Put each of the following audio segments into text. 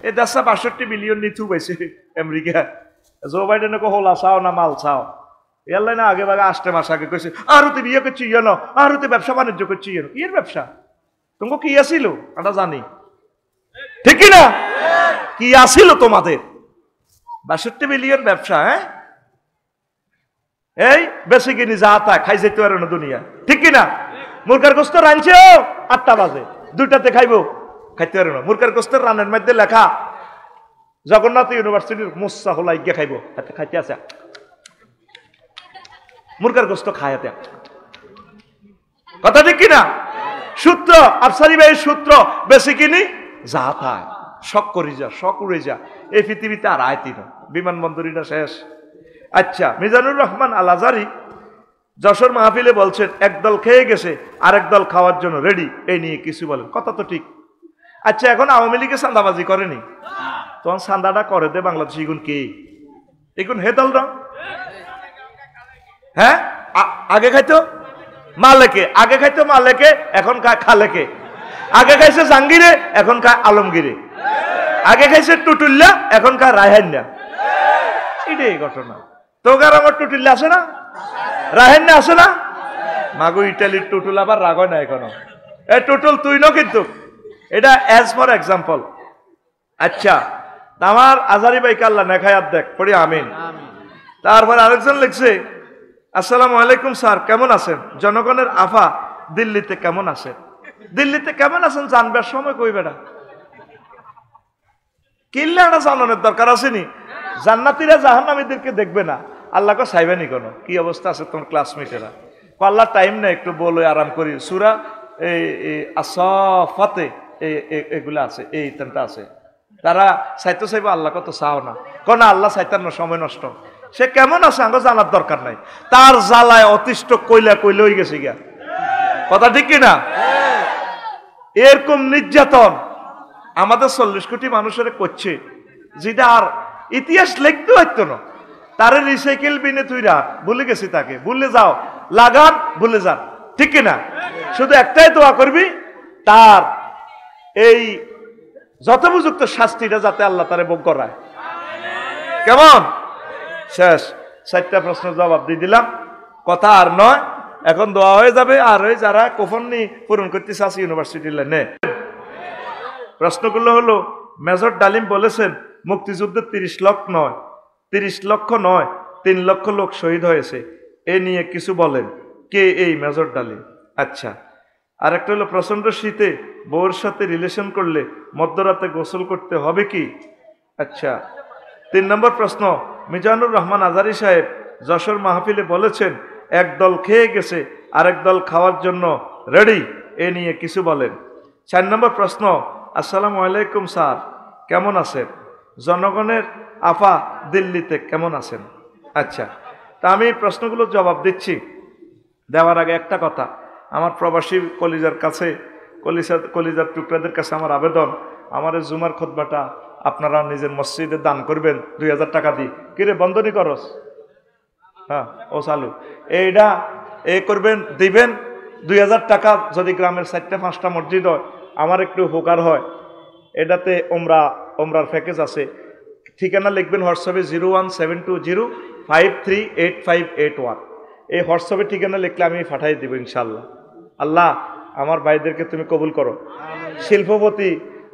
এই 62 বিলিয়ন নিচু পাইছে আমেরিকা। জো বাইডেনে হোলা চাও না মাল চাও, এয়ারলাইনে আগে ভাগে 8 মাস আগে কইছে আরো তুই বিয়ে করছি ইয়ে আরো তুই ব্যবসা বাণিজ্য করছি ইয়ে এর ব্যবসা তোমাকে কি আসিল আমরা জানি, ঠিক না? কি আসিল তোমাদের 62 বিলিয়ন ব্যবসা? হ্যাঁ, এই বেশি কিনি যা তা খাই যেতে পারে না দুনিয়া, ঠিক কিনা? মুরগার গোস্ত রাঁধছে 8টা বাজে, 2টাতে খাইবো, খাইতে পারে না। মুরগার গোস্তের রান্নার মধ্যে লেখা জগন্নাথ ইউনিভার্সিটির মুসা হলাই গিয়ে খাইবো, খাইতে আছে মুরগার গোস্ত খায়াতে, কথা ঠিক কিনা? সূত্র আফসারি ভাইয়ের সূত্র বেশি কিনি যা তা শখ করি যা, শখ উড়ে যা, এই পৃথিবীতে আর আয়তি না, বিমানবন্দরীটা শেষ। আচ্ছা, মিজানুর রহমান আল আজারি যশোর মাহফিলে বলছেন একদল খেয়ে গেছে আরেক দল খাওয়ার জন্য রেডি, এই নিয়ে কিছু বলেন, কথা তো ঠিক। আচ্ছা, এখন আওয়ামী লীগে চাঁদাবাজি করেনি, তখন চাঁদাটা করে দে বাংলাদেশ এগুন কে? এগুন হে দল না? হ্যাঁ, আগে খাইতো মালেকে, আগে খাইতো মালেকে, এখন খায় খালেকে। আগে খাইছে জাহাঙ্গীরে, এখন খায় আলমগীরে। আগে খাইছে টুটুল্লা, এখন খায় রায়হান্না। এটাই ঘটনা। তোকার আমার টুটুল্লা আছে না, রায়হান্না আছে না? মাগো ইটালির টুটুল আবার রাগ হয় না এখনো। এ টুটুল তুই ন কিন্তু, এটা অ্যাজ ফর এক্সাম্পল। আচ্ছা, আমার আজারি ভাই কাল্লা নেখায়াত দেখ পড়ি আমিন। তারপর আরেকজন লিখছে আসসালামু আলাইকুম স্যার, কেমন আছেন? জনগণের আফা দিল্লিতে কেমন আছেন? দিল্লিতে কেমন আছেন জানবার সময় কই বেড়া কিল্লা না জানানোর দরকার আসেনি। জান্নাতীরা জাহান্নামীদেরকে দেখবে না, আল্লাহকে চাইবেনি কোনো কি অবস্থা আছে তোমার ক্লাসমেটেরা। আল্লাহ টাইম নেই, একটু বলো আরাম করি। সূরা এই আসফাতে এগুলো আছে, এই তিনটা আছে। তারা চাইতে চাইবো, আল্লাহকে তো চাও না, কোন আল্লাহ চাইতার না, সময় নষ্ট। সে কেমন আছে আঙ্গ জানার দরকার নাই, তার জ্বালায় অতিষ্ঠ কইলা কইলে হয়ে গেছে গিয়া, কথা ঠিক কিনা? এরকম নির্যাতন আমাদের 40 কোটি মানুষের করছে, যেটা আর ইতিহাস লিখতে হইতো না। তারে রিসাইকেল বিনে তুইরা ভুলে গেছি, তাকে ভুলে যাও, লাগান ভুলে যান, ঠিক কিনা? শুধু একটাই দোয়া করবি, তার এই যথোপযুক্ত শাস্তিটা যাতে আল্লাহ তারে ভোগ করায়। কেমন? শেষ। 4টা প্রশ্নের জবাব দিয়ে দিলাম, কথা আর নয়, এখন দোয়া হয়ে যাবে। আর ওই যারা কোফন্নি পূরণ করতেছে আছে ইউনিভার্সিটির লাইনে, প্রশ্নগুলো হলো মেজর ডালিম বলেছেন মুক্তিযুদ্ধে 30 লক্ষ নয় 3 লক্ষ লোক শহীদ হয়েছে, এ নিয়ে কিছু বলেন। কে এই মেজর ডালিম? আচ্ছা, আরেকটা হলো প্রচন্ড শীতে বউর সাথে রিলেশন করলে মধ্যরাতে গোসল করতে হবে কি? আচ্ছা, 3 নম্বর প্রশ্ন, মিজানুর রহমান আজারি সাহেব যশোর মাহফিলে বলেছেন এক দল খেয়ে গেছে আরেক দল খাওয়ার জন্য রেডি, এ নিয়ে কিছু বলেন। 4 নম্বর প্রশ্ন, আসসালামু আলাইকুম স্যার, কেমন আছেন? জনগণের আফা দিল্লিতে কেমন আছেন? আচ্ছা, তা আমি প্রশ্নগুলো জবাব দিচ্ছি। দেওয়ার আগে একটা কথা, আমার প্রবাসী কলিজার কাছে, কলিজার টুকরাদের কাছে আমার আবেদন, আমার এই জুমার খুতবাটা আপনারা নিজের মসজিদে দান করবেন 2000 টাকা দিয়ে। কিরে বন্ধনী করস? হ্যাঁ, ও চালু এইটা এ করবেন, দিবেন 2000 টাকা। যদি গ্রামের 4-5টা মসজিদ হয়, আমার একটু উপকার হয়। এটাতে ওমরার প্যাকেজ আছে। ঠিকানা লিখবেন হোয়াটসঅ্যাপে 01725385881। এই হোয়াটসঅ্যাপে ঠিকানা লিখলে আমি পাঠাই দিব ইনশাল্লাহ। আল্লাহ আমার ভাইদেরকে তুমি কবুল করো। শিল্পপতি,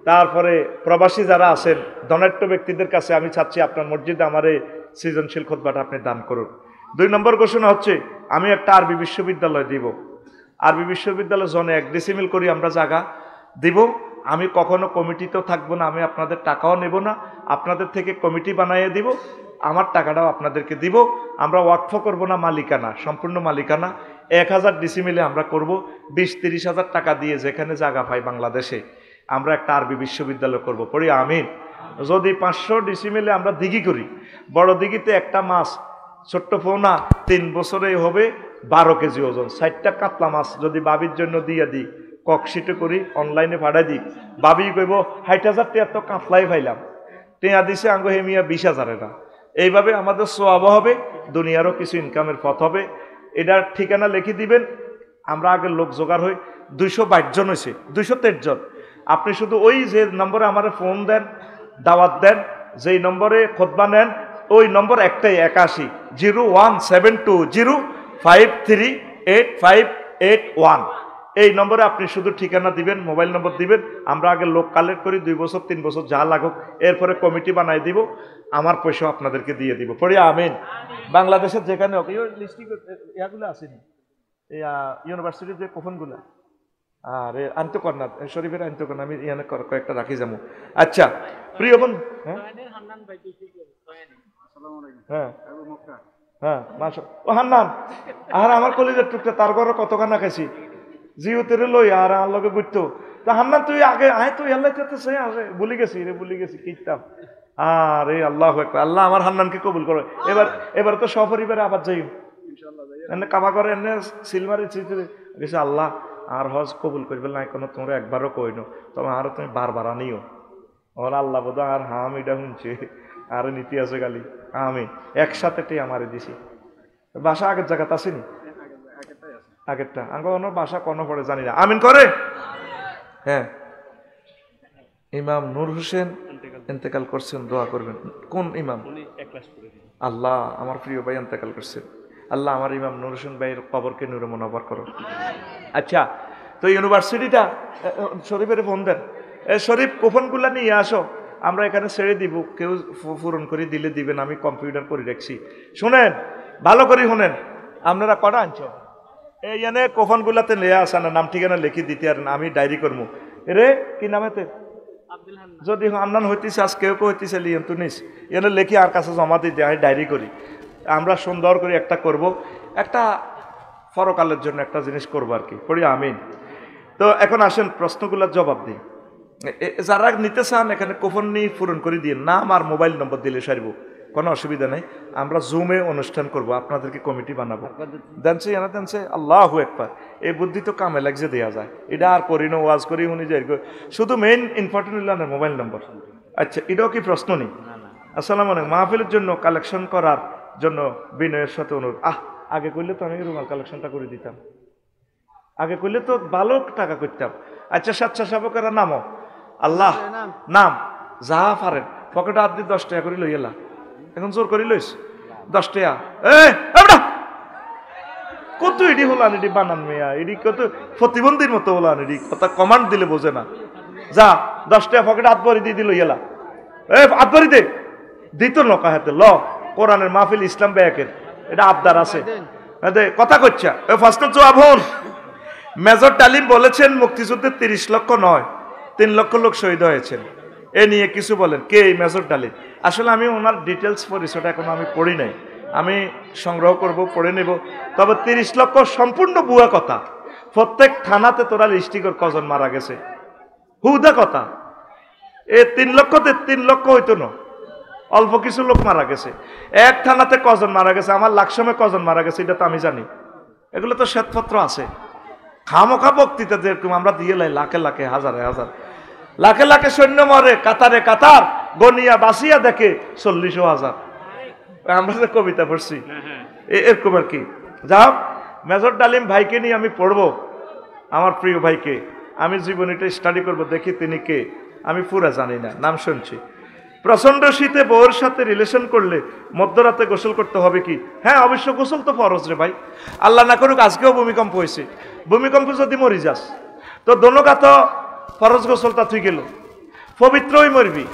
তারপরে প্রবাসী যারা আছেন, ধনাঢ্য ব্যক্তিদের কাছে আমি চাচ্ছি আপনার মসজিদে আমার এই সৃজনশীল খুতবাটা আপনি দান করুন। 2 নম্বর ঘোষণা হচ্ছে, আমি একটা আরবি বিশ্ববিদ্যালয় দিব। আরবি বিশ্ববিদ্যালয় জনে 1 ডিসিমিল করি আমরা জায়গা দিব। আমি কখনো কমিটিতেও থাকবো না, আমি আপনাদের টাকাও নেব না, আপনাদের থেকে কমিটি বানিয়ে দিব, আমার টাকাটাও আপনাদেরকে দিব। আমরা ওয়াকফ করব না, মালিকানা, সম্পূর্ণ মালিকানা। 1000 ডিসিমিলে আমরা করব, 20-30 হাজার টাকা দিয়ে যেখানে জায়গা পাই বাংলাদেশে আমরা একটা আরবি বিশ্ববিদ্যালয় করব, পড়ি আমিন। যদি 500 ডিসিমিলে আমরা দিঘি করি, বড় দিঘিতে একটা মাছ ছোট্ট পোনা 3 বছরেই হবে 12 কেজি ওজন। 60টা কাতলা মাছ যদি বাবির জন্য দিয়ে দিই, ককশিটে করি, অনলাইনে পাঠাই দিই, বাবি কইব 60,000 টাকা তো কাতলাই পাইলাম, টেয়া দিছে আঙ্গ হেমিয়া 20,000 না। এইভাবে আমাদের সোয়াব হবে, দুনিয়ারও কিছু ইনকামের পথ হবে। এটার ঠিকানা লিখে দিবেন। আমরা আগে লোক জোগাড় হই, 222 জন হয়েছে, 223 জন। আপনি শুধু ওই যে নম্বরে আমার ফোন দেন, দাওয়াত দেন, যেই নম্বরে খুতবা নেন ওই নম্বর একটাই 81 01720538581। এই নম্বরে আপনি শুধু ঠিকানা দিবেন, মোবাইল নম্বর দিবেন, আমরা আগে লোক কালেক্ট করি 2 বছর 3 বছর যা লাগুক, এরপরে কমিটি বানাই দিব, আমার পয়সা আপনাদেরকে দিয়ে দিব। পড়ি আমিন। বাংলাদেশের যেখানে ইয়াগুলো আসেনি, ইউনিভার্সিটির যে কোফনগুলো আরে আনতে কর না, শরীফের আনতে কর না, আমি ইয়ানে কয়েকটা রাখি যাবো। আচ্ছা প্রিয় বোন, হ্যাঁ হ্যাঁ হ্যাঁ ও হান্নান, আর আমার কলিজের টুকটা তার ঘরে কতখানা খাইছি জিওতেরে লই আর আমার লগে বুঝতো তা হান্নান তুই আগে আয় তুই আল্লাহ সে আসে ভুলে গেছি কিতাম। আরে আল্লাহ একবার, আল্লাহ আমার হান্নানকে কবুল করো। এবার তো সপরিবারে আবার যাই এনে কাবা করে এনে সিলমারি গেছে, আল্লাহ আর হজ কবুল করবে না কোনো, তোমরা একবারও কইনো, তোমার আরো তুমি বারবার আনিও। ওর আল্লাহ বোধ আর হাম এটা শুনছে আর নীতি আছে গালি আমি একসাথে আমারে দিছি। বাসা আগের জায়গাতে আসেনি, আগেরটা আমার বাসা কোনো পড়ে জানি না। আমিন করে। হ্যাঁ ইমাম নূর হোসেন ইন্তেকাল করছেন, দোয়া করবেন। কোন ইমাম? আল্লাহ আমার প্রিয় ভাই ইন্তেকাল করছেন, আল্লাহ আমার ইমাম নূর হোসেন ভাইয়ের কবরকে নূরে মুনাওয়ার করো। আচ্ছা তো ইউনিভার্সিটিটা শরীফের ফোন দেন, শরীফ কোফনগুলা নিয়ে আসো, আমরা এখানে ছেড়ে দিব, কেউ পূরণ করে দিলে দিবেন, আমি কম্পিউটার করে রাখছি। শুনেন ভালো করে শুনেন, আপনারা কটা আনছো এই এনে কোফনগুলাতে নিয়ে আসা না, নাম ঠিকানা লিখে দিতে আর আমি ডায়েরি করবো। রে কি নামেতে যদি আন্নান হইতেছে আজ কেউ হইতেছে লিয়েন তুনিস এনে লেখি আর কাছে জমা দিতে আমি ডায়েরি করি। আমরা সুন্দর করে একটা করব, একটা পরকালের জন্য একটা জিনিস করবো আর কি। পড়ি আমিন। তো এখন আসেন প্রশ্নগুলোর জবাব দিই। যারা নিতে চান এখানে কোফন নিয়ে পূরণ করে দিয়ে নাম আর মোবাইল নম্বর দিলে সারিব, কোনো অসুবিধা নেই। আমরা জুমে অনুষ্ঠান করব, আপনাদেরকে কমিটি বানাবো। দেনছে এনা দেনছে আল্লাহু আকবার, এই বুদ্ধি তো কামে লাগছে দেওয়া যায়, এটা আর করি না, ওয়াজ করি উনি যাই, শুধু মেইন ইম্পর্টেন্ট হইল না মোবাইল নম্বর। আচ্ছা এটাও কি প্রশ্ন নেই? আসসালামু আলাইকুম, মাহফিলের জন্য কালেকশন করার জন্য বিনয়ের সাথে অনুরোধ। আগে করলে তো আমি রুমাল কালেকশনটা করে দিতাম, আগে করলে তো ভালো টাকা করতাম। আচ্ছা স্বেচ্ছাসেবকেরা নামো, আল্লাহ নাম যা পারেন পকেটে হাত দিয়ে 10 টাকা করে লই এলা, এখন জোর করে লইস 10 টাকা। কত এডি হলান, এডি বানান মেয়া, এডি কত প্রতিবন্ধীর মতো হলান, এডি কথা কমান্ড দিলে বোঝে না। যা 10 টাকা পকেটে হাত ভরি দিয়ে দিল এলা, হাত ভরি দে দিত নকা হাতে ল, কোরআনের মাহফিল ইসলাম ব্যাকের এটা আবদার আছে কথা করছে। ফার্স্ট জবাব হন, মেজর ডালিম বলেছেন মুক্তিযুদ্ধে 30 লক্ষ নয় 3 লক্ষ লোক শহীদ হয়েছেন, এ নিয়ে কিছু বলেন। কে এই মেজর ডালিম? আসলে আমি ওনার ডিটেলস পরিচয়টা এখনো আমি পড়ি নাই, আমি সংগ্রহ করব, পড়ে নেব। তবে 30 লক্ষ সম্পূর্ণ বুয়া কথা। প্রত্যেক থানাতে তোরা লিস্টি কর কজন মারা গেছে, হুদা কথা। এ 3 লক্ষতে 3 লক্ষ হইতো না, অল্প কিছু লোক মারা গেছে। এক থানাতে কজন মারা গেছে, আমার লাকসমে কজন মারা গেছে এটা তো আমি জানি, এগুলো তো শ্বেতপত্র আছে। খামোখা বক্তৃতা যেরকম আমরা দিয়ে লাই লাখে লাখে হাজারে হাজার লাখে লাখে সৈন্য মরে, কাতারে কাতার গনিয়া বাসিয়া দেখে 40,000। আমরা যে কবিতা পড়ছি এরকম আর কি। যাও মেজর ডালিম ভাইকে নিয়ে আমি পড়বো, আমার প্রিয় ভাইকে আমি জীবনীটা স্টাডি করব, দেখি তিনি কে। আমি পুরা জানি না, নাম শুনছি। প্রচন্ড শীতে বউর সাথে রিলেশন করলে মধ্যরাতে গোসল করতে হবে কি? হ্যাঁ অবশ্য গোসল তো ফরজ রে ভাই, আল্লাহ না করুক আজকেও ভূমিকম্প হয়েছে, ভূমিকম্প যদি মরি যাস তো দোনোকা তো ফরজ গোসলটা তুই গেল, পবিত্রই মরবি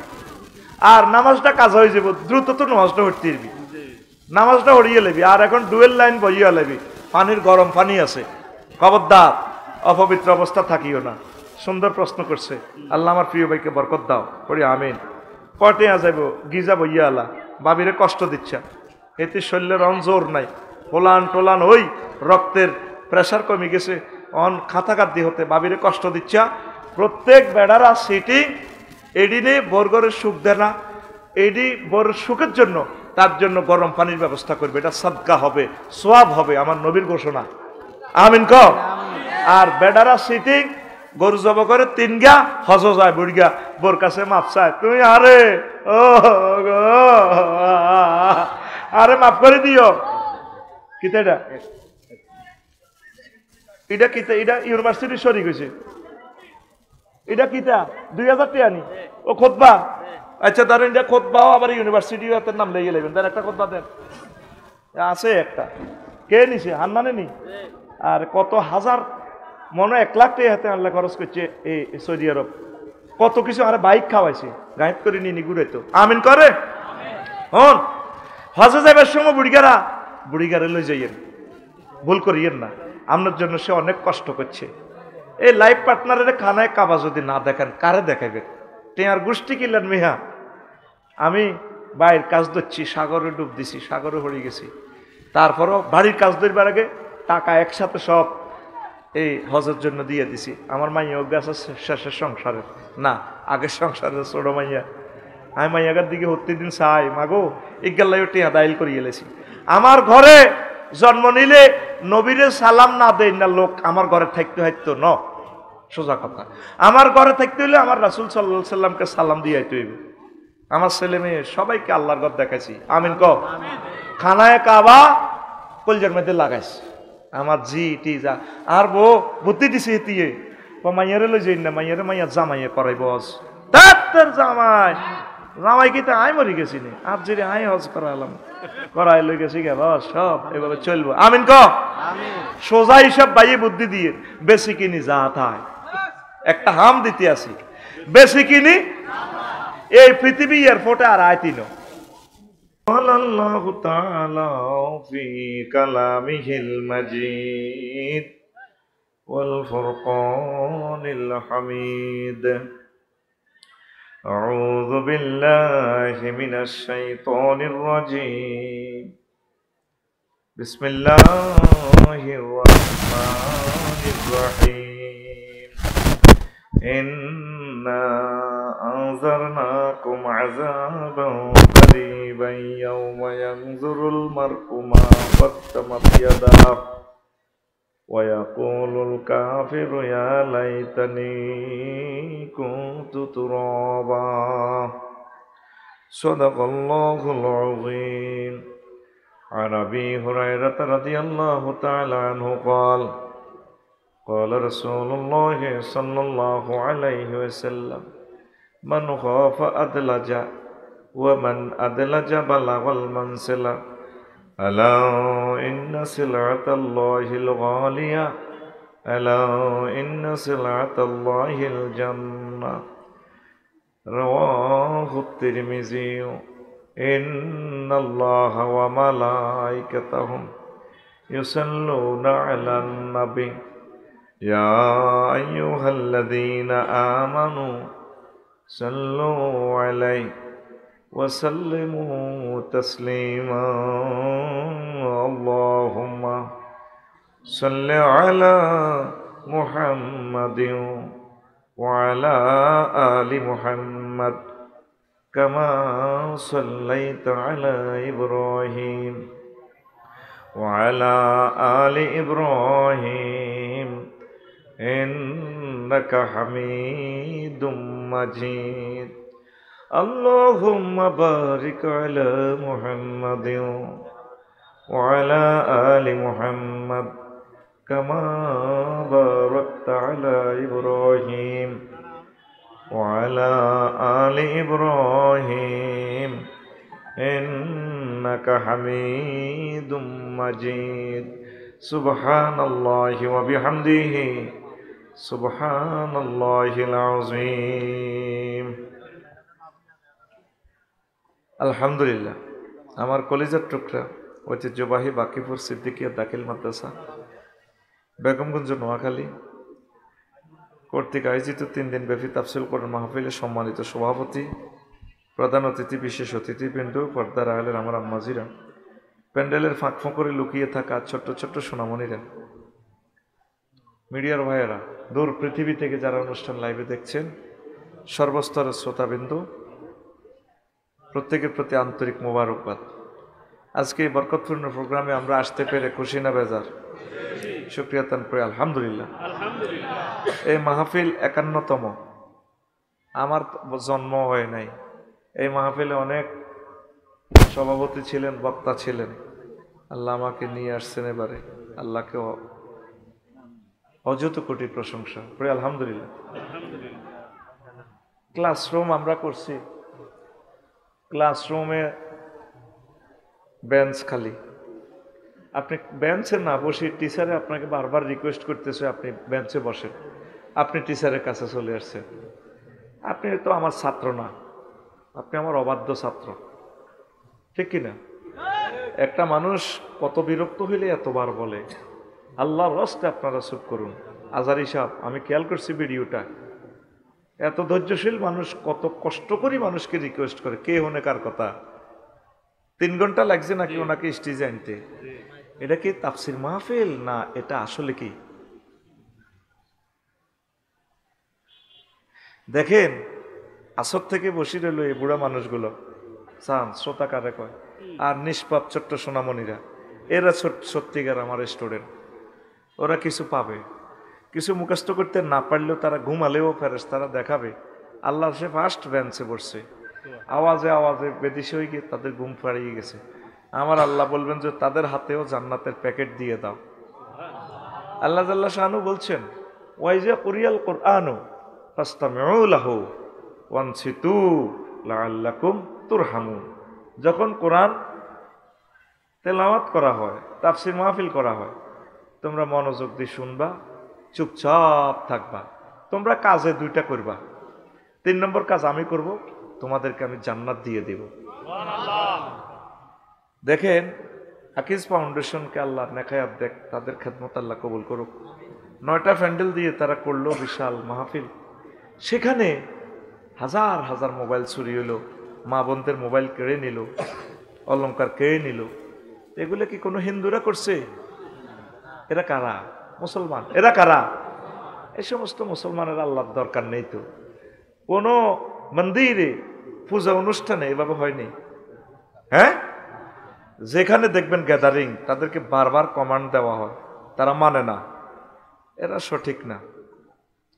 আর নামাজটা কাজ হয়ে যাব, দ্রুত তো নামাজটা উঠতে দিবি, নামাজটা উড়িয়ে লেবি। আর এখন ডুয়েল লাইন বইয়া লেবি, পানির গরম পানি আছে, খবরদার অপবিত্র অবস্থা থাকিও না। সুন্দর প্রশ্ন করছে, আল্লাহ আমার প্রিয় ভাইকে বরকত দাও, পড়ি আমিন। কটে যাইব গিজা বইয়া আলা, বাবিরে কষ্ট দিচ্ছা, এতে শরীরের অন জোর নাই, পোলান টোলান ওই রক্তের প্রেশার কমে গেছে, অন খাতাকাদ্দি হতে বাবিরে কষ্ট দিচ্ছা। প্রত্যেক বেড়ারা সিটিং এডিনে বর্গরের সুখ দেয় না, এডি বড় সুখের জন্য তার জন্য গরম পানির ব্যবস্থা করবে, এটা সাদকা হবে, সোয়াব হবে, আমার নবীর ঘোষণা। আমিন ক। আর বেড়ারা সিটিং গরু জব করে 3 গা হজ যায়, বুড়িয়া বোর কাছে মাপ চায়, তুমি আরে ও আরে মাফ করে দিও। কিতা এটা এটা কিতা, এটা ইউনিভার্সিটি সরি গেছে, এটা কিতা 2000 টাকা নি ও খুতবা আচ্ছা ধরেন যে খোদবাও আবার ইউনিভার্সিটি হাতের নাম লেগে নেবেন, তার একটা খোদবা দেন আছে একটা, কে নিছে? হান্নানে নি। আর কত হাজার মনে 1 লাখ টাকা হাতে আল্লাহ খরচ করছে এই সৌদি আরব, কত কিছু। আরে বাইক খাওয়াইছে, গাইড করে নিয়ে ঘুরাইতো। আমিন করে হন। হজে যাইবার সময় বুড়িগারে লই যাইয়েন, ভুল করিয়েন না, আপনার জন্য সে অনেক কষ্ট করছে। এই লাইফ পার্টনারের খানায় কাবা যদি না দেখেন, কারে দেখাবে? টেয়ার গোষ্ঠী কিনলেন মিহা। আমি বাইরের কাজ ধরছি, সাগরে ডুব দিছি, সাগরে হয়ে গেছি, তারপরও বাড়ির কাজ ধরবার আগে টাকা একসাথে সব এই হজের জন্য দিয়ে দিছি। আমার মাইয়া গাছ শেষের সংসারের না, আগের সংসারের ছোট মাইয়া। আমি মাইয়াগার দিকে প্রতিদিন চাই, মাগো ইগাল্লাই টিয়া দাইল করিয়ে এলেছি। আমার ঘরে জন্ম নিলে নবীরে সালাম না দেয় না লোক, আমার ঘরে থাকতে হইতো ন, সোজা কথা। আমার ঘরে থাকতে হইলে আমার রাসূল সাল্লাল্লাহু আলাইহি সাল্লামকে সালাম দিয়ে আইতে হইবে। আমার ছেলে মেয়ে সবাইকে আল্লাহর ঘর দেখাইছি। আমিন ক। খানায় কাবা কলজার মধ্যে লাগাইছি, আমার জি টি যা। আর বউ বুদ্ধি দিছে এতিয়ে মাইয়ারে লই যাই না, মাইয়ারে মাইয়া জামাইয়ে করাই বস তার জামাই। জামাই কি আই মরি গেছি নি, আর যদি আই হজ করালাম, করাই লই গেছি গে বস, সব এভাবে চলবো। আমিন ক। সোজা হিসাব বাইয়ে বুদ্ধি দিয়ে বেশি কিনি যা তাই একটা হাম দিতে আসি, বেশি কিনি এই পৃথিবী এয়ারপোর্টে আর আইতিনো। আল্লাহু তাআলা ফি কালামিহিল মাজিদ ওয়াল ফুরকানিল হামিদ। আউযু বিল্লাহি মিনাশ শাইতানির রাজীম। বিসমিল্লাহির রাহমানির রাহিম। ইন্না أنذرناكم عذابا قريبا يوم ينظر المرء ما قدمت يداه ويقول الكافر يا ليتني كنت ترابا صدق الله العظيم. عن أبي هريرة رضي الله تعالى عنه قال قال رسول الله صلى الله عليه وسلم من خاف أدلج ومن أدلج بلغ المنزل ألا إن سلعة الله الغالية ألا إن سلعة الله الجنة. رواه الترمذي. إن الله وملائكته يصلون على النبي يا أيها الذين آمنوا صلوا عليه وسلموا تسليما. اللهم صل على محمد وعلى آل محمد كما صليت على إبراهيم وعلى آل إبراهيم إنك حميد مجيد. اللهم بارك على محمد وعلى آل محمد كما باركت على إبراهيم وعلى آل إبراهيم إنك حميد مجيد. سبحان الله وبحمده سبحان الله العظيم. আলহামদুলিল্লাহ। আমার কলিজার টুকরা ঐতিহ্যবাহী বাকিপুর সিদ্দিকিয়া দাখিল মাদ্রাসা বেগমগঞ্জ নোয়াখালী কর্তৃক আয়োজিত 3 দিন ব্যাপী তাফসীর কোরআন মাহফিলের সম্মানিত সভাপতি, প্রধান অতিথি, বিশেষ অতিথিবৃন্দ, পর্দার আড়ালের আমার আম্মাজিরা, প্যান্ডেলের ফাঁক ফোঁকরে লুকিয়ে থাকা ছোট্ট ছোট্ট সোনামণিরা, মিডিয়ার ভাইয়েরা, দূর পৃথিবী থেকে যারা অনুষ্ঠান লাইভে দেখছেন, সর্বস্তরের শ্রোতাবিন্দু, প্রত্যেকের প্রতি আন্তরিক মোবারকবাদ। আজকে এই বরকতপূর্ণ প্রোগ্রামে আমরা আসতে পেরে খুশি না বেজার? শুকরিয়া তান করে আলহামদুলিল্লাহ। এই মাহফিল 51তম, আমার জন্ম হয় নাই। এই মাহফিলে অনেক সভাপতি ছিলেন, বক্তা ছিলেন, আল্লাহ আমাকে নিয়ে আসছেন এবারে। আল্লাহকে অযত কোটি প্রশংসা করে আলহামদুলিল্লাহ। ক্লাসরুম আমরা করছি, ক্লাসরুমে বেঞ্চ খালি, আপনি বেঞ্চে না বসে টিচারে আপনাকে বারবার রিকোয়েস্ট করতেছে আপনি বেঞ্চে বসেন, আপনি টিচারের কাছে চলে আসছেন। আপনি তো আমার ছাত্র না, আপনি আমার অবাধ্য ছাত্র, ঠিক কিনা? একটা মানুষ কত বিরক্ত হইলে এতবার বলে। আল্লাহর রাস্তে আপনারা চুপ করুন। আজারি সাহেব, আমি খেয়াল করছি ভিডিওটা, এত ধৈর্যশীল মানুষ কত কষ্ট করে মানুষকে রিকোয়েস্ট করে, কে হনে কার কথা। 3 ঘন্টা লাগছে নাকি ওনাকে স্টেজে আনতে। এটা কি তাফসির মাহফিল না এটা আসলে কি? দেখেন আসর থেকে বসে রইল এই বুড়া মানুষগুলো, চান শ্রোতা কারে কয়, আর নিষ্পাপ ছোট্ট সোনামণিরা, এরা সত্যিকার আমার স্টুডেন্ট। ওরা কিছু পাবে, কিছু মুখস্থ করতে না পারলেও তারা ঘুমালেও ফেরেশতারা দেখাবে আল্লাহ সে ফার্স্ট বেঞ্চে বসছে, আওয়াজে আওয়াজে বেদিশে হয়ে গিয়ে তাদের ঘুম পাড়িয়ে গেছে। আমার আল্লাহ বলবেন যে তাদের হাতেও জান্নাতের প্যাকেট দিয়ে দাও। আল্লাহ জাল্লা শানু বলছেন, ওয়াইজা কুরিয়াল কুরআনু ফাসতামিউ লাহু ওয়ানসিতু লাআল্লাকুম তুরহামুন। যখন কোরআন তেলাওয়াত করা হয়, তাফসির মাহফিল করা হয়, তোমরা মনোযোগ দিয়ে শুনবা, চুপচাপ থাকবা। তোমরা কাজে 2টা করবা। 3 নম্বর কাজ আমি করব, তোমাদেরকে আমি জান্নাত দিয়ে দেব। দেখেন আকিজ ফাউন্ডেশনকে আল্লাহ নেখায়াত দেখ, তাদের খেদমত আল্লাহ কবুল করুক। 9টা প্যান্ডেল দিয়ে তারা করলো বিশাল মাহফিল। সেখানে হাজার হাজার মোবাইল চুরি হলো, মা বোনদের মোবাইল কেড়ে নিল, অলংকার কেড়ে নিল। এগুলো কি কোনো হিন্দুরা করছে? এরা কারা? মুসলমান। এরা কারা? এই সমস্ত মুসলমানের আল্লাহর দরকার নেই তো। কোনো মন্দিরে পূজা অনুষ্ঠানে এভাবে হয়নি। হ্যাঁ, যেখানে দেখবেন গ্যাদারিং, তাদেরকে বারবার কমান্ড দেওয়া হয়, তারা মানে না। এরা সঠিক না,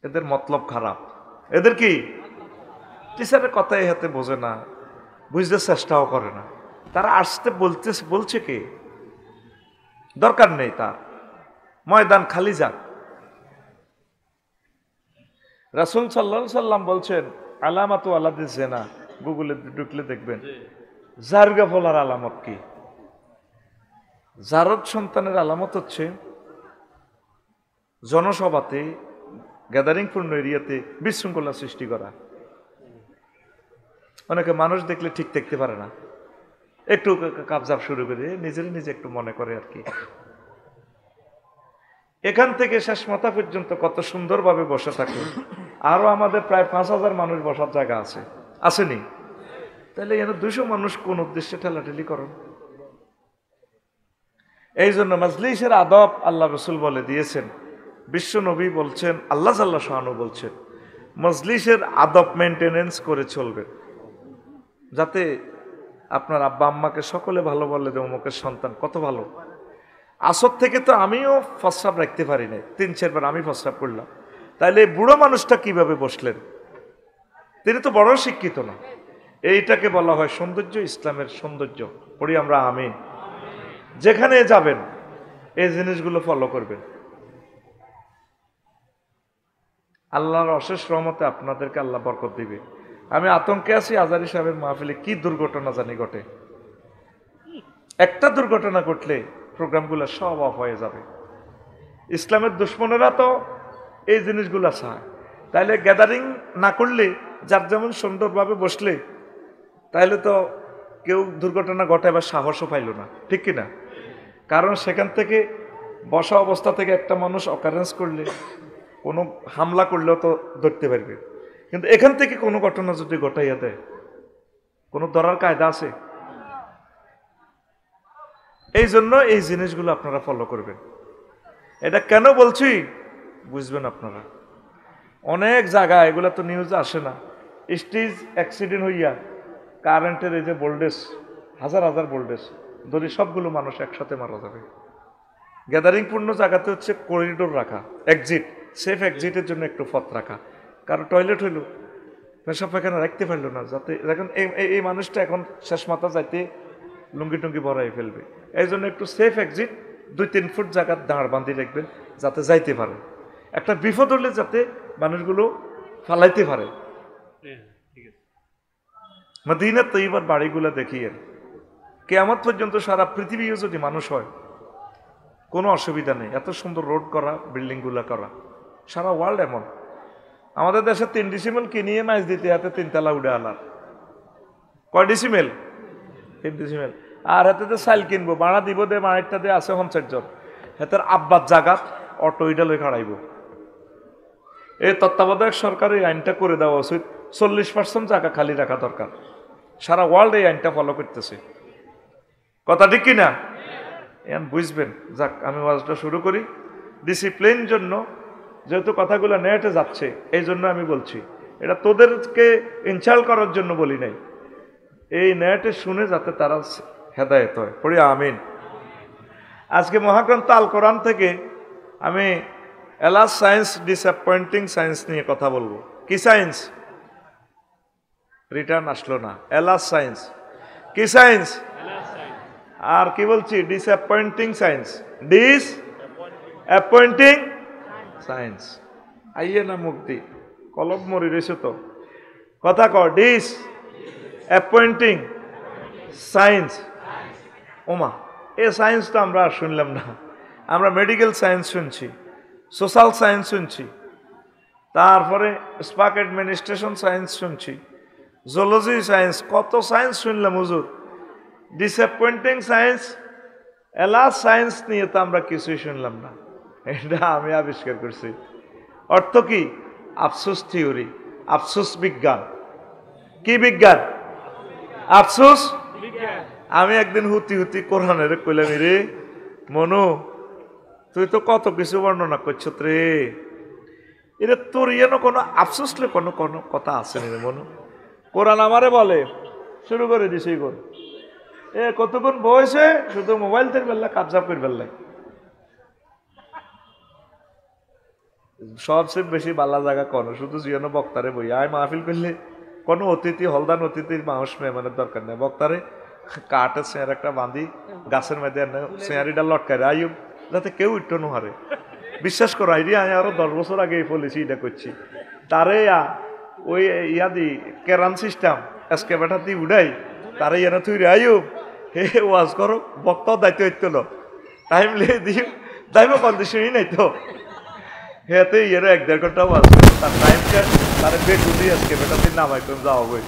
এদের মতলব খারাপ। এদের কি টিচারের কথাই হাতে বোঝে না, বুঝতে চেষ্টাও করে না। তারা আসতে বলছে কে? দরকার নেই তার, ময়দান খালি যাক। রাসূল সাল্লাল্লাহু আলাইহি সাল্লাম বলছেন, আলামাতু আলাদিস জিনা, গুগলে ঢুকলে দেখবেন জারগা ফলার আলামত কি। জারদ সন্তানের আলামত হচ্ছে জনসভাতে, গ্যাদারিং পূর্ণ এরিয়াতে বিশৃঙ্খলা সৃষ্টি করা। অনেকে মানুষ দেখলে ঠিক দেখতে পারে না, একটু কাবজাব শুরু করে নিজের নিজে একটু মনে করে আর কি। এখান থেকে শেষ মাথা পর্যন্ত কত সুন্দরভাবে বসে থাকে। আরো আমাদের প্রায় 5000 মানুষ বসার জায়গা আছে, আসেনি? তাহলে এখানে 200 মানুষ কোন উদ্দেশ্যে ঠেলাঠেলি করেন? এই জন্য মাজলিসের আদব আল্লাহ রসুল বলে দিয়েছেন, বিশ্ব নবী বলছেন, আল্লাহ জাল্লা শানু বলছেন, মজলিসের আদব মেনটেনেন্স করে চলবেন, যাতে আপনার আব্বা আম্মাকে সকলে ভালো বলে যে অমুকের সন্তান কত ভালো। আসর থেকে তো আমিও প্রস্রাব রাখতে পারি নাই, 3-4 বার আমি প্রস্রাব করলাম। তাইলে বুড়ো মানুষটা কিভাবে বসলেন? তিনি তো বড় শিক্ষিত না। এইটাকে বলা হয় সৌন্দর্য, ইসলামের সৌন্দর্য। পড়ি আমরা আমিন। যেখানে যাবেন এই জিনিসগুলো ফলো করবেন। আল্লাহর অশেষ রহমতে আপনাদেরকে আল্লাহ বরকত দিবে। আমি আতঙ্কে আছি, আজারি সাহেবের মাহফিলে কি দুর্ঘটনা জানি ঘটে। একটা দুর্ঘটনা ঘটলে প্রোগ্রামগুলো সব অফ হয়ে যাবে। ইসলামের দুশ্মনেরা তো এই জিনিসগুলো চায়। তাইলে গ্যাদারিং না করলে, যার যেমন সুন্দরভাবে বসলে, তাইলে তো কেউ দুর্ঘটনা ঘটাইবার সাহসও পাইল না, ঠিক কিনা? কারণ সেখান থেকে বসা অবস্থা থেকে একটা মানুষ অকারেন্স করলে, কোনো হামলা করলেও তো ধরতে পারবে। কিন্তু এখান থেকে কোনো ঘটনা যদি ঘটাইয়া দেয়, কোনো ধরার কায়দা আছে? এই জন্য এই জিনিসগুলো আপনারা ফলো করবেন। এটা কেন বলছি বুঝবেন আপনারা। অনেক জায়গায় এগুলো তো নিউজে আসে না, স্টেজ অ্যাক্সিডেন্ট হইয়া কারেন্টের এই যে ভোল্টেজ, হাজার হাজার ভোল্টেজ ধরে সবগুলো মানুষ একসাথে মারা যাবে। গ্যাদারিং পূর্ণ জায়গাতে হচ্ছে করিডোর রাখা, এক্সিট, সেফ এক্সিটের জন্য একটু পথ রাখা। কারো টয়লেট হইল, পেশাব পায়খানা রাখতে পারলো না, যাতে এখন এই মানুষটা এখন শেষ মাথা যাইতে লুঙ্গি টুঙ্গি ভরাই ফেলবে। এই জন্য একটু সেফ এক্সিট 2-3 ফুট জায়গার দাঁড় বান্ধি রাখবেন, যাতে যাইতে পারে। একটা বিপদ হলে যাতে মানুষগুলো ফালাইতে পারে। মদিনা তৈবার বাড়িগুলো দেখিয়ে কিয়ামত পর্যন্ত সারা পৃথিবীও যদি মানুষ হয় কোনো অসুবিধা নেই। এত সুন্দর রোড করা, বিল্ডিংগুলো করা, সারা ওয়ার্ল্ড এমন। আমাদের দেশে 3 ডিসিমেল কিনিয়ে ম্যাচ দিতে হাতে 3 তলা উড়ে আনার। কয় ডিসিমেল? 3 ডিসিমেল। আর হাতে তো সাইল কিনবো, ভাড়া দিব দে, মায়েরটা দিয়ে আছে 50 জন, হাতের আব্বার জাগাত অটো ইডা লই খাড়াইব। এই তত্ত্বাবধায়ক সরকার এই আইনটা করে দেওয়া উচিত, 40% জায়গা খালি রাখা দরকার। সারা ওয়ার্ল্ড এই আইনটা ফলো করতেছে, কথা ঠিক কিনা? এখন বুঝবেন। যাক, আমি ওয়াজটা শুরু করি। ডিসিপ্লিন জন্য যেহেতু কথাগুলো নেটে যাচ্ছে, এই জন্য আমি বলছি, এটা তোদেরকে ইনসাল্ট করার জন্য বলি নাই, এই নেটে শুনে যাতে তারা হেদায়েত হয়। পড়ি আমিন। আজকে মহাগ্রন্থ আল কোরআন থেকে আমি এলাস সায়েন্স ডিসঅ্যাপয়েন্টিং সায়েন্স নিয়ে কথা বলবো। কি সায়েন্স? রিটার্ন আসলো না। এলাস সায়েন্স কি সায়েন্স? আর কি বলছি? Disappointing science. Disappointing science. আইয়ে না মুক্তি কলব মরি রয়েছে তো, কথা কর। Disappointing science. ওমা, এ সায়েন্স তো আমরা আর শুনলাম না। আমরা মেডিকেল সায়েন্স শুনছি, সোশ্যাল সায়েন্স শুনছি, তারপরে স্পাক অ্যাডমিনিস্ট্রেশন সায়েন্স শুনছি, জুলজি সায়েন্স, কত সায়েন্স শুনলাম হুজুর। ডিসঅ্যাপয়েন্টিং সায়েন্স, এলাস সায়েন্স নিয়ে তো আমরা কিছুই শুনলাম না। এটা আমি আবিষ্কার করছি। অর্থ কি? আফসোস থিওরি, আফসোস বিজ্ঞান। কি বিজ্ঞান? আফসোস। আমি একদিন হুতি হুতি কোরআনের কইলাম, রে মনু, তুই তো কত কিছু বর্ণনা করছ রে, এটা তোর ইয়েন কোনো আফসোসলে কোনো কোনো কথা আছে রে মনু? কোরআন আমারে বলে, শুরু করে দিছি কোন এ কতক্ষণ বয়সে শুধু মোবাইল থেকে বেললা কাবজা করে বেললাই। সবচেয়ে বেশি বালা জায়গা কোন? শুধু জিয়ানো বক্তারে বই আয় মাহফিল করলে কোনো অতিথি, হলদান অতিথির মানুষ মেহমানের দরকার নেই। বক্তারে কাঠের চেয়ার একটা বাঁধি গাছের মধ্যে চেয়ারিটা লটকায় আইব, যাতে কেউ ইটো নোহারে। বিশ্বাস করো, আইডি আমি আরো 10 বছর আগে এই পলিসি এটা করছি। তারে ওই ইয়াদি কেরান সিস্টেম এসকে বেটা দি উড়াই, তারে ইয়ানা তুই রে আইব হে ওয়াজ করো, বক্তাও দায়িত্ব হইতো না, টাইম লিয়ে দিও, দাইব কন্ডিশনই নাই তো। হেতে ইয়ের 1-1.5 ঘন্টা ওয়াজ করো, তার টাইমকে তারে বেগুলি এসকে বেটা দিন নামাই তুমি যাও বই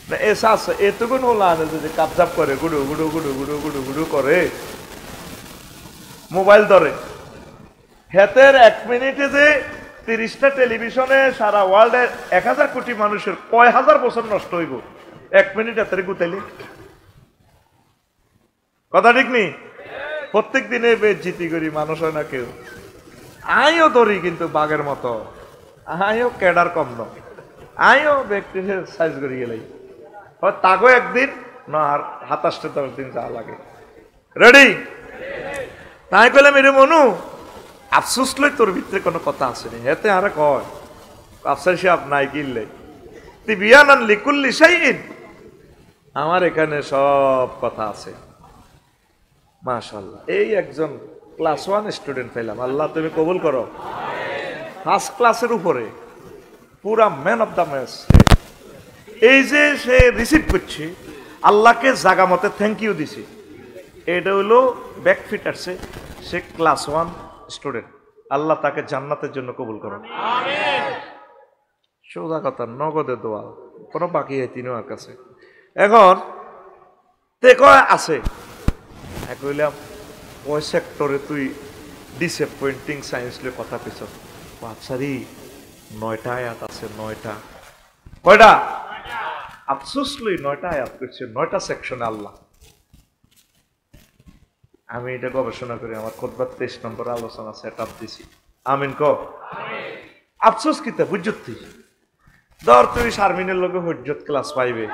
না। এসাস এতগুণ হলো আনে যদি কাপজাপ করে, গুডু গুডু গুডু গুডু গুডু গুডু করে, মোবাইল ধরে। হেতের 1 মিনিটে যে 30টা টেলিভিশনে সারা ওয়ার্ল্ডের 1000 কোটি মানুষের কয় হাজার বছর নষ্ট হইব 1 মিনিট এত গুতাইলে? কথা ঠিক নি? প্রত্যেক দিনে বেজ্জিতি করি, মানুষ হয় না কেউ। আইও ধরি কিন্তু বাঘের মতো, আইও কেডার কম ন, আইও ব্যক্তি সাইজ করি গেলেই তাগো একদিন না, আর 27-10 দিন যা লাগে। রেডি? তাই কইলাম, এরে মনু আফসোস লই তোর ভিতরে কোনো কথা আসেনি। হেতে আরে কয় আফসার সাহেব নাই কিনলে তুই বিয়ানান লিকুল্লি শাইইন, আমার এখানে সব কথা আছে। মাশাআল্লাহ, এই একজন ক্লাস 1 স্টুডেন্ট পেলাম। আল্লাহ তুমি কবুল করো। ফার্স্ট ক্লাসের উপরে পুরা ম্যান অফ দ্য ম্যাচ। এই যে সে রিসিভ করছে, আল্লাহকে জাগা মতে থ্যাংক ইউ দিছি। এটা হলো ব্যাকফিট আসছে, সে ক্লাস 1 স্টুডেন্ট। আল্লাহ তাকে জান্নাতের জন্য কবুল করো। সোজা কথা, নগদে দোয়া, কোনো বাকি হয় তিনি ওর কাছে। এখন তে কয় আছে, কইলাম ওই সেক্টরে তুই ডিসঅ্যাপয়েন্টিং সায়েন্স লিয়ে কথা পেছ। বাপসারি 9টা আয়াত আছে, 9টা। কয়টা? আফসোস লই 9টা আয়াত করছে, 9টা সেকশনে আল্লাহ। আমি এটা গবেষণা করি, আমার খুতবার 23 নম্বর আলোচনা সেট আপ দিছি। আমিন ক। আফসোস কিতা বুঝতি ধর তুই শারমিনের লগে হুজ্জত ক্লাস পাইবে,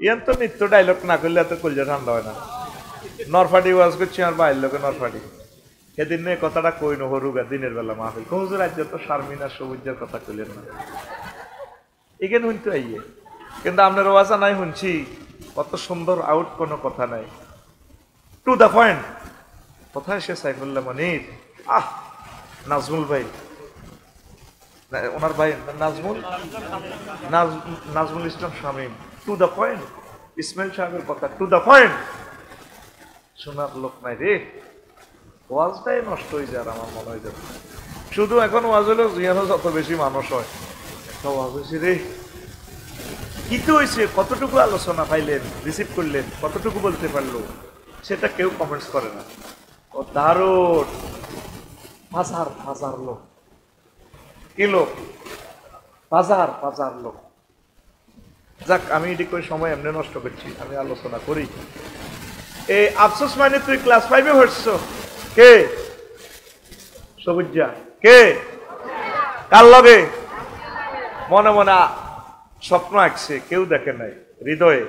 ইয়ান তো নিত্য ডায়লগ না করলে এত কলজা ঠান্ডা হয় না। নরফাটি ওয়াজ করছি আমার বাইর লোকে, নরফাটি সেদিন নিয়ে কথাটা কই ন হরুগা দিনের বেলা মাহফিল কহুজুর রাজ্য তো শারমিন আর সবুজের কথা কইলেন না, এখানে শুনতে আইয়ে। কিন্তু আপনার ওয়াজা নাই শুনছি, কত সুন্দর আউট, কোনো কথা নাই, টু দ্য পয়েন্ট। কোথায় সে সাইফুল্লাহ মনির, আহ নাজমুল ভাই ওনার ভাই Nazmul Nazmul Islam Shamim, to the point. Ismail সাহেবের কথা টু দ্য পয়েন্ট, শোনার লোক নাই রে, ওয়াজটাই নষ্ট হয়ে যায়। আমার মনে হয় যাবে শুধু এখন ওয়াজ হলো জিয়ানো যত বেশি মানুষ হয় একটা ওয়াজ হয়েছে রে, কি তো হয়েছে, কতটুকু আলোচনা পাইলেন, রিসিভ করলেন, কতটুকু বলতে পারলো, সেটা কেউ কমেন্টস করে না। ও দারুণ, হাজার হাজার লোক, কি লোক, হাজার হাজার লোক। যাক, আমি এটি করে সময় এমনি নষ্ট করছি, আমি আলোচনা করি। এই আফসোস মানে তুই ক্লাস 5-এ হচ্ছ, কে সবুজা, কে কার লগে মনে মনে স্বপ্ন আঁকছে, কেউ দেখে নাই হৃদয়ে,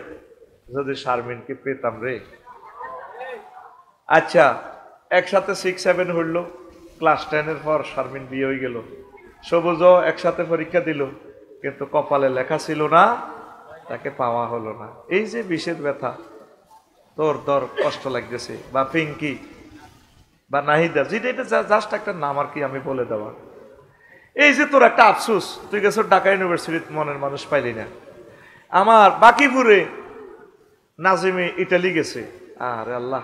যদি শারমিনকে পেতাম রে। আচ্ছা, একসাথে 6-7 হইল, ক্লাস 10-এর পর শারমিন বিয়ে হয়ে গেল, সবুজও একসাথে পরীক্ষা দিল, কিন্তু কপালে লেখা ছিল না, তাকে পাওয়া হলো না। এই যে বিষের ব্যথা, তোর তোর কষ্ট লাগতেছে, বা পিঙ্কি বা নাহিদা, যেটা এটা জাস্ট একটা নাম আর কি, আমি বলে দেওয়া। এই যে তোর একটা আফসোস, তুই গেছো ঢাকা ইউনিভার্সিটির, মনের মানুষ পাইলি না। আমার বাকিপুরে নাজিমে ইটালি গেছে, আরে আল্লাহ,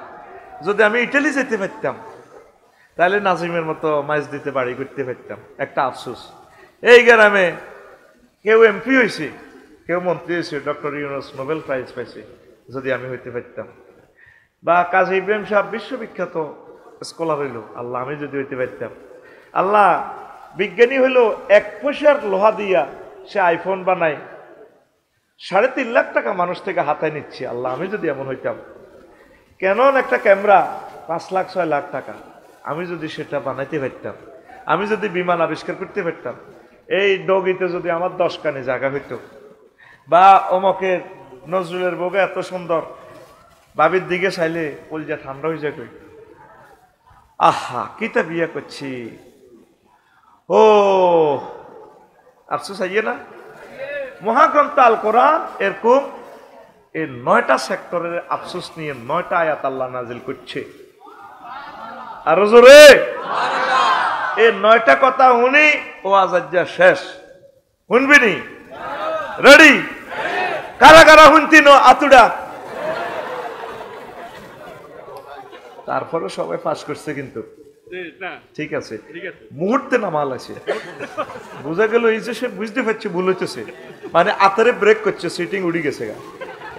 যদি আমি ইটালি যেতে পারতাম তাহলে নাজিমের মতো মাছ দিতে বাড়ি করতে পারতাম, একটা আফসোস। এই গ্রামে কেউ এমপি হয়েছে, কেউ মন্ত্রী হয়েছে, ডক্টর ইউনুস নোবেল প্রাইজ পাইছে, যদি আমি হইতে পারতাম। বা কাজী ইব্রাহিম সাহেব বিশ্ববিখ্যাত স্কলার হইল, আল্লাহ আমি যদি হইতে পারতাম। আল্লাহ বিজ্ঞানী হইল 1 পয়সার লোহা দিয়া সে আইফোন বানায়, 3.5 লাখ টাকা মানুষ থেকে হাতায় নিচ্ছে, আল্লাহ আমি যদি এমন হইতাম। ক্যানন একটা ক্যামেরা 5 লাখ 6 লাখ টাকা, আমি যদি সেটা বানাইতে পারতাম, আমি যদি বিমান আবিষ্কার করতে পারতাম, এই ডগিতে যদি আমার 10 কানি জায়গা হইতো, বা অমকের নজরুলের বউকে এত সুন্দর, বাবির দিকে চাইলে কলজা ঠান্ডা হয়ে যায়। আহা, কিতা বিয়া করছি, ও আফসোস আইয়ে না। মহাগ্রন্থ আল কোরআন এরকম এই 9টা সেক্টরের আফসোস নিয়ে 9টা আয়াত আল্লাহ নাজিল করছে। আর জোরে এই 9টা কথা শুনি ও আজাজ্জা শেষ, শুনবিনি? রেডি? কারা কারা শুনতিন আতুডা? তারপরে সবাই পাস করছে, কিন্তু ঠিক আছে, মুহূর্তে নামাল আছে, বোঝা গেল এই যে সে বুঝতে পারছে ভুল হইতেছে, মানে আতারে ব্রেক করছে, সিটিং উড়ে গেছে গা,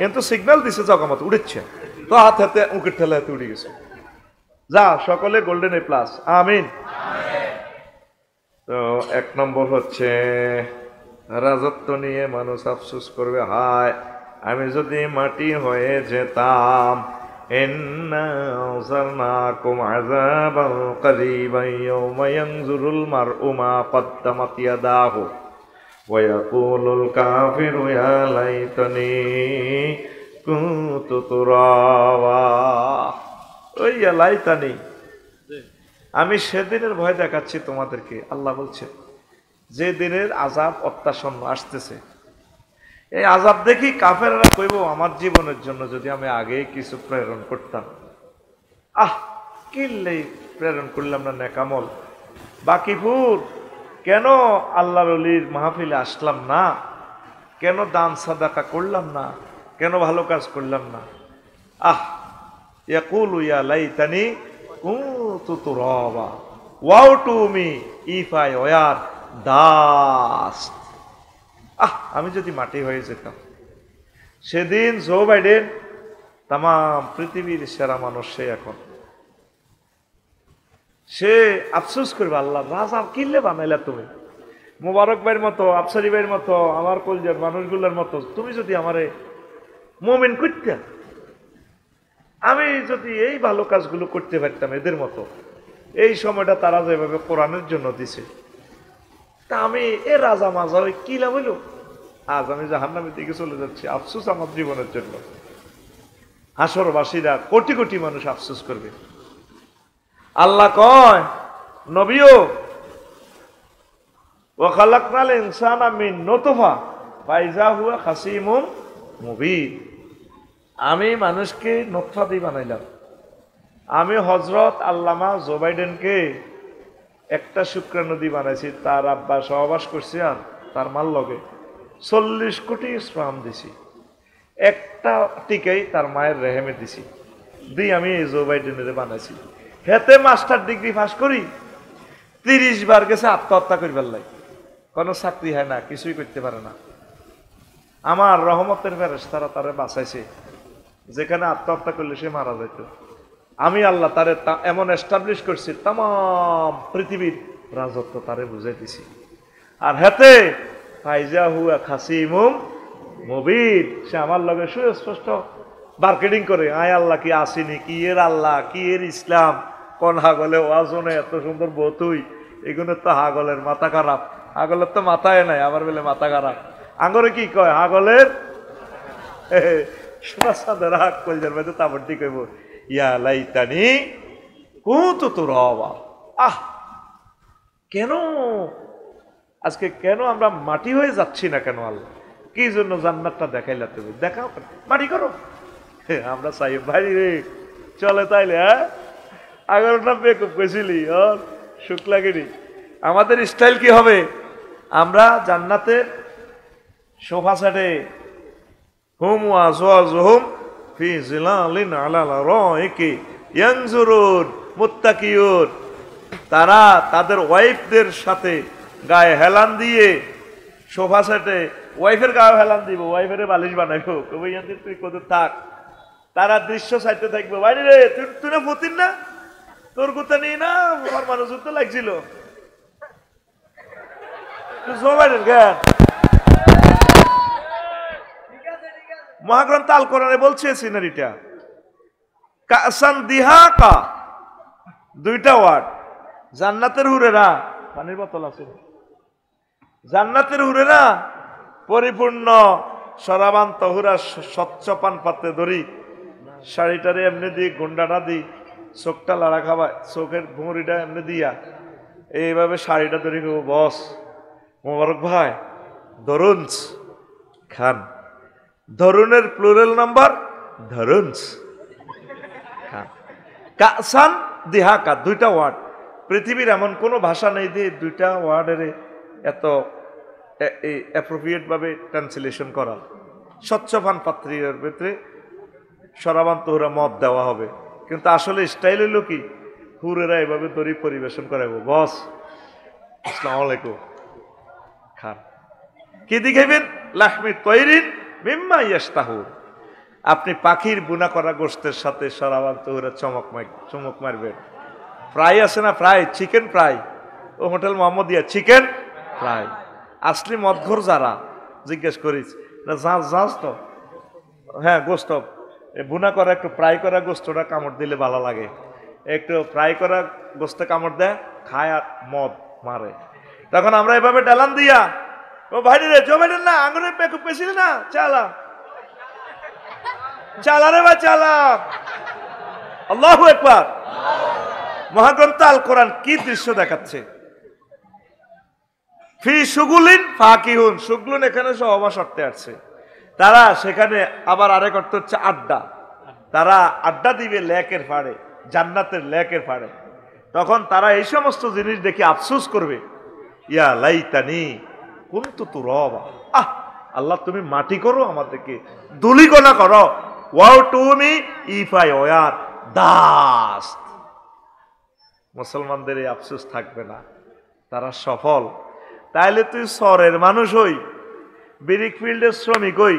কিন্তু সিগন্যাল দিছে জগমত উড়েছে, তো হাত হাতে উঁকের ঠেলা হাতে উড়ে গেছে। যা, সকলে গোল্ডেন এ প্লাস, আমিন। তো 1 নম্বর হচ্ছে রাজত্ব নিয়ে মানুষ আফসোস করবে, হায় আমি যদি মাটি হয়ে যেতাম। إنا أنذرناكم عذابا قريبا يوم ينظر المرء ما قدمت يداه ويقول الكافر يا ليتني كنت ترابا। ওই ইয়া লাইতানি, আমি সেদিনের ভয় দেখাচ্ছি তোমাদেরকে, আল্লাহ বলছে, যে দিনের আযাব অত্যাসন্ন আসতেছে, এই আযাব দেখি কাফেররা কইব, আমার জীবনের জন্য যদি আমি আগে কিছু প্রেরণ করতাম। কিল্লেই প্রেরণ করলাম না নেকামল। বাকিপুর কেন আল্লাহর ওলির মাহফিলে আসলাম না, কেন দান সাদাকা করলাম না, কেন ভালো কাজ করলাম না। ইয়াকুলু ইয়া লাইতানি কুনতু তুরাবা woe to me if I were dust. আমি যদি মাটি হয়ে যেতাম। সেদিন জো বাইডেন তাম পৃথিবীর সেরা মানুষ, সে এখন সে আফসোস করবে, আল্লাহ রাজা কিনলে বানাইলা তুমি, মুবারক ভাইয়ের মতো, আফসারি ভাইয়ের মতো, আমার কলজার মানুষগুলোর মতো তুমি যদি আমারে মুমিন করতে, আমি যদি এই ভালো কাজগুলো করতে পারতাম এদের মতো, এই সময়টা তারা যেভাবে কোরআনের জন্য দিছে, তা আমি এ রাজা মাজা ওই কি লাভ হইল, আজ আমি জাহান্নামের দিকে চলে যাচ্ছি, আফসোস আমার জীবনের জন্য। হাসরবাসীরা কোটি কোটি মানুষ আফসোস করবে। আল্লাহ কয় নবীও, ওয়া খালাকনাল ইনসানা মিন নুতফা ফাইজা হুয়া খাসিমুম মুবিন। আমি মানুষকে নুতফা দিয়ে বানাইলাম। আমি হযরত আল্লামা জো বাইডেনকে একটা শুক্রাণু বানাইছি, তার আব্বা সহবাস করছি আর তার মার লগে 40 কোটি স্পাম দিছি, একটা টিকেই তার মায়ের রেহেমে দিছি, আমি এই জো বাইডেনের বানাইছি। হেতে মাস্টার ডিগ্রি পাস করি 30 বার গেছে আত্মহত্যা করবার লাই, কোনো চাকরি হয় না, কিছুই করতে পারে না। আমার রহমতের ফেরেশতারা তারে বাঁচাইছে, যেখানে আত্মহত্যা করলে সে মারা যেত। আমি আল্লাহ তারে এমন এস্টাবলিশ করছি, তাম পৃথিবীর রাজত্ব তারে বুঝাই দিছি। আর হেতে ফাইজা হুয়া খাসিমুম মুবিন, সে আমার লগে সুস্পষ্ট মার্কেটিং করে, আয় আল্লাহ কি আসিনি, কি এর আল্লাহ, কি এর ইসলাম, কোন হাগলে ওয়াজনে এত সুন্দর বতুই, এগুলো তো হাগলের মাথা খারাপ, হাগলের তো মাথায় নাই, আবার বলে মাথা খারাপ। আঙ্গরে কি কয়, হাগলের সোনা চাঁদের হাক কলজার মধ্যে তাবড়ি কইব, ইয়া লাইতানি কুনতু তুরাবা। আহ, কেন আজকে কেন আমরা মাটি হয়ে যাচ্ছি না কেন? আল্লাহ কি জন্য জান্নাতটা দেখাইলা? তুমি দেখাও, মাটি করো। আমরা চাই ভাই রে চলে তাইলে, হ্যাঁ আগের না বেকুব কইছিলি ওর সুখ লাগেনি। আমাদের স্টাইল কি হবে? আমরা জান্নাতের সোফা সেটে হুম ওয়াজওয়াজহুম ফি জিলালিন আলা লারাইকি ইয়ানজুরুন মুত্তাকিয়ুন, তারা তাদের ওয়াইফদের সাথে গায়ে হেলান দিয়ে সোফা সেটে, ওয়াইফের গায়ে হেলান দিব, ওয়াইফের বালিশ বানাইবো, কবে ইয়ান্দির তুই কত থাক, তারা দৃশ্য সাইতে থাকবো, বাইরে রে তুই না ফতিন না, তোর কথা নিয়ে না আমার মানুষ তো লাগছিল মহাগ্রন্থ আল কোরআনে বলছে সিনারিটা কাসান দিহাকা, দুইটা ওয়ার্ড। জান্নাতের হুরেরা, পানির বোতল আছে, জান্নাতের হুরেরা পরিপূর্ণ সরাবান তহুরা স্বচ্ছ পান পাতে ধরি, শাড়িটারে এমনি দিই, গুন্ডাটা দিই, চোখটা লাড়া খাওয়ায়, চোখের ভুঁড়িটা এমনি দিয়া এইভাবে শাড়িটা ধরে খাবো, বস মোবারক ভাই ধরুনস খান, ধরুনের প্লুরাল নাম্বার ধরুনস খান। কাসান দিহাকা, দুইটা ওয়ার্ড। পৃথিবীর এমন কোনো ভাষা নেই যে দুইটা ওয়ার্ডের এত অ্যাপ্রোপ্রিয়েট ভাবে ট্রান্সলেশন করা। স্বচ্ছ পান পাত্রীর ভিতরে সরাবান তহুরা মদ দেওয়া হবে, কিন্তু আসলে স্টাইল হইল কি, হুরেরা এভাবে দড়ি পরিবেশন করাবো, বস আসসালামু আলাইকুম খান। কি দিখাইবেন? লাহমি তৈরিন মিম্মা ইয়াশতাহু, আপনি পাখির বুনা করা গোশতের সাথে সরাবান তহুরা চমক মারবেন। ফ্রাই আছে না, ফ্রাই চিকেন ফ্রাই, ও হোটেল মোহাম্মদিয়া চিকেন ফ্রাই। আসলি মদঘর যারা জিজ্ঞেস করিস না, যাস তো, হ্যাঁ গোস্ত বুনা করা, একটু ফ্রাই করা গোস্তটা কামড় দিলে ভালো লাগে, একটু ফ্রাই করা গোস্ত কামড় দেয়, খায় আর মদ মারে। তখন আমরা এভাবে ডালান দিয়া, ও ভাই রে জো ভাই না আঙুলে পেকুপ পেছিল না, চালা চালা রে ভাই চালা, আল্লাহু আকবার। মহাগ্রন্থ আল কোরআন কি দৃশ্য দেখাচ্ছে, ফি সুগুলিন ফাকিহুন, সুগুলুন এখানে সহবাস অর্থে আসছে, তারা সেখানে আবার আরেক অর্থ হচ্ছে আড্ডা, তারা আড্ডা দিবে লেকের পাড়ে, জান্নাতের লেকের পাড়ে। তখন তারা এই সমস্ত জিনিস দেখে আফসোস করবে, ইয়া লাইতানি কুনতু তুরাবা, আহ আল্লাহ তুমি মাটি করো, আমাদেরকে ধুলিকণা করো, ওয়াও তুমি ইফাই ওয়ার দাস। মুসলমানদের এই আফসোস থাকবে না, তারা সফল। তাইলে তুই শহরের মানুষ হই, বিরিক ফিল্ডের শ্রমিক হই,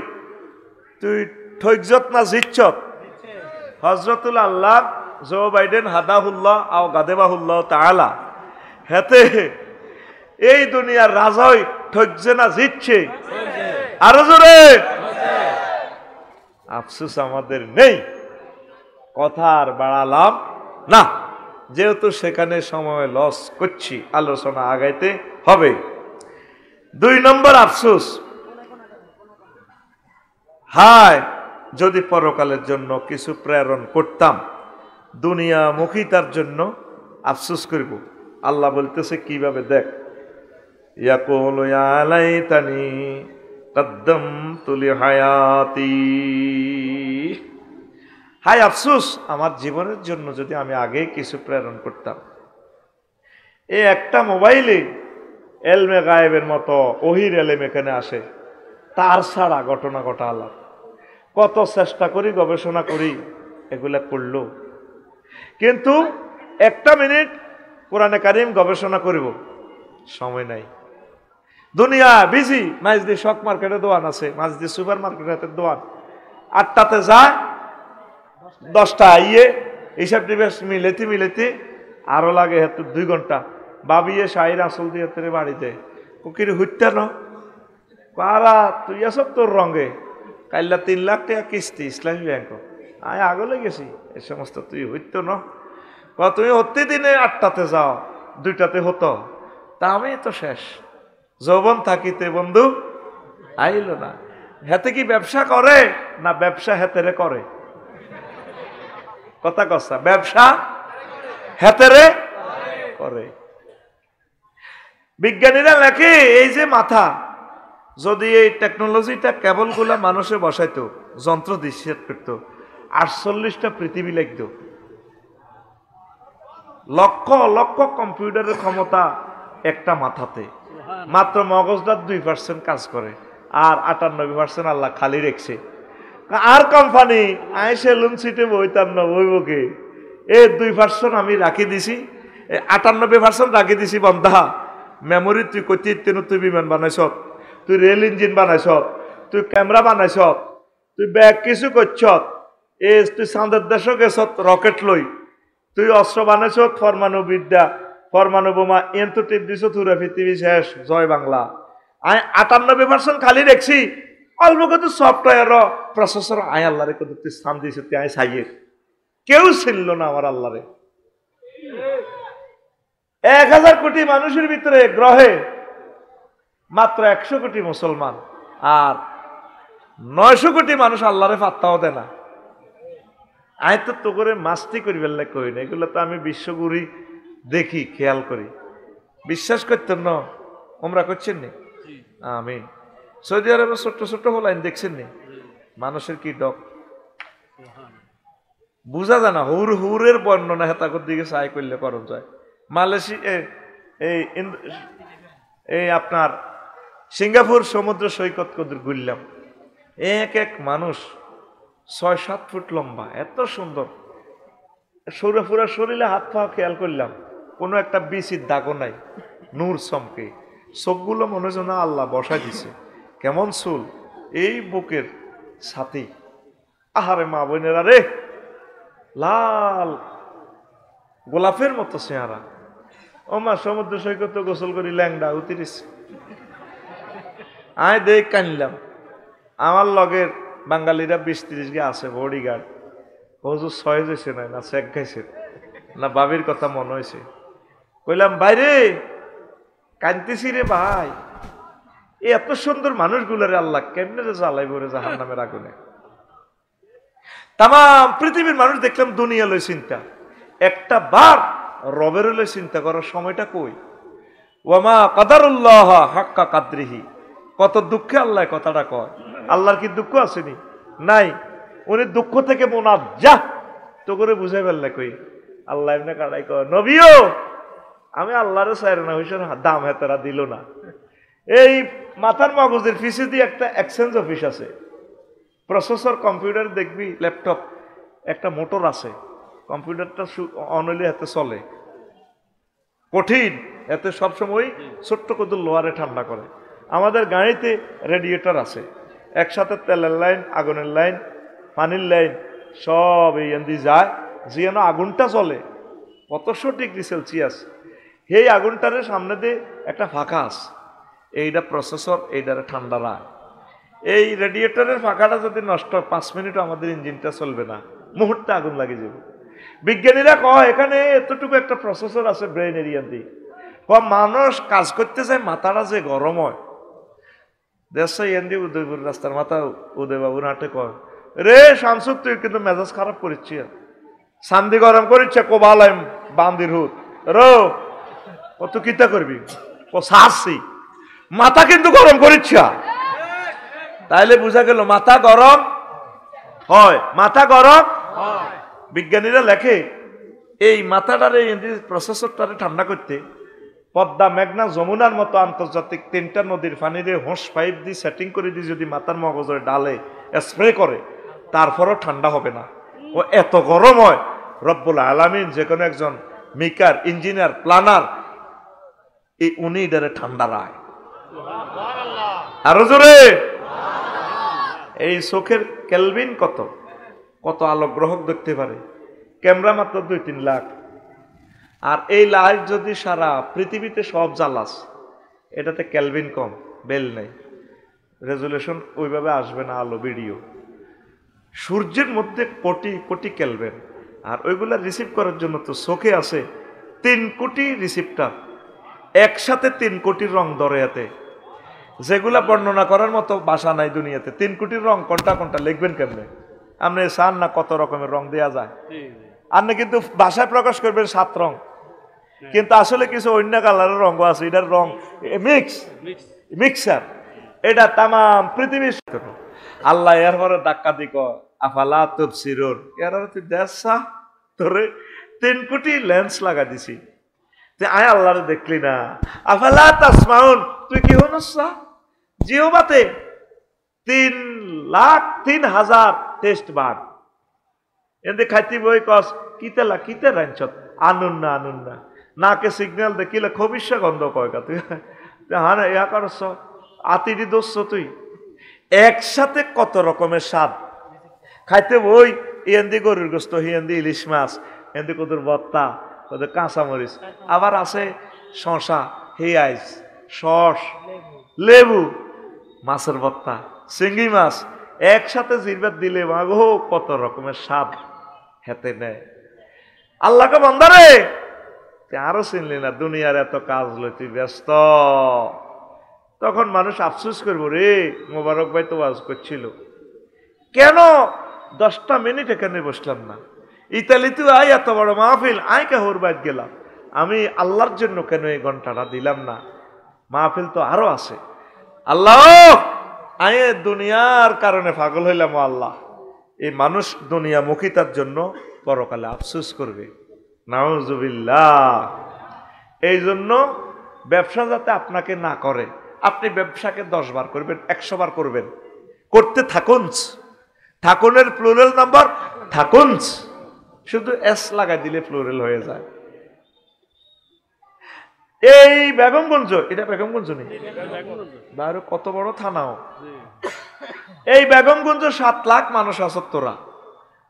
তুই ঠৈজত না জিচ্ছত। হজরতুল আল্লাহ জো বাইডেন হাদাহুল্লাহ আও গাদেবাহুল্লাহ তাআলা, হেতে এই দুনিয়ার রাজা হই, ঠকছে না জিতছে, আরো জোরে আফসোস আমাদের নেই। কথা আর বাড়ালাম না, যেহেতু সেখানে সময় লস করছি, আলোচনা আগাইতে হবে। 2 নম্বর আফসোস, হায় যদি পরকালের জন্য কিছু প্রেরণ করতাম, দুনিয়ামুখিতার জন্য আফসোস করব। আল্লাহ বলতেছে কিভাবে, দেখ, ইয়াকুলু ইয়া লাইতানি কদ্দামতু লিহায়াতি, হায় আফসোস আমার জীবনের জন্য যদি আমি আগে কিছু প্রেরণ করতাম। এই একটা মোবাইলে এলমে গায়েবের মতো ওহির এলেম এখানে আসে, তার ছাড়া ঘটনা ঘটা আলাপ। কত চেষ্টা করি, গবেষণা করি, এগুলা করলো, কিন্তু একটা মিনিট কোরআনে কারিম গবেষণা করিব সময় নাই। দুনিয়া বিজি। মাঝদি শক মার্কেটে দোয়ান আছে, মাঝদি সুপার মার্কেটের দোয়ান, 8টাতে যায়, 10টা আইয়ে এইসব নিবেশ মিলেতে মিলেতে আরো লাগে হেতু 2 ঘন্টা। বাবিয়ে শাহির আসল দিয়ে তেরে বাড়িতে কুকির হুইতে ন পারা তুই আসব তোর রঙে কাইল্লা 3 লাখ টাকা কিস্তি ইসলামী ব্যাংক, আয় আগলে গেছি এই সমস্ত তুই হইতো ন। তুমি অতি দিনে 8টাতে যাও, 2টাতে হতো, তা আমি তো শেষ। যৌবন থাকিতে বন্ধু আইল না। হেতে কি ব্যবসা করে না ব্যবসা হেতেরে করে? কথা কসা, ব্যবসা হেতেরে করে। বিজ্ঞানীরা লেখে এই যে মাথা, যদি এই টেকনোলজিটা কেবলগুলা মানুষে বসাইতো, যন্ত্র দৃশ্যের করতো, 48টা পৃথিবী লাগত। লক্ষ লক্ষ কম্পিউটারের ক্ষমতা একটা মাথাতে, মাত্র মগজটার 2% কাজ করে, আর 98% আল্লাহ খালি রেখছে। আর কোম্পানি আই সেলুন সিটে বইতাম না, বইবকে এই 2% আমি রাখি দিছি, 98% রাখি দিছি বন্ধা। মেমোরি তুই কইতে তুই বিমান বানাইছ, তুই রেল ইঞ্জিন বানাইছ, তুই ক্যামেরা বানাইছ, তুই ব্যাগ কিছু করছ, তুই চাঁদের দেশ গেছ রকেট লই, তুই অস্ত্র বানাইছ, পরমাণু বিদ্যা, পরমাণু বোমা এন্ত টিপ দিছ, তুরা পৃথিবী শেষ, জয় বাংলা। আমি 98% খালি দেখছি, অল্প কত সফটওয়্যার প্রসেসর আয় আল্লাহরে কত তুই স্থান দিয়েছ, তুই আয় সাইয়ের কেউ ছিল না আমার আল্লাহরে। 1000 কোটি মানুষের ভিতরে গ্রহে মাত্র 100 কোটি মুসলমান, আর 900 কোটি মানুষ আল্লাহরে পাত্তাও দেয় না। আয় তো করে মাস্তি করি বেললে কই না, এগুলো তো আমি বিশ্বগুরি দেখি, খেয়াল করি, বিশ্বাস করতেন না। ওমরা করছেন নি? আমি সৌদি আরবে ছোট্ট ছোট্ট হলাইন দেখছেন নি? মানুষের কি ডক বুঝা যায় না। হুরের বর্ণনা হেতাকর দিকে চাই করলে করণ যায়। মালয়েশিয়া এই আপনার সিঙ্গাপুর সমুদ্র সৈকত কদর ঘুরলাম, এক এক মানুষ 6-7 ফুট লম্বা, এত সুন্দর পুরা শরীরে হাত পা খেয়াল করলাম, কোনো একটা বিচির দাগও নাই, নূর চমকে, চোখগুলো মনে হয় না আল্লাহ বসাই দিছে। কেমন চুল, এই বুকের ছাতি, আহারে মা বোনেরা রে, লাল গোলাপের মতো চেহারা। ও মা সমুদ্র সৈকত গোসল করি ল্যাংডা উতিরিস, আয় দেখ কানলাম। আমার লগের বাঙালিরা 20-30 গে আছে বডিগার্ড, হজুর 6 হয়েছে না চেক খাইছে না বাবির কথা মনে হয়েছে। কইলাম বাইরে কানতেছি রে ভাই, এত সুন্দর মানুষগুলোরে আল্লাহ কেমনে জ্বালাই ভরে জাহান্নামের আগুনে। তাম পৃথিবীর মানুষ দেখলাম দুনিয়া লই চিন্তা, একটা বার রবের লই চিন্তা করার সময়টা কই? ওয়ামা কাদারুল্লাহ হাক্কা কাদরিহি, কত দুঃখে আল্লাহ কথাটা কয়। আল্লাহর কি দুঃখ আসেনি? নাই। উনি দুঃখ থেকে মুনাজ্জাহ, তো করে বুঝাই ফেললে কই আল্লাহ এমনি কাটাই কয় নবীও আমি আল্লাহরে চাই না, হইসের দাম হেতারা দিল না। এই মাথার মগজের পিছে দিয়ে একটা এক্সচেঞ্জ অফিস আছে, প্রসেসর কম্পিউটার দেখবি, ল্যাপটপ একটা মোটর আছে, কম্পিউটারটা অনলি হাতে চলে, কঠিন, এতে সবসময় ছোট্ট কত লোহারে ঠান্ডা করে। আমাদের গাড়িতে রেডিয়েটর আছে, একসাথে তেলের লাইন, আগুনের লাইন, পানির লাইন সব এই এন্দি যায়, যেন আগুনটা চলে 100 ডিগ্রি সেলসিয়াস। এই আগুনটারে সামনে দিয়ে একটা ফাঁকা আছে, এইটা প্রসেসর, এইটারে ঠান্ডা রাখ। এই রেডিয়েটরের ফাঁকাটা যদি নষ্ট 5 মিনিটও আমাদের ইঞ্জিনটা চলবে না, মুহূর্তে আগুন লাগে যাবে। বিজ্ঞানীরা কয় এখানে এতটুকু একটা প্রসেসর আছে ব্রেন এরিয়া দিয়ে, মানুষ কাজ করতে যায় মাথাটা যে গরম হয়। দেশ এন্দি উদয়পুর রাস্তার মাথা উদয়বাবুর হাটে কয় রে শামসুক তুই কিন্তু মেজাজ খারাপ করিচ্ছি, শান্তি গরম করিচ্ছে, কোবালাইম বান্দির হুত রো কত কিতা করবি, ও শাসি মাথা কিন্তু গরম করিচ্ছা। তাইলে বুঝা গেল মাথা গরম হয়, মাথা গরম। বিজ্ঞানীরা লেখে এই মাথাটারে প্রসেসরটারে ঠান্ডা করতে পদ্মা, মেঘনা, যমুনার মতো আন্তর্জাতিক 3টা নদীর পানিরে হোস পাইপ দিয়ে সেটিং করে দিয়ে যদি মাথার মগজের ডালে স্প্রে করে, তারপরও ঠান্ডা হবে না। ও এত গরম হয়, রব্বুল আলামিন যে কোনো একজন মেকার, ইঞ্জিনিয়ার, প্ল্যানার, উনি এটারে ঠান্ডা রায়। আরো জোরে। এই চোখের কেলভিন কত, কত আলোক গ্রহক দেখতে পারে। ক্যামেরা মাত্র 2-3 লাখ। আর এই লাইট যদি সারা পৃথিবীতে সব জ্বালাস, এটাতে কেলভিন কম, বেল নেই, রেজুলেশন ওইভাবে আসবে না আলো ভিডিও। সূর্যের মধ্যে কোটি কোটি কেলভিন, আর ওইগুলা রিসিভ করার জন্য তো চোখে আছে 3 কোটি রিসিপ্টার, একসাথে 3 কোটির রং ধরে এতে, যেগুলা বর্ণনা করার মতো ভাষা নাই দুনিয়াতে। 3 কোটির রং কোনটা কোনটা লিখবেন কেমনে? আপনি চান না কত রকমের রং দেয়া যায়, আপনি কিন্তু ভাষায় প্রকাশ করবেন 7 রং, কিন্তু আসলে কিছু অন্য কালারের রঙ আছে। এটার রং মিক্সার, এটা তাম পৃথিবীর। আল্লাহ এরপরে ধাক্কা দিক আফালা তুবসিরুন, এরপরে তুই দেখছা তোরে 3 কোটি লেন্স লাগা দিছি, তুই আয় আল্লাহরে দেখলি না। আফালা তাসমাউন, তুই কি হনসা জিহবাতে 3,03,000 টেস্ট বার এতে খাইতি বই কস কিতেলা কিতে রাঞ্চত আনুন না নাকে সিগন্যাল দেখিলে খবিসা গন্ধ কয়কা তুই হ্যাঁ ইয়া করছ আতিরি দোষ তুই। একসাথে কত রকমের স্বাদ খাইতে বই, এন্দি গরুর গোস্ত, হিয়েন্দি ইলিশ মাছ, এন্দি কদুর ভর্তা, কদুর কাঁচামরিচ, আবার আছে শশা, হেয়াইজ, সস, লেবু, মাছের ভর্তা, চিংড়ি মাছ, একসাথে জিরবাত দিলে মাগো কত রকমের স্বাদ হেতে নেয়। আল্লাহকে বান্দারে আরো চিনলি না, দুনিয়ার এত কাজ লইতে ব্যস্ত। তখন মানুষ আফসোস করবো, রে মোবারক ভাই তো ওয়াজ করছিল, কেন 10টা মিনিট এখানে বসলাম না? ইতালিতে আই এত বড় মাহফিল, আয় কাহুর বাইত গেলাম, আমি আল্লাহর জন্য কেন এই ঘন্টাটা দিলাম না? মাহফিল তো আরো আছে। আল্লাহ আয় দুনিয়ার কারণে পাগল হইলাম। আল্লাহ, এই মানুষ দুনিয়া মুখিতার জন্য পরকালে আফসোস করবে। নাউজুবিল্লাহ। এই জন্য ব্যবসা যাতে আপনাকে না করে, আপনি ব্যবসাকে 10 বার করবেন, 100 বার করবেন, করতে থাকুন। থাকুনের প্লুরাল নাম্বার থাকুন, শুধু এস লাগাই দিলে প্লুরাল হয়ে যায়। এই বেগমগঞ্জ, এটা বেগমগঞ্জ নেই, বাইরে কত বড় থানাও। এই বেগমগঞ্জ 7 লাখ মানুষ আছে তোরা,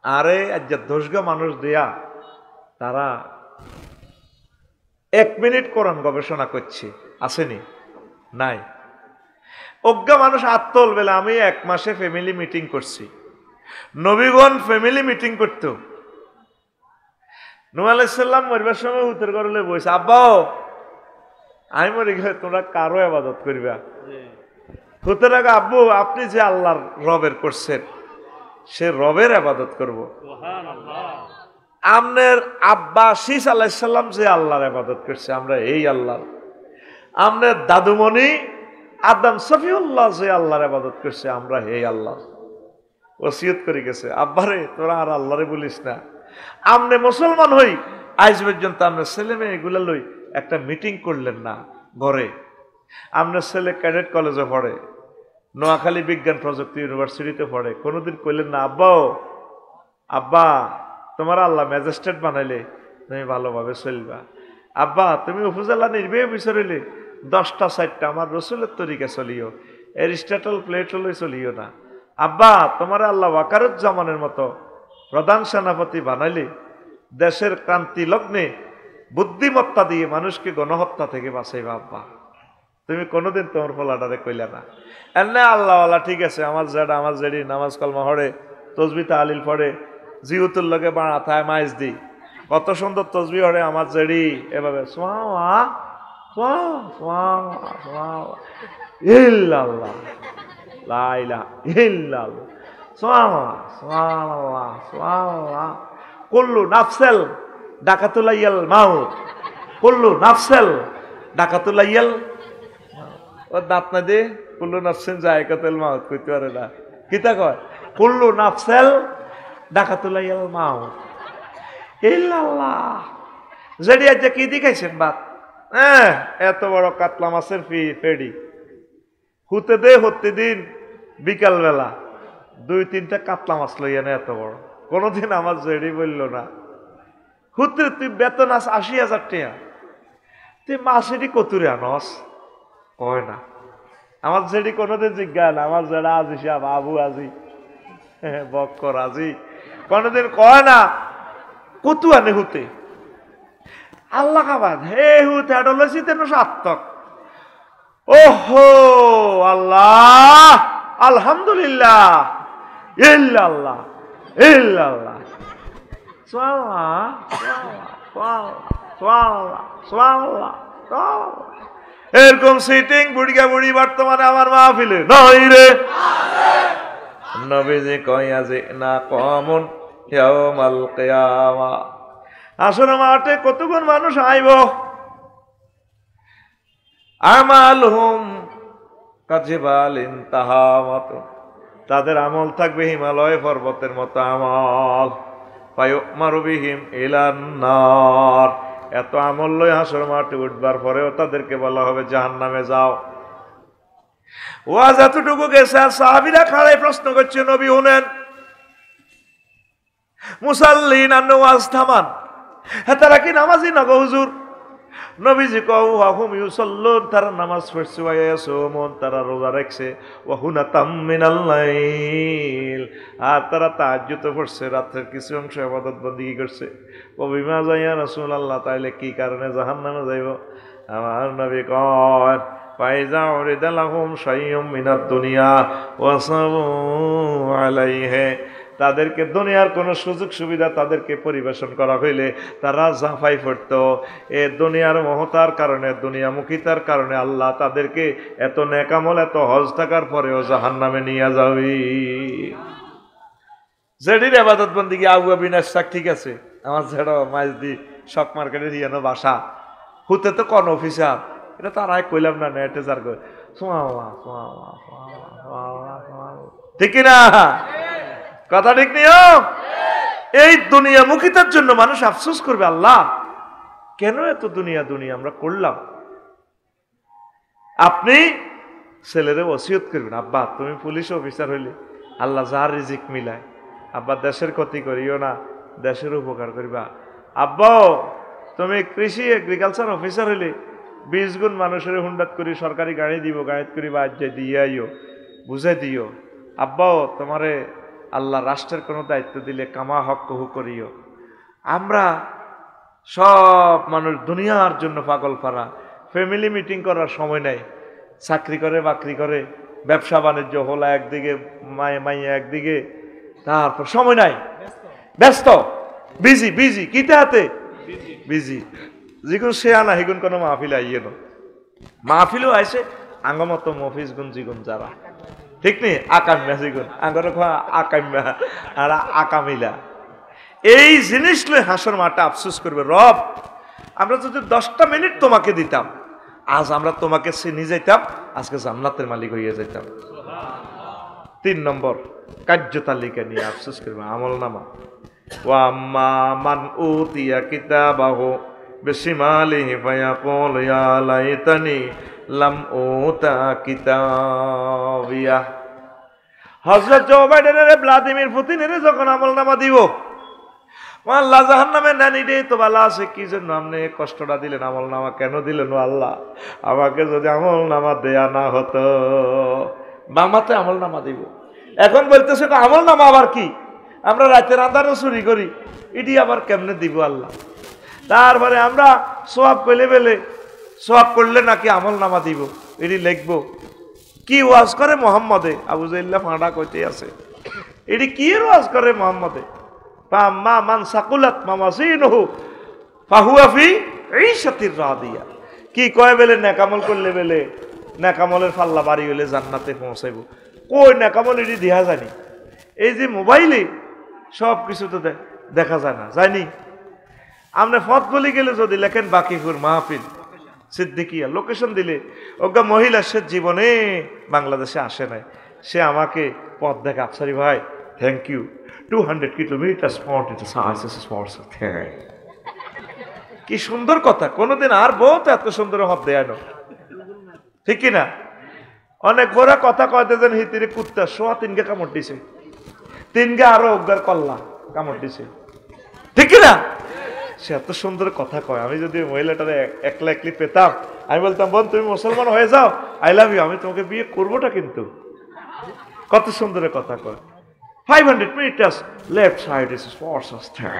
আরে আজ 10 মানুষ দিয়া তারা 1 মিনিট কোরআন গবেষণা করছে, আসেনি? নাই। অজ্ঞা মানুষ আত্মল বেলা, আমি 1 মাসে ফ্যামিলি মিটিং করছি। নবীগণ ফ্যামিলি মিটিং করত। নূহ আলাইহিস সালাম মরবার সময় উত্তর করলে বইছে, আব্বাও আমি মরে গেলে তোমরা কারো ইবাদত করবা? সুতরাং আব্বু আপনি যে আল্লাহর রবের করছেন, সে রবের ইবাদত করব। আমনের আব্বা শীস আলাইহিস সালাম যে আল্লাহর ইবাদত করছে, আমরা এই আল্লাহর। আমনের দাদুমণি আদম সফিউল্লাহ যে আল্লাহর ইবাদত করছে, আমরা এই আল্লাহর। ওসিয়ত করে গেছে, আব্বারে তোরা আর আল্লাহরে বলিস না। আমনে মুসলমান হই, আজ পর্যন্ত আমরা ছেলে মেয়ে এগুলা লই একটা মিটিং করলেন না ঘরে। আপনার ছেলে ক্যাডেট কলেজে পড়ে, নোয়াখালী বিজ্ঞান প্রযুক্তি ইউনিভার্সিটিতে পড়ে, কোনোদিন কইলেন না আব্বা তোমার আল্লাহ ম্যাজিস্ট্রেট বানাইলে তুমি ভালোভাবে চলবা, আব্বা তুমি উপজেলা নির্বাহী অফিসার হইলে 10টা 4টা আমার রসুলের তরিকা চলিও, এরিস্টটল প্লেটলে চলিও না, আব্বা তোমার আল্লাহ ওয়াকারুজ্জামানের মতো প্রধান সেনাপতি বানাইলে দেশের ক্রান্তি লগ্নে বুদ্ধিমত্তা দিয়ে মানুষকে গণহত্যা থেকে বাঁচাইবা। আব্বা তুমি কোনোদিন তোমার ফলাটারে কইলা না। এনে আল্লাহওয়ালা ঠিক আছে, আমার জেডি নামাজ কলমা পড়ে, তসবি তাহলিল পড়ে, জিউতুর লগে বাড়া থায় মাইজ দি, কত সুন্দর তসবি পড়ে আমার জেডি, এভাবে ইল্লাল্লাহ লা ইলাহা ইল্লাল্লাহ সুবহানাল্লাহ সুবহানাল্লাহ কুল্লু নাফসেল ডাকাতুলাইয়াল মাউত, কুল্লু নাফসেল ডাকাতুলাইয়াল, ও দাঁত না দে, কুল্লু নাফসেন জায়কাতুল মাউত কইতে পারে না, কিতা কয় কুল্লু নাফসেল ডাকাতুলাইয়াল মাউত ইল্লাল্লাহ। যেটি আজ কি দেখাইছেন বাদ হ্যাঁ, এত বড় কাতলা মাছের ফেডি হুতে দে হতে দিন বিকাল বেলা 2-3টা কাতলা মাছ লইয়া না, এত বড়। কোনদিন আমার জেডি বলল না, হুতে তুই বেতন আস 80,000 টাকা, তুই মাছেরই কতুরে আনস? কয় না। আমার জেডি কোনোদিন জিজ্ঞাসা না, আমার জেডা আজি সাহেব আবু আজি বক্কর আজি কোনোদিন কয় না কতু আনে হুতে। আল্লাহ কাবাদ হে হুতে আডলেছি তেন সার্থক। ওহো আল্লাহ, আলহামদুলিল্লাহ, ইল্লাল্লাহ ইল্লাল্লাহ, সুবহানাল্লাহ সুবহানাল্লাহ সুবহানাল্লাহ সুবহানাল্লাহ। এরকম সিটিং বুড়িয়া বুড়ি বর্তমানে আমার মাহফিলে নাই রে। নবীজি কইয়া যে না কমন ইয়াউমাল কিয়ামা, আসর মাঠে কতক্ষণ মানুষ আইব, আমালহুম কাজিবালিন তাহামাত, তাদের আমল থাকবে হিমালয় পর্বতের মতো আমল, ফায়ুমারু বিহিম ইলান নার, এত আমল লই হাসর মাঠে উঠবার পরেও তাদেরকে বলা হবে জাহান্নামে যাও। ওয়াজ এতটুকু গেছে, আর সাহাবীরা খাড়ায় প্রশ্ন করছে, নবী শুনেন, মুসাল্লিন আর ওয়াজ থামান, হ্যাঁ তারা কি নামাজি না গো হুজুর? নবীজি কও হুম ইউসাল্লুন, তারা নামাজ পড়ছে, ওয়া ইয়াসুমুন, তারা রোজা রাখছে, ওয়া হুনাতাম মিনাল লাইল, আর তারা তাহাজ্জুদ পড়ছে, রাতের কিছু অংশ ইবাদত বন্দেগী করছে। ও বিমা যাইয়া রাসূলুল্লাহ, তাইলে কি কারণে জাহান্নামে যাইব? আমার নবী কয় ফাইজা উরিদা লাহুম শাইয়ুম মিনাদ দুনিয়া ওয়া সাবু আলাইহি, তাদেরকে দুনিয়ার কোনো সুযোগ সুবিধা তাদেরকে পরিবেশন করা হইলে তারা জাফাই পড়ত। এ দুনিয়ার মহতার কারণে, দুনিয়ামুখিতার কারণে আল্লাহ তাদেরকে এত নেকামল, এত হজ থাকার পরেও জাহান্নামে নিয়ে যাবে। জেডির ইবাদত বন্দেগী আগুয়া বিনাশ থাক, ঠিক আছে, আমার জেডা মাইজদি শক মার্কেটের ইয়ানো বাসা হুতে তো কোন অফিসার, এটা তারাই কইলাম না, নেটে যার কই ঠিক না কথা, ঠিক নিও। এই দুনিয়া মুখিতার জন্য মানুষ আফসোস করবে, আল্লাহ কেন এত দুনিয়া দুনিয়া আমরা করলাম। আপনি ছেলেরে ওসিয়ত করবেন, আব্বা তুমি পুলিশ অফিসার হইলে আল্লাহ যার রিজিক মিলায়, আব্বা দেশের ক্ষতি করিও না, দেশের উপকার করিবা। আব্বা তুমি কৃষি এগ্রিকালচার অফিসার হইলে 20 গুণ মানুষের হুন্ডাত করি সরকারি গাড়ি দিব, গাড়ি করিবা আজ দিয়ে আইও, বুঝাই দিও। আব্বাও তোমারে আল্লাহ রাষ্ট্রের কোনো দায়িত্ব দিলে কামা হক কহু করিও। আমরা সব মানুষ দুনিয়ার জন্য পাগল পারা, ফ্যামিলি মিটিং করার সময় নাই, চাকরি করে বাকরি করে, ব্যবসা বাণিজ্য হলা একদিকে, মাইয়া একদিকে, তারপর সময় নাই, ব্যস্ত, বিজি বিজি, কিতে হাতে বিজি। যেগুন সে আনা হেগুন কোনো মাহফিল আইয়ে না, মাহফিলও আইসে আঙ্গমত মফিজ গুণ জিগুন যারা, ঠিক নেই আকাম্যা জিগুন আঙ্গর আকাম্যা আর আকামিলা, এই জিনিস লই হাসর মাঠে আফসোস করবে, রব আমরা যদি 10টা মিনিট তোমাকে দিতাম, আজ আমরা তোমাকে চিনি যাইতাম, আজকে জান্নাতের মালিক হইয়া যাইতাম। 3 নম্বর কার্যতালিকা নিয়ে আফসোস করবে, আমল নামা। ওয়া আম্মা মান উতিয়া কিতাবাহু বিশিমালিহি ফায়াকুল ইয়া লাইতানি লাম উতা কিতাবিয়া। হযরত জো বাইডেনের ভ্লাদিমির পুতিনের যখন আমলনামা দিব, আল্লাহ জাহান্নামে নেন, এটাই তো ভালো আছে, কি জন্য আপনি কষ্টটা দিলেন, আমলনামা কেন দিলেন? আল্লাহ আমাকে যদি আমলনামা দেয়া না হতো, বামাতে আমলনামা দিব। এখন বলতেছে না আমলনামা আবার কি, আমরা রাতের আন্ধারও চুরি করি, এটি আবার কেমনে দিব আল্লাহ? তারপরে আমরা সোয়াব পেলে পেলে, সোয়াব করলে নাকি আমলনামা দিব, এটি লিখবো। কি ওয়াজ করে মোহাম্মদে? আবু জাইল্লা ফাঁড়া কইতে আছে, এটি কি ওয়াজ করে মোহাম্মদে? মা মান সাকুলাত মামাজিনহু ফাহুয়া ফি ঈশাতির রাদিয়া। কি কয় বেলে নেকামল করলে বেলে নেকামলের ফাল্লা বাড়ি হইলে জান্নাতে পৌঁছাইব। কই নেকামল এটি দেখা জানি, এই যে মোবাইলে সব কিছু তো দেখা যায় না, জানি। আপনি ফত বলি গেলে যদি লেখেন বাকিপুর মাহফিল সিদ্দিকিয়া, লোকেশন দিলে ওগা মহিলা সে জীবনে বাংলাদেশে আসে নাই, সে আমাকে পথ দেখে, আফসারি ভাই থ্যাংক ইউ, 200 কিলোমিটার স্পট, কি সুন্দর কথা, কোনোদিন আর বউ তো এত সুন্দর হব দেয় না, ঠিক কিনা? অনেক বড় কথা কয়তে যেন হিতিরে কুত্তা সোয়া তিনকে কামড় দিছে, তিনকে আরো অজ্ঞার কল্লা কামড় দিছে, ঠিক কিনা? সে এত সুন্দর কথা কয়। আমি যদি মহিলাটারে একলা একলি পেতাম, আমি বলতাম বোন তুমি মুসলমান হয়ে যাও, আই লাভ ইউ, আমি তোমাকে বিয়ে করবোটা। কিন্তু কত সুন্দর কথা কয়। 500 meters left side is sports star.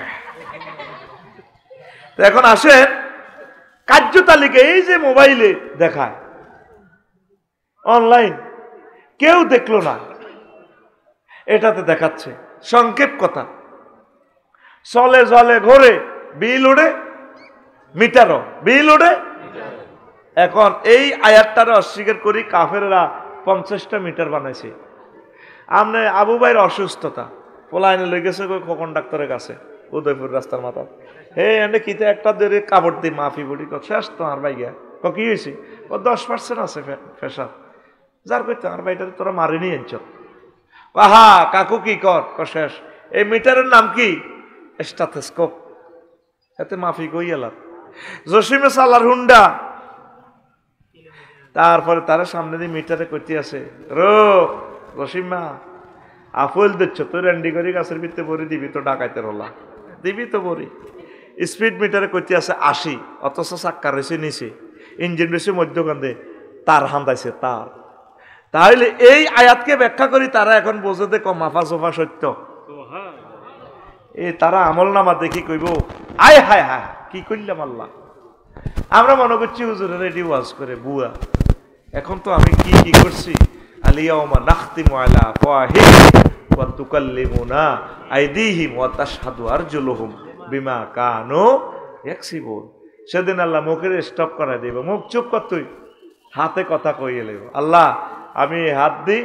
এখন আসেন কার্য তালিকা, এই যে মোবাইলে দেখায় অনলাইন, কেউ দেখলো না, এটাতে দেখাচ্ছে সংক্ষেপ কথা, চলে জলে ঘোরে, বিল ওড়ে মিটারও, বিল ওড়ে। এখন এই আয়াতটারে অস্বীকার করি, কাফেররা 50টা মিটার বানাইছে। আমনে আবু ভাইয়ের অসুস্থতা পোলাইনে লই গেছে খোকন ডাক্তারের কাছে, উদয়পুর রাস্তার মাথা, হে এনে কিতে একটা ধরে কাপড় দিই মাফি বডি, শেষ তো আর ভাইয়া কি হয়েছে? ও 10% আছে ফেসার, যার কইতে আর ভাইটা তোরা মারিনি আনছ। হা কাকু কি কর, শেষ। এই মিটারের নাম কি? স্টাথোস্কোপ। এতে মাফি কই এলাম জসিমে সালার হুন্ডা। তারপরে তারা সামনে দিয়ে মিটারে করতে আছে, রো রসিমা আফুল দিচ্ছ তুই রেন্ডি করি গাছের ভিতরে ভরি দিবি তো ডাকাইতে রলা দিবি তো ভরি। স্পিড মিটারে করতে আছে 80, অথচ চাক্কা রয়েছে নিচে, ইঞ্জিন রয়েছে মধ্যখানে, তার হান্দাইছে তার। তাহলে এই আয়াতকে ব্যাখ্যা করি, তারা এখন বোঝে দেখো মাফা সোফা সত্য। এ তারা আমল নামা দেখি কইব আয় হায় হায় কি করলাম আল্লাহ। আমরা মনে করছি হুজুরের রেডি ওয়াজ করে বুয়া, এখন তো আমি কি কি করছি। আলিয়াউমা নাখতিমু আলা আফওয়াহিহিম ওয়া তুকাল্লিমুনা আইদিহিম ওয়া তাশহাদু আরজুলুহুম বিমা কানু ইয়াকসিবুন। সেদিন আল্লাহ মুখের স্টপ করা দেব, মুখ চুপ কর, তুই হাতে কথা কইয়ে লেব। আল্লাহ আমি হাত দি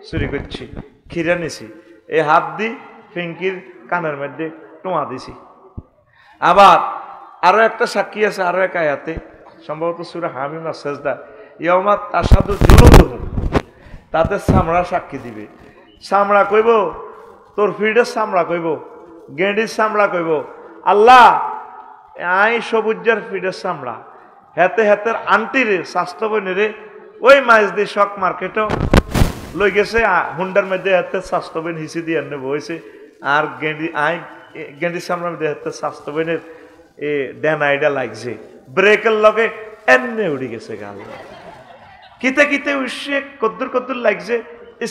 চুরি করছি, খিরা নিছি, এই হাত দি ফিঙ্কির কানের মধ্যে টোয়া দিছি। আবার আরো একটা সাক্ষী আছে আরো এক আয়াতে, সম্ভবত সূরা হামিম না সেজদা, ইয়াউমা তাশহাদু জুলুদুহুম, তাদের চামড়া সাক্ষী দিবে। চামড়া কইব, তোর ফিডের চামড়া কইব, গেঁডির চামড়া কইব আল্লাহ আই সবুজের ফিডের চামড়া। হেতে হেতের আন্টিরে স্বাস্থ্য বইনেরে ওই মাছ দিয়ে শক মার্কেটও লই গেছে, হুন্ডার মধ্যে হাতে স্বাস্থ্য বইন হিসি দিয়ে এনে বইছে, আর গেঁডির চামড়ার মধ্যে হাতে স্বাস্থ্য বইনের এ ড্যান আইডা লাগছে, ব্রেকের লগে এনে উড়ি গেছে গাল। কিতে কিতে উঠছে, কদ্দুর কদ্দুর লাগছে,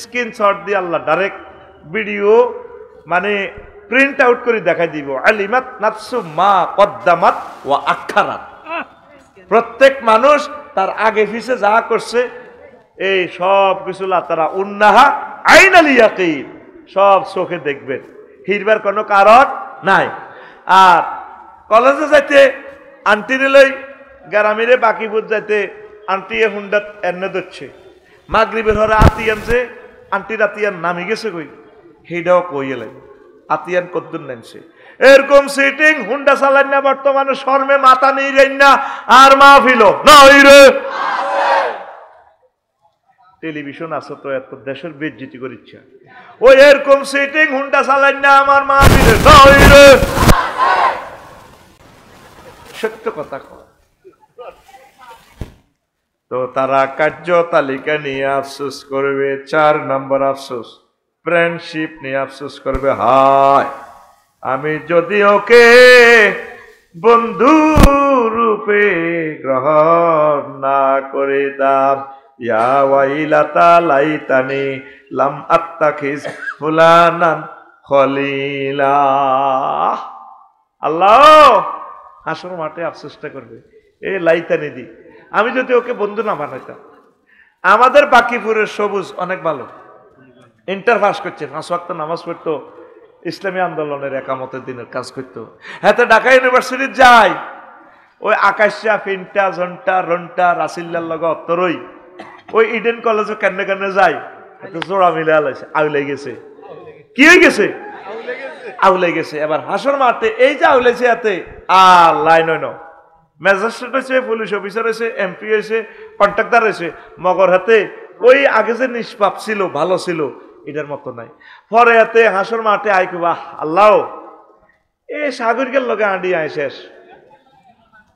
স্ক্রিনশট দিয়ে আল্লাহ ডাইরেক্ট ভিডিও মানে প্রিন্ট আউট করে দেখাই দিব। আলিমাত নাফসু মা কদ্দামাত ওয়া আখারাত। প্রত্যেক মানুষ তার আগে পিছে যা করছে এই সব কিছু তারা উন্নাহা আইনাল ইয়াকিন, সব চোখে দেখবেন, হিরবার কোনো কারণ নাই। আর কলেজে যাইতে আন্টিরে লই গ্রামেরে বাকি বুঝ যাইতে আন্টিয়ে হুন্ডাত এনে ধরছে, মাগরিবের হরে আতিয়ানছে, আন্টির আতিয়ান নামি গেছে কই, সেইটাও কইয়ে লাগে আতিয়ান কদ্দুর নামছে। এরকম সিটিং হুন্ডা চালান না বর্তমানে শর্মে মাথা নেই যাই না, আর মাহফিল না ওই রে টেলিভিশন আছে তো এত দেশের বেজ্জিতি করিচ্ছে, ওই এরকম সিটিং হুন্ডা চালান না আমার মাহফিল না ওই রে। সত্য কথা কয়। তো তারা কার্য তালিকা নিয়ে আফসোস করবে। 4 নম্বর আফসোস, ফ্রেন্ডশিপ নিয়ে আফসোস করবে। হায় আমি যদি ওকে বন্ধু রূপে গ্রহণ না করে দাম, ইয়া ওয়াইলাতা লাইতানি লাম আত্তাখিজ ফুলানান খলিলা। আল্লাহ হাসর মাঠে আফসোসটা করবে, এ লাইতানি দি, আমি যদি ওকে বন্ধু না বানাইতাম। আমাদের বাকিপুরের সবুজ অনেক ভালো, ইন্টার পাস করছে, 5 ওয়াক্ত নামাজ পড়তো, ইসলামী আন্দোলনের একামতের দিনের কাজ করতো। হ্যাঁ ঢাকা ইউনিভার্সিটি যায়, ওই আকাশা ফিনটা জন্টা রন্টা রাসিল্লার লগে অত্তরই ওই ইডেন কলেজে কেন কেন যায়, এত জোড়া মিলে আলাইছে, আউলে গেছে। কি হয়ে গেছে? আউলে গেছে। এবার হাসর মাঠে এই যে আউলেছে এতে আর লাইন হয় না, ম্যাজিস্ট্রেট হয়েছে, পুলিশ অফিসার হয়েছে, এমপি হয়েছে, কন্ট্রাক্টর হয়েছে, মগর হাতে ওই আগে যে নিষ্পাপ ছিল ভালো ছিল এটার মতো নাই। পরে এতে হাসর মাঠে আইকুবা আল্লাহ এ সাগরিকের লগে আঁডি আয় শেষ,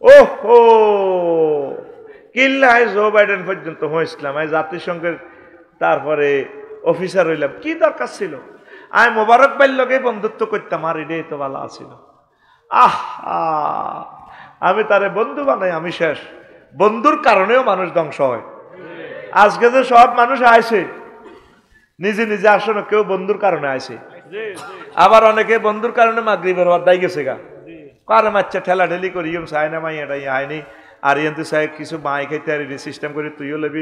ওহো কিল্লা জো বাইডেন পর্যন্ত হয়েছিলাম, আমি জাতিসংঘের তারপরে অফিসার হইলাম, কি দরকার ছিল? আমি মোবারক ভাইয়ের লগে বন্ধুত্ব করতাম, আর এটাই তো ভালো আছিল। আমি তারে বন্ধু বানাই, আমি শেষ। বন্ধুর কারণেও মানুষ ধ্বংস হয়। আজকে যে সব মানুষ আইছে নিজে নিজে আসে না, কেউ বন্ধুর কারণে আইছে, আবার অনেকে বন্ধুর কারণে মাগরিবের অর্ধাই গেছে গা, কারে মাচ্চা ঠেলা ঠেলি করি চায় না মাই এটাই আয়নি, আর ইয়ন্তু চাই কিছু মাই খাইতে আর সিস্টেম করি, তুইও লেবি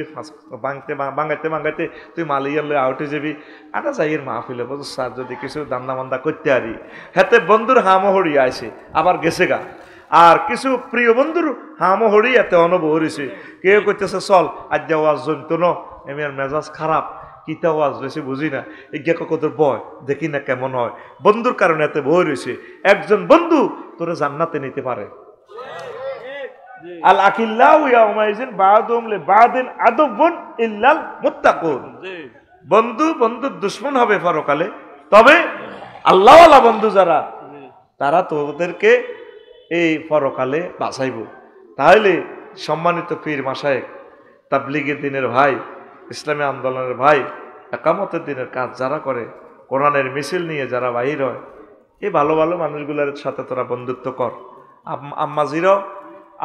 বাঙাইতে বাঙাইতে তুই মালিয়ার লই আউটে যাবি, আটা যাইয়ের মাহফিলে বুঝছ স্যার যদি কিছু দান্দা মান্দা করতে আরি, হাতে বন্ধুর হামহড়ি আইছে আবার গেছে গা। আর কিছু প্রিয় বন্ধুর হামহড়ি এতে অনুভব হয়েছে, কেউ করতেছে চল আজ ওয়াজ জমতো ন, এমনি আর মেজাজ খারাপ, কিতা ওয়াজ রয়েছে বুঝি না, এগিয়া কতর বয় দেখি না কেমন হয়। বন্ধুর কারণে এতে বই রয়েছে। একজন বন্ধু তোরে জান্নাতে নিতে পারে। আল আখিল্লাহু ইয়াউমাইজিন বাদুহুম লিবাদিন আদুবুন ইল্লাল মুত্তাকুন। বন্ধু বন্ধুর দুশমন হবে পরকালে, তবে আল্লাহওয়ালা বন্ধু যারা, তারা তোদেরকে এই পরকালে বাঁচাইব। তাহলে সম্মানিত পীর মাশায়েখ, তাবলীগের দিনের ভাই, ইসলামী আন্দোলনের ভাই, একামতের দিনের কাজ যারা করে, কোরআনের মিছিল নিয়ে যারা বাহির হয়, এই ভালো ভালো মানুষগুলোর সাথে তোরা বন্ধুত্ব কর। আম্মাজিরাও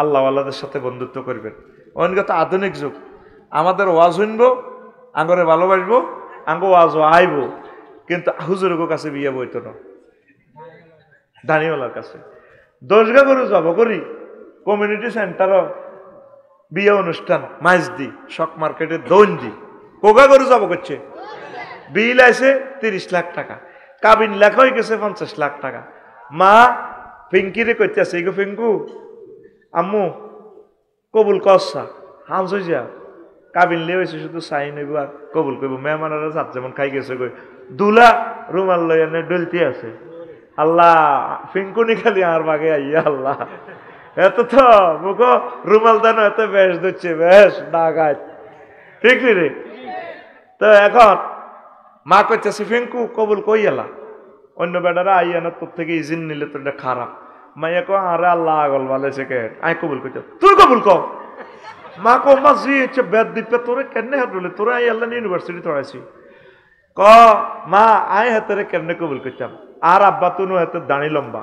আল্লাহওয়ালাদের সাথে বন্ধুত্ব করবেন। অনেক তো আধুনিক যুগ, আমাদের ওয়াজ শুনবো, আঙ্গরে ভালোবাসবো, আঙ্গ ওয়াজ আইব, কিন্তু হুজুরের কাছে বিয়ে বইতো না, দানিওয়ালার কাছে। দশগা করে যাব করি কমিউনিটি সেন্টারও বিয়ে অনুষ্ঠান মাইজদি শক মার্কেটে দৌন্দি কোগা করে যাব করছে, বিল আছে 30 লাখ টাকা, কাবিন লেখা হয়ে গেছে 50 লাখ টাকা। মা ফিঙ্কিরে করতেছে, এগো ফিঙ্কু আম্মু কবুল কসা হামস হয়ে যা, কাবিন লিয়ে হয়েছে শুধু সাইন হইব আর কবুল করবো। মেহমানেরা যাত যেমন খাই গেছে কই, দুলা রুমাল লইয়া ডলতে আছে। আল্লাহ ফিঙ্কুনি খালি আর বাগে আইয়া আল্লাহ, এত তো মুখ রুমাল দানো এত বেশ দিচ্ছে, বেশ না গাছ ঠিক রে। তো এখন মা করতেছে ফিঙ্কু কবুল কই এলা, অন্য বেটারা আইয়া না তোর থেকে ইজিন নিলে তো এটা খারাপ। মাইয়া কো আরে আল্লাহ আগল ভালেছে কে, আই কবুল করতে, তুই কবুল ক। মা কো মা জি হচ্ছে বেদ দিপে তোরে কেনে হাত বলে, তোরা আই আল্লাহ ইউনিভার্সিটি তোরাইছি। ক মা আয় হাতেরে কেমনে কবুল করতাম, আর আব্বা তুনু হাতে দাঁড়ি লম্বা।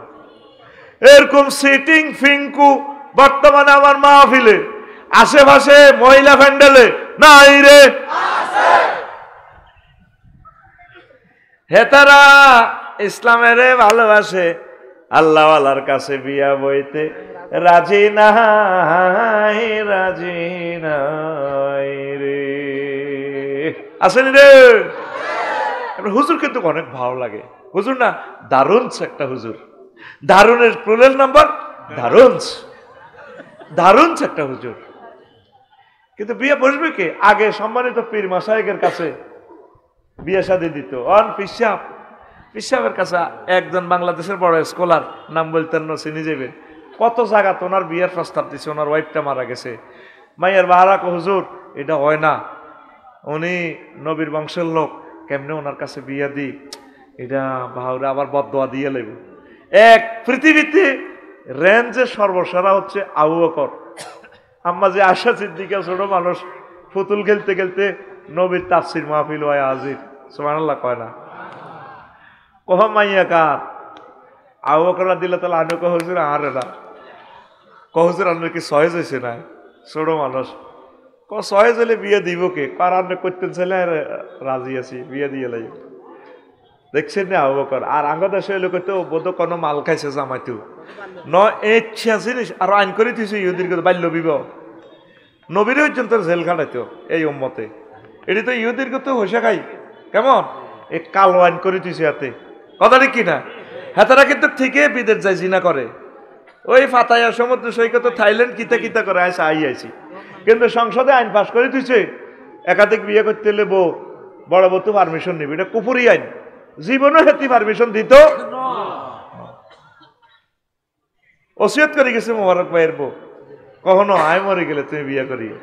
এরকম সিটিং ফিঙ্কু বর্তমানে আমার মাহফিলে আশেপাশে মহিলা প্যান্ডেলে নাই রে, হেতারা ইসলামের ভালোবাসে, আল্লাহওয়ালার কাছে বিয়া বইতে রাজি নাই, রাজি নাই রে, আসেনি রে। হুজুর কিন্তু অনেক ভালো লাগে, হুজুর না দারুনস একটা হুজুর, দারুনের প্লুরাল নাম্বার দারুনস, দারুনস একটা হুজুর। কিন্তু বিয়ে বসবে কে? আগে সম্মানিত পীর মাশায়েখের কাছে বিয়ে শাদী দিত। অন পিসাব, পিসাবের কাছে একজন বাংলাদেশের বড় স্কলার, নাম বলতেন না, চিনি যাবে, কত জায়গা তো ওনার বিয়ের প্রস্তাব দিছে, ওনার ওয়াইফটা মারা গেছে। মাইয়ার বাহারা কো হুজুর এটা হয় না, উনি নবীর বংশের লোক, কেমনে ওনার কাছে বিয়ে দিই, এটা বাহুরে আবার বদদোয়া দিয়ে লেব। এক পৃথিবীতে রেঞ্জে সর্বসারা হচ্ছে আবু বকর। আম্মা যে আশা সিদ্দিকা ছোট মানুষ, পুতুল খেলতে খেলতে নবীর তাফসির মাহফিল হয় হাজির, সুবহানাল্লাহ কয় না? কহ মাইয়া কার? আবু বকর রাদিয়াল্লাহু তাআলা আনহু কহ হুজুর আর না, কহ হুজুর আনহু কি সহজ হয়েছে না, ছোট মানুষ। ক সহজ হলে বিয়ে দিব কে? কার আনহু করতেন ছেলে রাজি আছি, বিয়ে দিয়ে লাই। দেখছেন না আবু বকর আর আঙ্গদেশে লোক তো বোধ কোনো মাল খাইছে জামাইতো ন ইচ্ছা জিনিস আর আইন করে দিয়েছে ইহুদির বাল্য বিবাহ, নবীর পর্যন্ত জেল খাটাইতো এই উম্মতে। এটি তো ইহুদির তো হইসা খাই কেমন, এই কালো আইন করে দিয়েছে হাতে, কথা ঠিক কিনা? হাতারা কিন্তু ঠিকই বিদেশ যায় জিনা করে, ওই ফাতায়া সমুদ্র সৈকত থাইল্যান্ড কিতা কিতা করে আইসা আইছি, কিন্তু সংসদে আইন পাশ করে দিয়েছে একাধিক বিয়ে করতে হলে বউ বড় বউ তো পারমিশন নিবি, এটা কুপুরি আইন, জীবনও হেতি পারমিশন দিত। ওসিয়ত করে গেছে মোবারক ভাইয়ের বউ, কখনো আয় মরে গেলে তুমি বিয়ে করিও,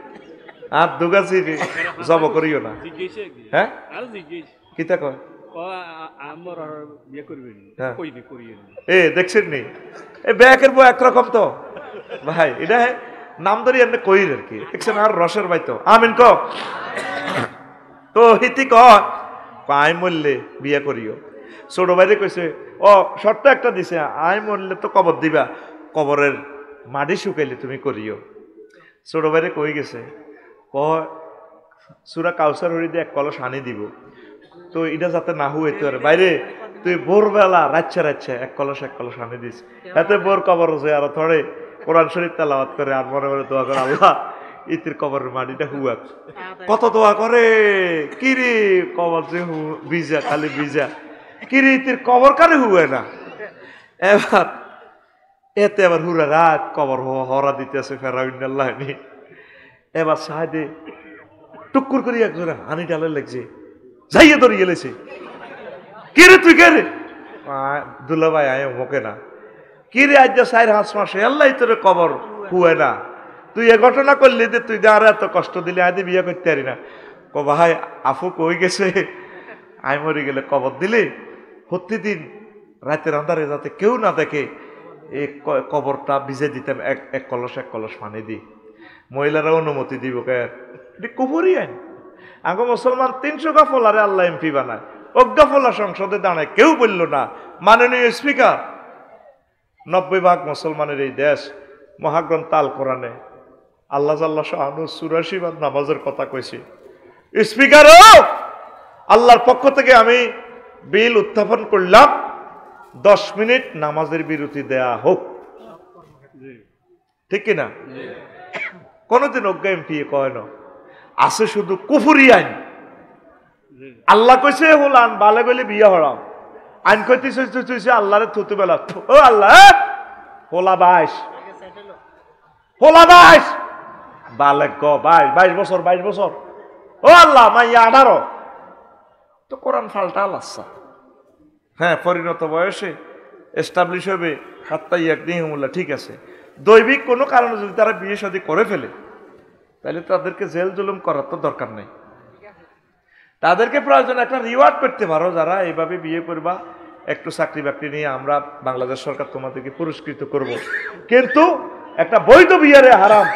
আর দুগাছি জব করিও না। হ্যাঁ কিতা কয় এ দেখছেন নি, এই ব্যাকের বউ একরকম তো ভাই এটা নাম ধরি এমনি কইর আর কি, দেখছেন আর রসের ভাই তো আমিন ক তো হিতি আই মরলে বিয়ে করিও। ছোট ভাইরে কইছে ও শর্ত একটা দিছে, আই মরলে তো কবর দিবা, কবরের মাটি শুকাইলে তুমি করিও। ছোট ভাইরে কই গেছে সূরা কাউসার হরি দিয়ে 1 কলস আনি দিব, তো এটা যাতে না হুইতে পারে বাইরে তুই ভোরবেলা রাচ্ছা 1 কলস আনি দিস, এতে বোর কবর জিয়ারত করে কোরআন শরীফ তেলাওয়াত করে আর মনে মনে দোয়া করে আল্লাহ ইতির কবরের মাটিটা হুয়াক। কত দোয়া করে কিরে কবর যে ভিজা খালি ভিজা, কিরে ইতির কবর কারে হুয়ে না। এবার এতে আবার হুরা রাত কবর হরা দিতেছে ফেরাউন্নাল্লাহ নি। এবার সাহেদে টুকুর করে একজনে হানি ডালে লাগছে, যাইয়ে ধরে গেলেছে, কে রে তুই কে রে? দুলা ভাই আয় মোকে না, কি রে আজ 4-5 মাসে আল্লাহ তোর কবর হুয়ে না, তুই এ ঘটনা করলি যে তুই আর এত কষ্ট দিলে আজ বিয়ে করতে পারি না। ক ভাই আফু কই গেছে, আই মরে গেলে কবর দিলে প্রতিদিন রাতের আন্ধারে যাতে কেউ না দেখে এই কবরটা ভিজে দিতাম 1 কলস পানি দিই। মহিলারা অনুমতি দিব কে কুপুরি আইন আগে মুসলমান 300 গাফলারে আল্লাহ এমপি বানায়, অজ্ঞাফলা সংসদে দাঁড়ায়, কেউ বলল না। মাননীয় স্পিকার, 90% মুসলমানের এই দেশ, মহাগ্রন্থ আল কোরআনে আল্লাহ জাল্লাহ শাহানু 84 বার নামাজের কথা কইছি। স্পিকার, আল্লাহর পক্ষ থেকে আমি বিল উত্থাপন করলাম 10 মিনিট নামাজের বিরতি দেয়া হোক, ঠিক কিনা? কোনদিন অজ্ঞা এমপি কয় না, আছে শুধু কুফুরি আইন। আল্লাহ কইছে হলান বালে গলে বিয়ে হরাম, আইন কইতেছে আল্লাহরে থুতু বেলা, ও আল্লাহ হোলা 22 বালে গ 22 বছর 22 বছর, ও আল্লাহ মাইয়া 18, তো কোরআন ফাল্টা আল্লাহ। হ্যাঁ, পরিণত বয়সে এস্টাবলিশ হবে হাত্তা ইয়াকদিহুমুল্লাহ, ঠিক আছে। দৈবিক কোনো কারণে যদি তারা বিয়ে শাদী করে ফেলে তাহলে তাদেরকে জেল জুলুম করার তো দরকার নেই, তাদেরকে প্রয়োজন একটা রিওয়ার্ড করতে পারো, যারা এইভাবে বিয়ে করবা একটু চাকরি বাকরি নিয়ে আমরা বাংলাদেশ সরকার তোমাদেরকে পুরস্কৃত করব। কিন্তু একটা বৈধ বিয়ারে হারাম,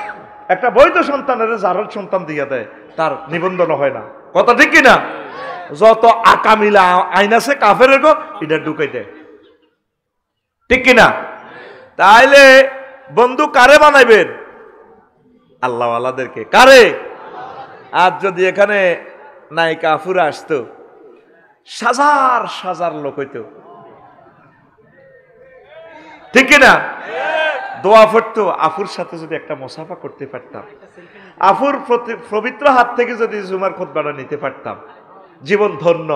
একটা বৈধ সন্তানের যার সন্তান দিয়ে দেয় তার নিবন্ধন হয় না, কথা ঠিক কিনা? যত আকামিলা আইন আছে কাফের গো এটা ঢুকাই দেয়, ঠিক কিনা? তাইলে বন্ধু কারে বানাইবেন? আল্লাহওয়ালাদেরকে। কারে? আজ যদি এখানে নায়িকা আফুরা আসতো, হাজার লোক হইতো, ঠিক কিনা? দোয়া পড়তো, আফুর সাথে যদি একটা মুসাফা করতে পারতাম, আফুর পবিত্র হাত থেকে যদি জুমার খুতবাটা নিতে পারতাম, জীবন ধন্য।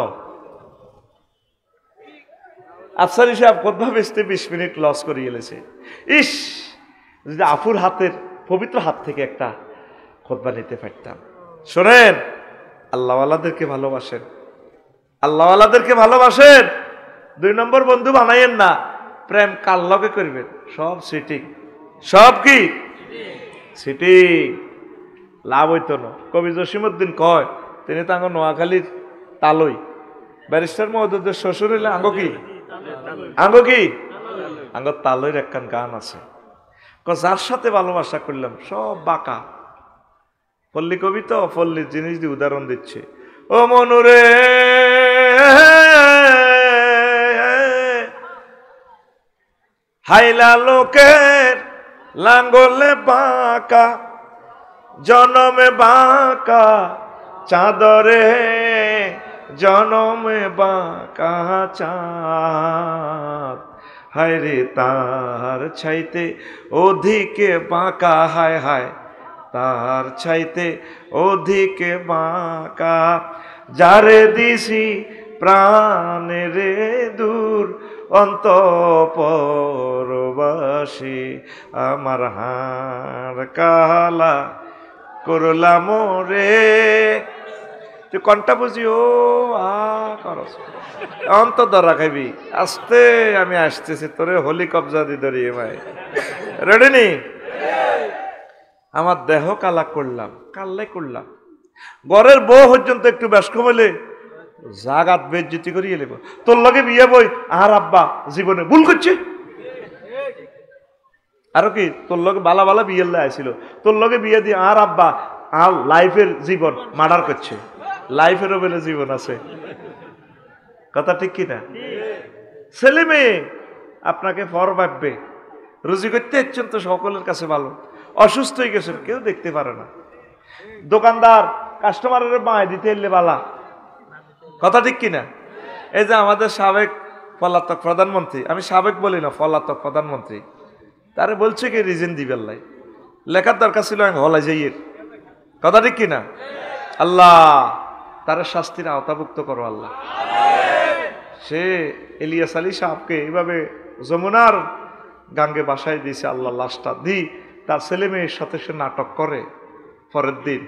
আফসারি সাহেব খুতবা বেচতে 20 মিনিট লস করে গেলেছে। ইস, যদি আফুর হাতের পবিত্র হাত থেকে একটা খুতবা নিতে পারতাম। শোনেন, আল্লাহওয়ালাদেরকে ভালোবাসেন, আল্লাহওয়ালাদেরকে ভালোবাসেন। 2 নম্বর বন্ধু বানাইয়েন না। প্রেম কার লগে করবেন? সব সিটিং, সব কি সিটিং, লাভ হইতো না। কবি জসিমউদ্দিন কয়, তিনি তো আঙ্গ নোয়াখালীর তালই, ব্যারিস্টার মহোদয়ের শ্বশুর হইলে আঙ্গ কি আঙ্গ তালইর একখান গান আছে, যার সাথে ভালোবাসা করলাম সব বাঁকা। পল্লী কবি তো পল্লীর জিনিস দিয়ে উদাহরণ দিচ্ছে। ও মনুরে হাইলা লোকের লাঙ্গলে বাঁকা, জনমে বাঁকা চাঁদরে, জনমে বাঁকা চাঁদ, হায় রে তার ছাইতে অধিকে বাঁকা, হায় হায় তার ছাইতে অধিকে বাঁকা, যারে দিছি প্রাণেরে দূর অন্তঃপরবাসী, আমার হাড় কালা করলাম রে। তুই কনটা বুঝি ও করস অন্তর ধরা খাইবি, আস্তে আমি আসতেছি তোরে হোলি কবজা দি ধরিয়ে ভাই, রেডি নি? আমার দেহ কালা করলাম, কাল্লাই করলাম, ঘরের বউ পর্যন্ত একটু বেশ কমাইলে জাগাত বেজ্জতি করিয়ে নেব। তোর লগে বিয়ে বই আর আব্বা জীবনে ভুল করছে, আরো কি তোর লগে বালা বালা বিয়ে আইছিল, তোর লগে বিয়ে দিয়ে আর আব্বা আর লাইফের জীবন মার্ডার করছে, লাইফেরও বলে জীবন আছে। কথা ঠিক কিনা? ছেলে মেয়ে আপনাকে পর ভাববে, রুজি করতে ইচ্ছেন তো সকলের কাছে ভালো, অসুস্থ হয়ে গেছেন কেউ দেখতে পারে না, দোকানদার কাস্টমারের মায় দিতে এলে বালা। কথা ঠিক কিনা? এই যে আমাদের সাবেক পলাতক প্রধানমন্ত্রী, আমি সাবেক বলি না, পলাতক প্রধানমন্ত্রী, তারে বলছে কি রিজন দিবেন লাই, লেখার দরকার ছিল হলাই যাইয়ের। কথা ঠিক কিনা? আল্লাহ তার শাস্তির আওতাভুক্ত করো আল্লাহ। সে ইলিয়াস আলী সাহেবকে এইভাবে যমুনার গাঙ্গে বাসায় দিয়েছে আল্লাহ, লাশটা দি তার ছেলে মেয়ের সাথে সে নাটক করে। পরের দিন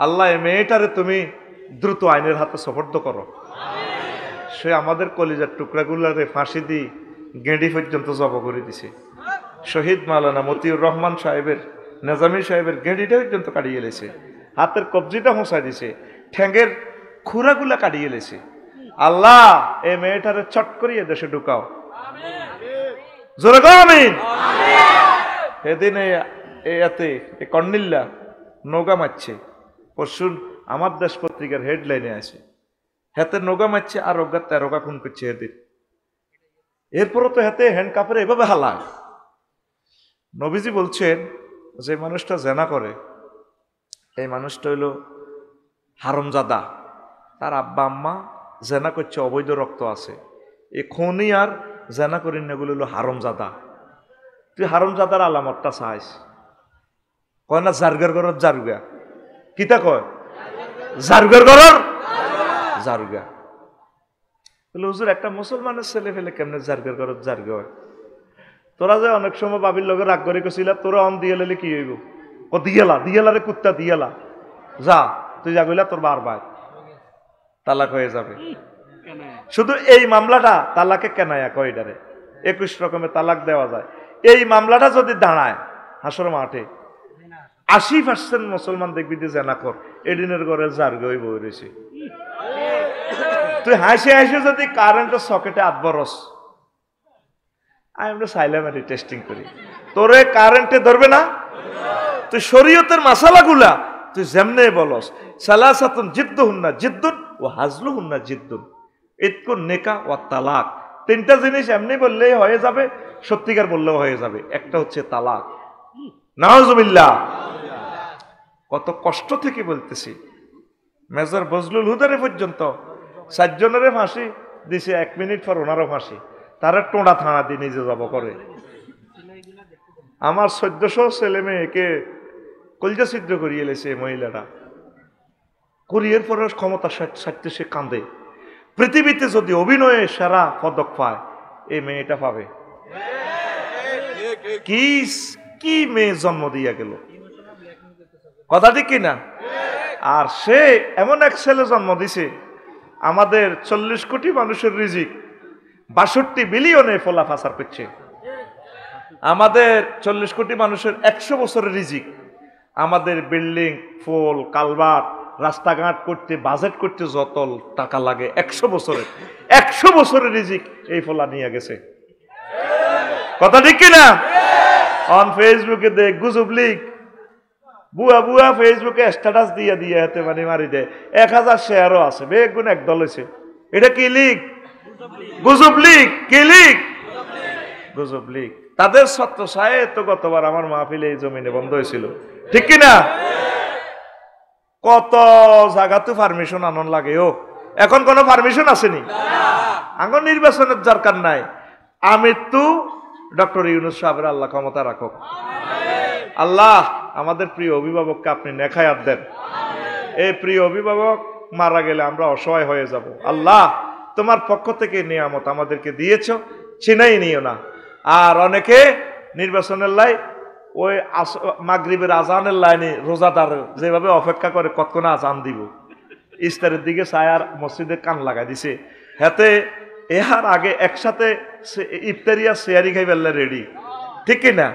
আল্লাহ এই মেয়েটারে তুমি দ্রুত আইনের হাতে সোপর্দ করো। সে আমাদের কলিজার টুকরাগুলারে ফাঁসি দি গেঁড়ি পর্যন্ত জব করে দিছে। শহীদ মাওলানা মতিউর রহমান সাহেবের, নেজামি সাহেবের গেঁড়িটা পর্যন্ত কাটিয়ে এলেছে, হাতের কবজিটা হোঁসাই দিছে, ঠ্যাঙ্গের খুরাগুলা কাটিয়ে এলেছে। আল্লাহ এই মেয়েটারে চট করিয়ে দেশে ঢুকাও, জোরে গো আমিন। সেদিন এতে কর্নিল্লা নৌকা মারছে, পরশুন আমার দেশ পত্রিকার হেডলাইনে আছে, হাতে নৌকা মারছে আর 13 খুন করছে এদের। এরপরও তো হাতে হ্যান্ড কাপড়ে এভাবে হালায়। নবীজি বলছেন যে মানুষটা জেনা করে এই মানুষটা হইল হারামজাদা, তার আব্বা আম্মা জেনা করছে, অবৈধ রক্ত আছে, এ খুনি আর জেনা করি এগুলো হলো হারামজাদা। তুই হারামজাদার আলামতটা চাইস, কয় না জারগার ঘর জারুগা, কিতা কয় জারগার ঘর জারুগা। হুজুর একটা মুসলমানের ছেলে ফেলে কেমনে জারগার ঘর জারগা হয়? তোরা যে অনেক সময় বাবির লগে রাগ করে গেছিল, তোরা অন দিয়ে লেলে কি হইব? ও দিয়ালা রে কুত্তা দিয়ালা, যা তুই যা গইলা তোর বারবার তালাক হয়ে যাবে। শুধু এই মামলাটা তালাকে কেনায়া কয় এটারে 21 রকমের তালাক দেওয়া যায়। এই মামলাটা যদি দাঁড়ায় হাসর মাঠে 80% মুসলমান দেখবি যে জেনা কর এদিনের ঘরে জারগা হয়ে বই রয়েছে। তুই হাসি হাসি যদি কারেন্টের সকেটে হাত বরস, আমরা সাইলাম আর টেস্টিং করি, তোরে কারেন্টে ধরবে না। তুই শরীয়তের মাসালাগুলা তুই যেমনে বলস, সালাসাতুন জিদ্দুহুন্না জিদ্দুন ওয়া হাজলুহুন্না জিদ্দুন, ইতকুন নিকা ওয়া তালাক। 3টা জিনিস এমনি বললেই হয়ে যাবে, সত্যিকার বললেও হয়ে যাবে। একটা হচ্ছে তালাক। নাউজুবিল্লাহ। কত কষ্ট থেকে বলতেছি, মেজর বজলুল হুদারে পর্যন্ত 4 জনের ফাঁসি দিছে, 1 মিনিট পর ওনারও ফাঁসি, তারা টোঁড়া থানা দিয়ে নিজে যাব করে। আমার 1400 ছেলে মেয়েকে কলজা ছিদ্র করিয়ে এলেছে মহিলাটা, করিয়ের পরে ক্ষমতা সাথে সে কাঁদে। পৃথিবীতে যদি অভিনয়ে সেরা পদক পায় এই মেয়েটা পাবে। কি মেয়ে জন্ম দিয়া গেল, কথা ঠিক কিনা? আর সে এমন এক ছেলে জন্ম দিছে, আমাদের 40 কোটি মানুষের রিজিক 62 বিলিয়নে ফলা ফাসার করছে। আমাদের 40 কোটি মানুষের 100 বছরের রিজিক, আমাদের বিল্ডিং, ফুল, কালভার্ট, রাস্তাঘাট করতে, বাজেট করতে যত টাকা লাগে 100 বছরের রিজিক এই ফলা নিয়ে গেছে। কথা ঠিক কিনা? অন ফেসবুকে দেখ গুজব লিক, বুয়া ফেসবুকে স্ট্যাটাস দিয়ে হাতে মানে মারি দেয়, 1000 শেয়ারও আছে, বেগুন একদল হয়েছে। এটা কি লিক? গুজব লিক। কি লিক? গুজব লিক। তাদের সত্য সায়ে তো গতবার আমার মাহফিলে এই জমিনে বন্ধ হয়েছিল, ঠিক কিনা? কত জায়গা তো পারমিশন আনন লাগে। ও এখন কোন পারমিশন আসেনি, এখন নির্বাচনের দরকার নাই। আমি তো ডক্টর ইউনূস সাহেবের আল্লাহ ক্ষমতা রাখুক। আল্লাহ আমাদের প্রিয় অভিভাবককে আপনি নেখায়াত দেন। এই প্রিয় অভিভাবক মারা গেলে আমরা অসহায় হয়ে যাব। আল্লাহ তোমার পক্ষ থেকে নিয়ামত আমাদেরকে দিয়েছ, ছিনাই নিও না। আর অনেকে নির্বাচনের লাই ওই মাগরিবের আজানের লাইনে রোজাদার যেভাবে অপেক্ষা করে কতক্ষণ আজান দিব, ইফতারের দিকে ছায়ার মসজিদে কান লাগাই দিছে, হাতে এহার আগে একসাথে ইফতারিয়া শেয়ারি খাই বেললে রেডি, ঠিক কিনা?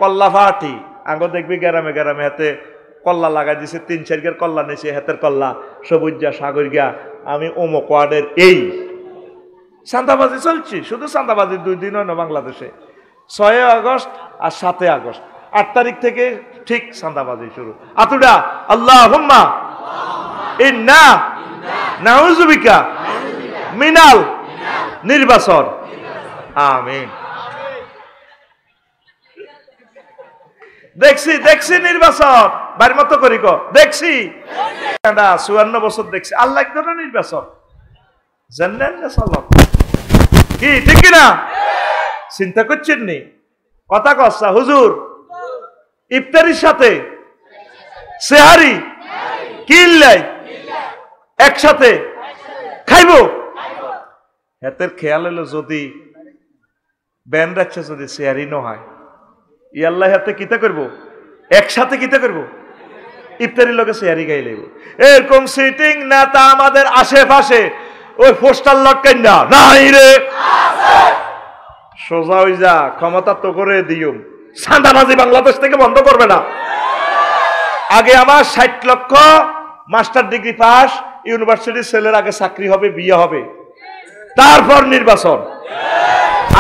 কল্লা ফাটি আঙ্গ দেখবি গ্রামে গ্রামে হাতে কল্লা লাগাই দিছে, 3-4 গের কল্লা নিছে, হাতের কল্লা সবুজা সাগর গিয়া আমি অমুক ওয়ার্ডের। এই চাঁদাবাজি চলছে, শুধু চাঁদাবাজি 2 দিন হয় না বাংলাদেশে। 6 আগস্ট আর 7 আগস্ট 8 তারিখ থেকে ঠিক চাঁদাবাজি শুরু। আতুডা আল্লাহুম্মা ইন্না নাউযু বিকা মিনাল নির্বাচন, আমিন। দেখছি নির্বাচন বাড়ির মতো করি দেখছি 54 বছর দেখছি। আল্লাহ একদম নির্বাচন জানেন না সালাম কি ঠিক না? চিন্তা করছেন নি? কথা কচ্ছা হুজুর ইফতারির সাথে সেহারি কিল্লাই একসাথে খাইব। হাতের খেয়াল হলো যদি ব্যান রাখছে যদি সেহারি ন হয় ইয়াল্লাহ হাতে কিতা করব, একসাথে কিতা করব, ইফতারির লোকে সেহারি গাই লাগব। এরকম সিটিং নেতা আমাদের আশেপাশে ওই পোস্টার লটকাই না নাই রে সোজা হই যা ক্ষমতা তো করে দিও। চাঁদাবাজি বাংলাদেশ থেকে বন্ধ করবে না। আগে আমার 60 লক্ষ মাস্টার ডিগ্রি পাস ইউনিভার্সিটির ছেলের আগে চাকরি হবে, বিয়ে হবে, তারপর নির্বাচন।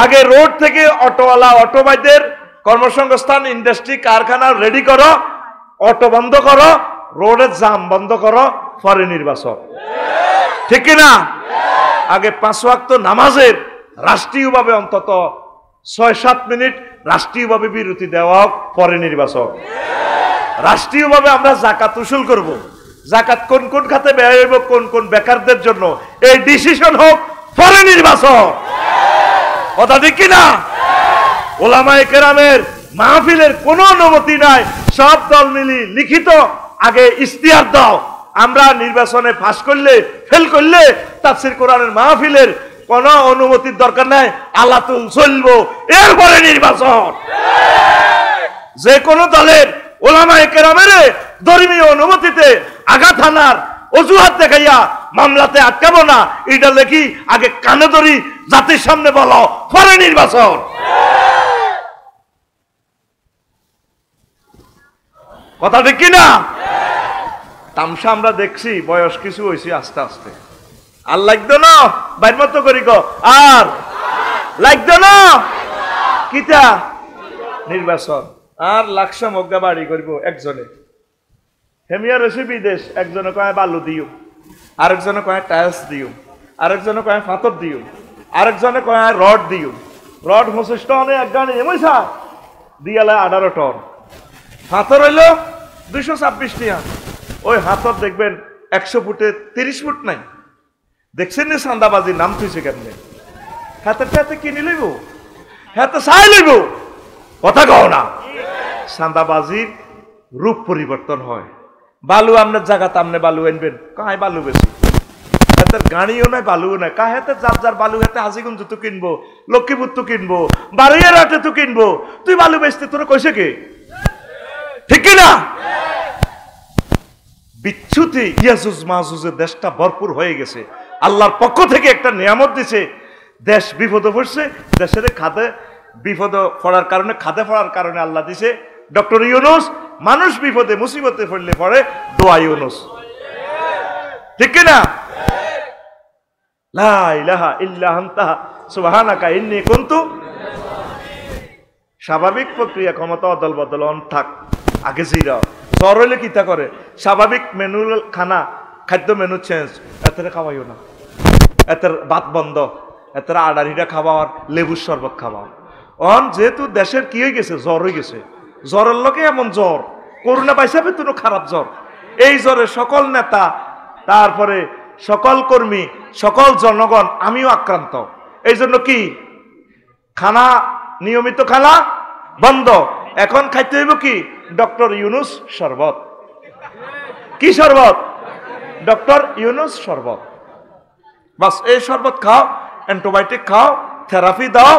আগে রোড থেকে অটোওয়ালা অটোবাইদের কর্মসংস্থান ইন্ডাস্ট্রি কারখানা রেডি করো, অটো বন্ধ করো, রোডের জাম বন্ধ করো, পরে নির্বাচন। ঠিক কিনা? আগে 5 ওয়াক্ত নামাজের রাষ্ট্রীয়ভাবে অন্তত 6-7 মিনিট রাষ্ট্রীয়ভাবে বিরতি দেওয়া, পরে নির্বাচন। রাষ্ট্রীয়ভাবে আমরা জাকাত উসুল করব, জাকাত কোন কোন খাতে ব্যয় হইব, কোন কোন বেকারদের জন্য, এই ডিসিশন হোক, পরে নির্বাচন। কথা ঠিক কিনা? ওলামায়ে কেরামের মাহফিলের কোনো অনুমতি নাই, সব দল মিলি লিখিত আগে ইশতিহার দাও। আমরা নির্বাচনে পাস করলে ফেল করলে তাফসীর কোরআনের মাহফিলের কোনো অনুমতির দরকার নাই, আলাতুল চলবো, এরপরে নির্বাচন। যে কোনো দলের ওলামায়ে কেরামের ধর্মীয় অনুমতিতে আঘাত হানার অজুহাত দেখাইয়া মামলাতে আটকাবো না, এটা লেখি আগে কানে ধরি, জাতির সামনে বলো, পরে নির্বাচন। কথা ঠিক কিনা? তামসা আমরা দেখছি, বয়স কিছু হয়েছে, আস্তে আস্তে আর লাগতো না বাইর মতো করি আর লাগতো না কিতা নির্বাচন। আর লাকসা মগ্গা বাড়ি করবো একজনে, হেমিয়া রয়েছে বিদেশ, একজনে কয় বালু দিও, আরেকজনে কয় টাইলস দিও, আরেকজনে কয় ফাতর দিও, আরেকজনে কয় রড দিও। রড 25 টনে এক গাড়ি এমইছা দিয়ালে 18 টন, হাতর হইল 226 টিয়া। ওই হাতর দেখবেন 100 ফুটে 30 ফুট নাই। দেখছেন না চাঁদাবাজির নাম থুইছে কেমনে? হাতের হাতে কিনে লইব, হাতে চাই লইব, কথা কও না। চাঁদাবাজির রূপ পরিবর্তন হয়। বালু আপনার জায়গাতে আপনি বালু আনবেন, কাহাই বালু বেশি, হাতের গাড়িও নাই বালুও নাই, কাহাতে যার যার বালু হাতে হাজিগঞ্জ তো কিনবো, লক্ষ্মীপুর তো কিনবো, বারুইয়ারহাটে তো কিনবো, তুই বালু বেচতে তোরা কইছে কে? ঠিক কিনা? বিচ্ছুতি ইয়াজুজ মাজুজের দেশটা ভরপুর হয়ে গেছে। আল্লাহর পক্ষ থেকে একটা নিয়ামত দিছে, দেশ বিপদে পড়ছে, দেশের খাদে বিপদ পড়ার কারণে, খাদে পড়ার কারণে আল্লাহ দিছে ডক্টর ইউনূস। মানুষ বিপদে মুসিবতে পড়লে পড়ে দোয়া ইউনূস। ঠিক কিনা? লা ইলাহা ইল্লা আনতা সুবহানাকা ইন্নী কুনতু। স্বাভাবিক প্রক্রিয়া, ক্ষমতা অদল বদলন থাক, আগে জিরাও। জ্বর হইলে কিতা করে? স্বাভাবিক মেনু খানা, খাদ্য মেনু চেঞ্জ, এতে খাওয়াইও না, এতে ভাত বন্ধ, এতে আডারিটা খাওয়ার, লেবুর শরবত খাওয়াও। অন যেহেতু দেশের কি হয়ে গেছে, জ্বর হয়ে গেছে, জ্বরের লোকে এমন জ্বর, করোনা পাইসাবে তো খারাপ জ্বর। এই জ্বরে সকল নেতা, তারপরে সকল কর্মী, সকল জনগণ, আমিও আক্রান্ত। এই জন্য কি খানা, নিয়মিত খানা বন্ধ। এখন খাইতে হইব কি? ডক্টর ইউনূস শরবত। কি শরবত? ডক্টর ইউনূস শরবত। বাস এই শরবত খাও, অ্যান্টিবায়োটিক খাও, থেরাপি দাও।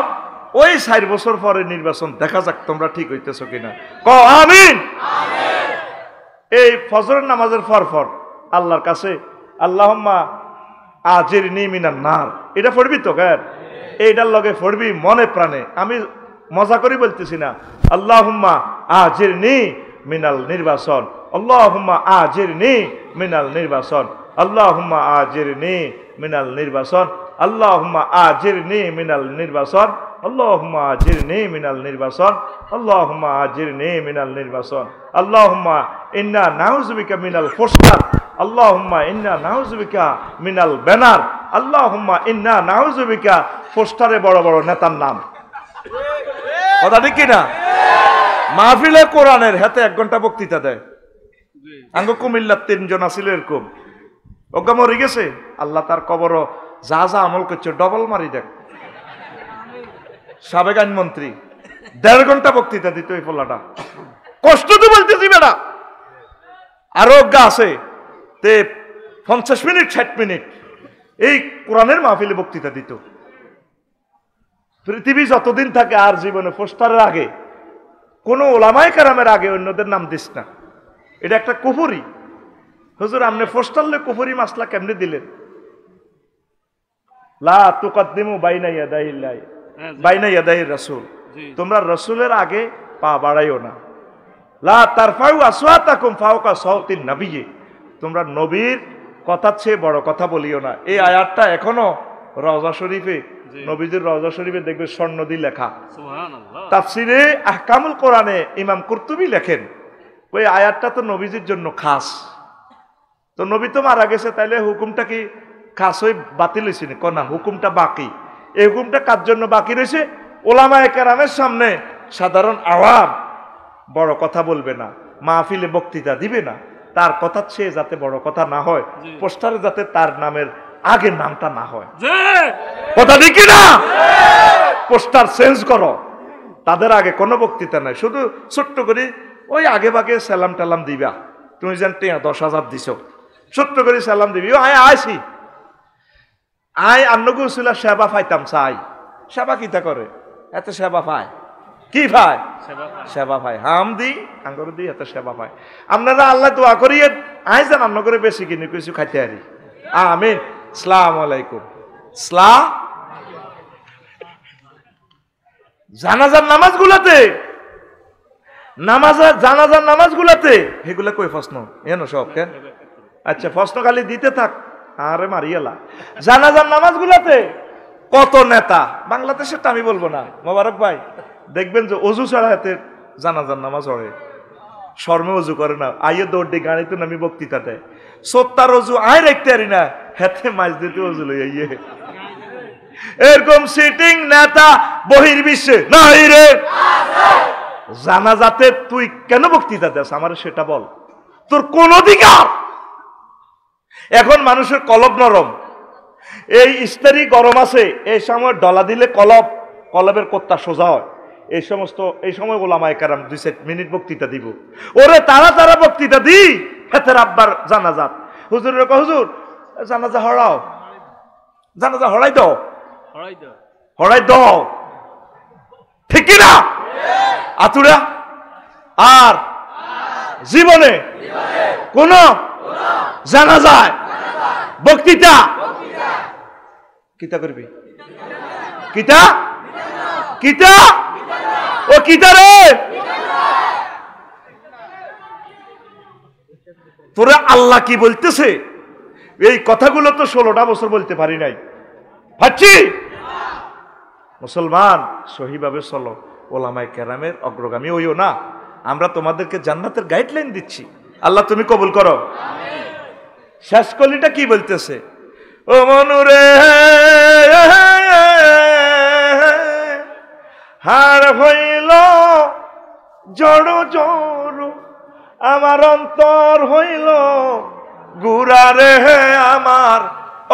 ওই 4 বছর পরে নির্বাচন, দেখা যাক তোমরা ঠিক হইতেছ কিনা। কও আমিন। এই ফজরের নামাজের পর আল্লাহর কাছে আল্লাহুম্মা আজিরনি মিনান নার, এটা পড়বি তো গায়ের, এইটার লগে পড়বি মনে প্রাণে। আমি মজা করি বলতেছি না। আল্লাহুম্মা আজিরনি মিনাল নির্বাচন, আল্লাহুম্মা আজিরনি মিনাল নির্বাচন, আল্লাহুম্মা আজিরনি মিনাল নির্বাসন, আল্লাহুম্মা আজিরনি মিনাল নির্বাসন, আল্লাহুম্মা আজিরনি মিনাল নির্বাসন, আল্লাহুম্মা আজিরনি মিনাল নির্বাসন, আল্লাহুম্মা ইন্না নাউযু বিকা মিনাল ফুসকার, আল্লাহুম্মা ইন্না নাউযু বিকা মিনাল ব্যানার, আল্লাহুম্মা ইন্না নাউযু বিকা। পোস্টারে বড় বড় নেতার নাম। কথা ঠিক কিনা? মাহফিলে কোরআনের হাতে 1 ঘন্টা বক্তৃতা দেয়। আঙ্গ কুমিল্লার 3 জন আছিল এরকম, অজ্ঞা মরে গেছে, আল্লাহ তার কবরও যা যা আমল করছে ডবল মারি দেখ। সাবেক আইনমন্ত্রী 1.5 ঘন্টা বক্তৃতা দিত এই পোলাটা, কষ্ট তো বলতেছি বেটা। আরো অজ্ঞা আছে তে 50 মিনিট 60 মিনিট এই কোরআনের মাহফিলে বক্তৃতা দিত। পৃথিবী যতদিন থাকে আর জীবনে পোস্টারের আগে কোন ওলামায়ে কেরামের আগে অন্যদের নাম দিস না, এটা একটা কুফরি। হুজুর আপনি পোস্টারলে কুফরি মাসলা কেমনে দিলেন? লা তুকদ্দিমু বাইনা ইয়াদাইল্লাহি বাইনা ইয়াদাইর রাসূল, তোমরা রাসূলের আগে পা বাড়াইও না। লা তারফাউ আসওয়াতাকুম ফাওকা সাওতিন নবী, তোমরা নবীর কথার চেয়ে বড় কথা বলিও না। এই আয়াতটা এখনো রওজা শরীফে, নবীজির রওজা শরীফে দেখবে স্বর্ণ দিয়ে লেখা। সুবহানাল্লাহ। তাফসিরে আহকামুল কোরআনে ইমাম কুরতুবী লেখেন ওই আয়াতটা তো নবীজির জন্য খাস। তো নবী তো মারা গেছে, তাইলে হুকুমটা কি খাস হয়ে বাতিল হয়েছে না? না, হুকুমটা বাকি। এই হুকুমটা কার জন্য বাকি রয়েছে? ওলামায়ে কেরামের সামনে সাধারণ আওয়াম বড় কথা বলবে না, মাহফিলে বক্তৃতা দিবে না, তার কথা চেয়ে যাতে বড় কথা না হয়, পোস্টারে যাতে তার নামের আগের নামটা না হয়। কথা ঠিক না? পোস্টার চেঞ্জ করো, তাদের আগে কোনো বক্তৃতা নাই, শুধু ছোট্ট করে ওই আগে ভাগে সালাম টালাম দিবা। তুমি যেন 10,000 দিছ, ছোট্ট করে সালাম দিবি, আয় আইসি আয় আন্নগু ছিল সেবা পাইতাম চাই। সেবা কিতা করে? এত সেবা পায় কি পায়? সেবা পায়। হাম দি আঙ্গর দি এত সেবা পায়। আপনারা আল্লাহ দোয়া করিয়ে আয় যান আন্ন করে বেশি কিনে কিছু খাইতে পারি। আমিন। আসসালামু আলাইকুম। জানাজার নামাজগুলোতে জানাজার নামাজগুলোতে এগুলা কই প্রশ্ন এনো সব কেন? আচ্ছা প্রশ্ন খালি দিতে থাক, আরে মারিয়ালা। জানাজার নামাজগুলোতে কত নেতা, বাংলাদেশেরটা আমি বলবো না, মোবারক ভাই দেখবেন যে অজু ছাড়া হাতে জানাজার নামাজ পড়ে, শর্মে অজু করে না, আইয়ে দৌড় দিয়ে গাড়িতে নামি বক্তৃতা দেয়। সত্তার অজু আয় রাখতে পারি না, হাতে মাছ দিতে অজু লই আইয়ে। এরকম সিটিং নেতা বহির্বিশ্বে নাই রে। জানাজাতে তুই কেন বক্তৃতা দেস আমার সেটা বল, তোর কোন অধিকার? এখন মানুষের কলব নরম, এই ইস্তারি গরম আছে, এই সময় ডলা দিলে কলবের কোত্তা সোজা হয়। এই সময় ওলামায়ে কেরাম 2 মিনিট বক্তৃতা দিব, ওরে তারা বক্তৃতা দি হেতের আব্বার জানাজাত। হুজুরের কয় হুজুর জানাজা হড়াও, জানাজা হড়াই দাও, ঠিক কিনা? আতুরা আর জীবনে কোন জানাজায় বক্তৃতা কিতা করবি? কিতা ও কিতা রে? তোরা আল্লাহ কি বলতেছে এই কথাগুলো তো 16টা বছর বলতে পারি নাই। ভাবছি মুসলমান সহিভাবে চলো, ওলামায়ে কেরামের অগ্রগামী হইও না। আমরা তোমাদেরকে জান্নাতের গাইডলাইন দিচ্ছি, আল্লাহ তুমি কবুল করো। শেষ কলিটা কি বলতেছে? ও মনুরে হার হইল জড় আমার অন্তর হইল গুড়া রে, আমার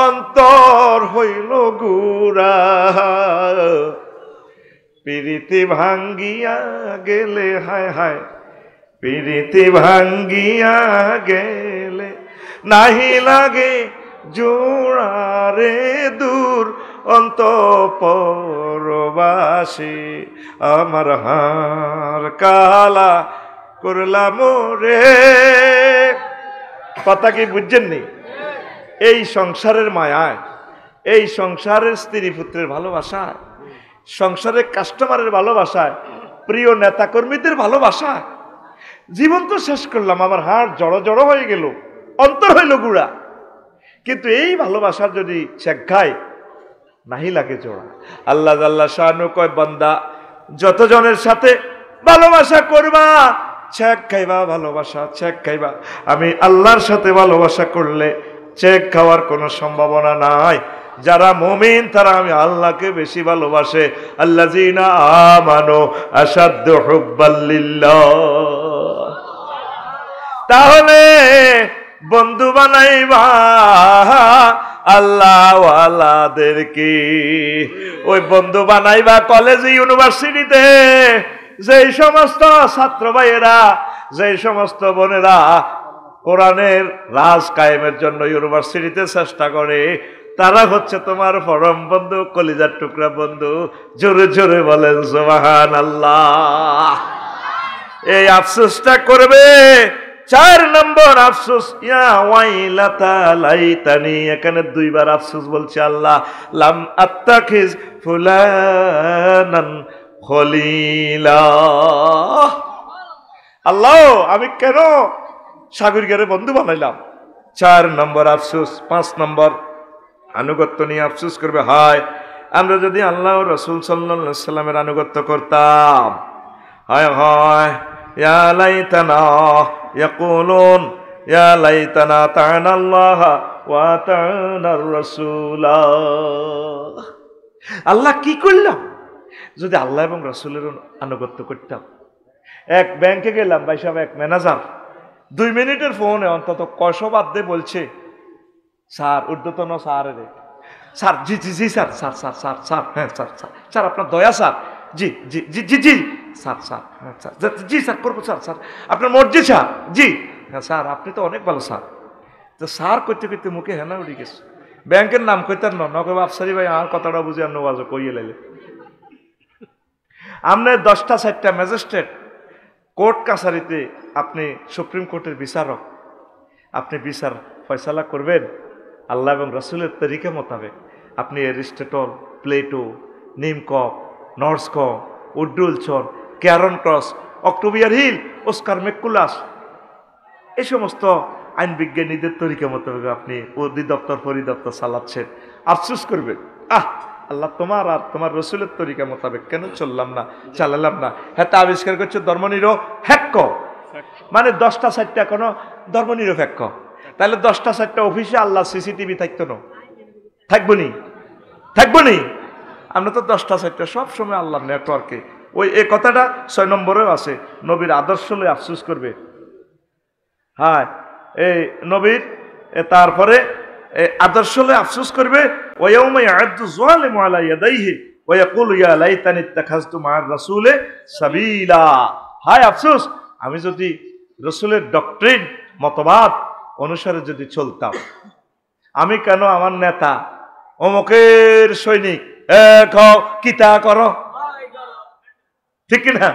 অন্তর হইল গুড়া। প্রীতি ভাঙ্গিয়া গেলে হায় হায়, প্রীতি ভাঙ্গিয়া গেলে নাহি লাগে জোড়ারে দূর অন্তঃপরবাসী। আমার হার কালা করলাম রে। কথা কি বুঝছেননি? এই সংসারের মায়ায়, এই সংসারের স্ত্রী পুত্রের ভালোবাসায়, সংসারের কাস্টমারের ভালোবাসায়, প্রিয় নেতা কর্মীদের ভালোবাসায় জীবন তো শেষ করলাম, আমার হাড় জড়ো জড়ো হয়ে গেল, অন্তর হইল গুড়া। কিন্তু এই ভালোবাসার যদি ছেক খায় নাহি লাগে জোড়া। আল্লাহ জাল্লা শানু কয় বান্দা যতজনের সাথে ভালোবাসা করবা ছেক খাইবা, ভালোবাসা ছেক খাইবা। আমি আল্লাহর সাথে ভালোবাসা করলে ছেক খাওয়ার কোনো সম্ভাবনা নাই। যারা মুমিন তারা আমি আল্লাহকে বেশি ভালোবাসে। আল্লাযীনা আমানু আশাদ্দু হুব্বাল লিল্লাহ। তাহলে বন্ধু বানাইবা আল্লাহ ওয়ালাদেরকে। ওই বন্ধু বানাইবা কলেজে ইউনিভার্সিটিতে, যেই সমস্ত ছাত্র ভাইয়েরা, যেই সমস্ত বোনেরা কোরআনের রাজ কায়েমের জন্য ইউনিভার্সিটিতে চেষ্টা করে, তারা হচ্ছে তোমার পরম বন্ধু, কলিজার টুকরা বন্ধু। জোরে জোরে বলেন সুবহানাল্লাহ। এই আফসোসটা করবে। 4 নম্বর আফসোস, ইয়া ওয়াইলাতা লাইতানি। এখানে 2 বার আফসোস বলছে আল্লাহ। লাম আত্তাখিজ ফুলানান খলিলা। আল্লাহ আমি কেন সাগরীকে বন্ধু বানাইলাম? 4 নম্বর আফসোস। 5 নম্বর আনুগত্য নিয়ে আফসোস করবে। হয় আমরা যদি আল্লাহ ও রাসূল সাল্লাল্লাহু আলাইহি সাল্লামের আনুগত্য করতাম। হয় হয় ইয়া লাইতানা ইয়াকুলুন ইয়া লাইতানা তা'আনা আল্লাহ ওয়া তা'আনার রাসূলা। আল্লাহ কি করলাম যদি আল্লাহ এবং রাসূলের আনুগত্য করতাম। এক ব্যাংকে গেলাম, ভাই সাহেব এক ম্যানেজার 2 মিনিটের ফোনে অন্তত কয়শো বাদ দিয়ে বলছে, স্যার ঊর্ধ্বতন স্যার রে স্যার, জি জি জি sir, sir sir sir sir, হ্যাঁ স্যার স্যার স্যার আপনার দয়া স্যার, জি জি জি জি জি স্যার স্যার, হ্যাঁ স্যার জি স্যার করবো স্যার, স্যার আপনার মর্জি স্যার, জি হ্যাঁ স্যার আপনি তো অনেক ভালো স্যার। তো স্যার করতে করতে মুখে হেনা উঠে গেছে। ব্যাংকের নাম কইতার নকব আফসারি ভাই আর কথাটা বুঝে আর নওয়াজ কইয়ে লাইলে। আপনি 10টা 4টা ম্যাজিস্ট্রেট কোর্ট কাছারিতে, আপনি সুপ্রিম কোর্টের বিচারক, আপনি বিচার ফয়সালা করবেন আল্লাহ এবং রাসূলের তরিকা মোতাবেক। আপনি এরিস্টটল, প্লেটো, নিমকক, নর্সকপ, উড্ডুলসন, ক্যারন ক্রস, অক্টোবিয়ার হিল, অস্কার ম্যাকুলাস, এই সমস্ত আইন বিজ্ঞানীদের তরিকা মোতাবেক আপনি অধিদপ্তর পরিদপ্তর চালাচ্ছেন। আফসোস করবেন, আল্লাহ তোমার আর তোমার রসুলের তরিকা মোতাবেক কেন চললাম না, চালালাম না। হ্যাঁ তা আবিষ্কার করছে ধর্মনিরপেক্ষ, মানে 10টা 4টা কোনো ধর্মনিরপেক্ষ। তাহলে 10টা 4টা অফিসে আল্লাহ সিসিটিভি থাকতো না? থাকবো নি? থাকবো নি? আমরা তো 10টা 4টা সবসময় আল্লাহর নেটওয়ার্কে। ওই এই কথাটা 6 নম্বরেও আছে, নবীর আদর্শ লয়ে আফসোস করবে। হ্যাঁ এই নবীর তারপরে আদর্শ লয়ে আফসোস করবে। ওয়ায়াউমা ইয়া'আদু যালিমু আলা ইয়াদাইহি ওয়া ইয়াকুলু ইয়া লাইতানি ইত্তাখাযতু মা'আর রাসূলি সাবিলা। হায় আফসোস, আমি যদি রাসূলের ডক্ট্রিন মতবাদ অনুসারে যদি চলতাম। আমি কেন আমার নেতা অমুকের সৈনিক কিতা করো, ঠিক কিনা?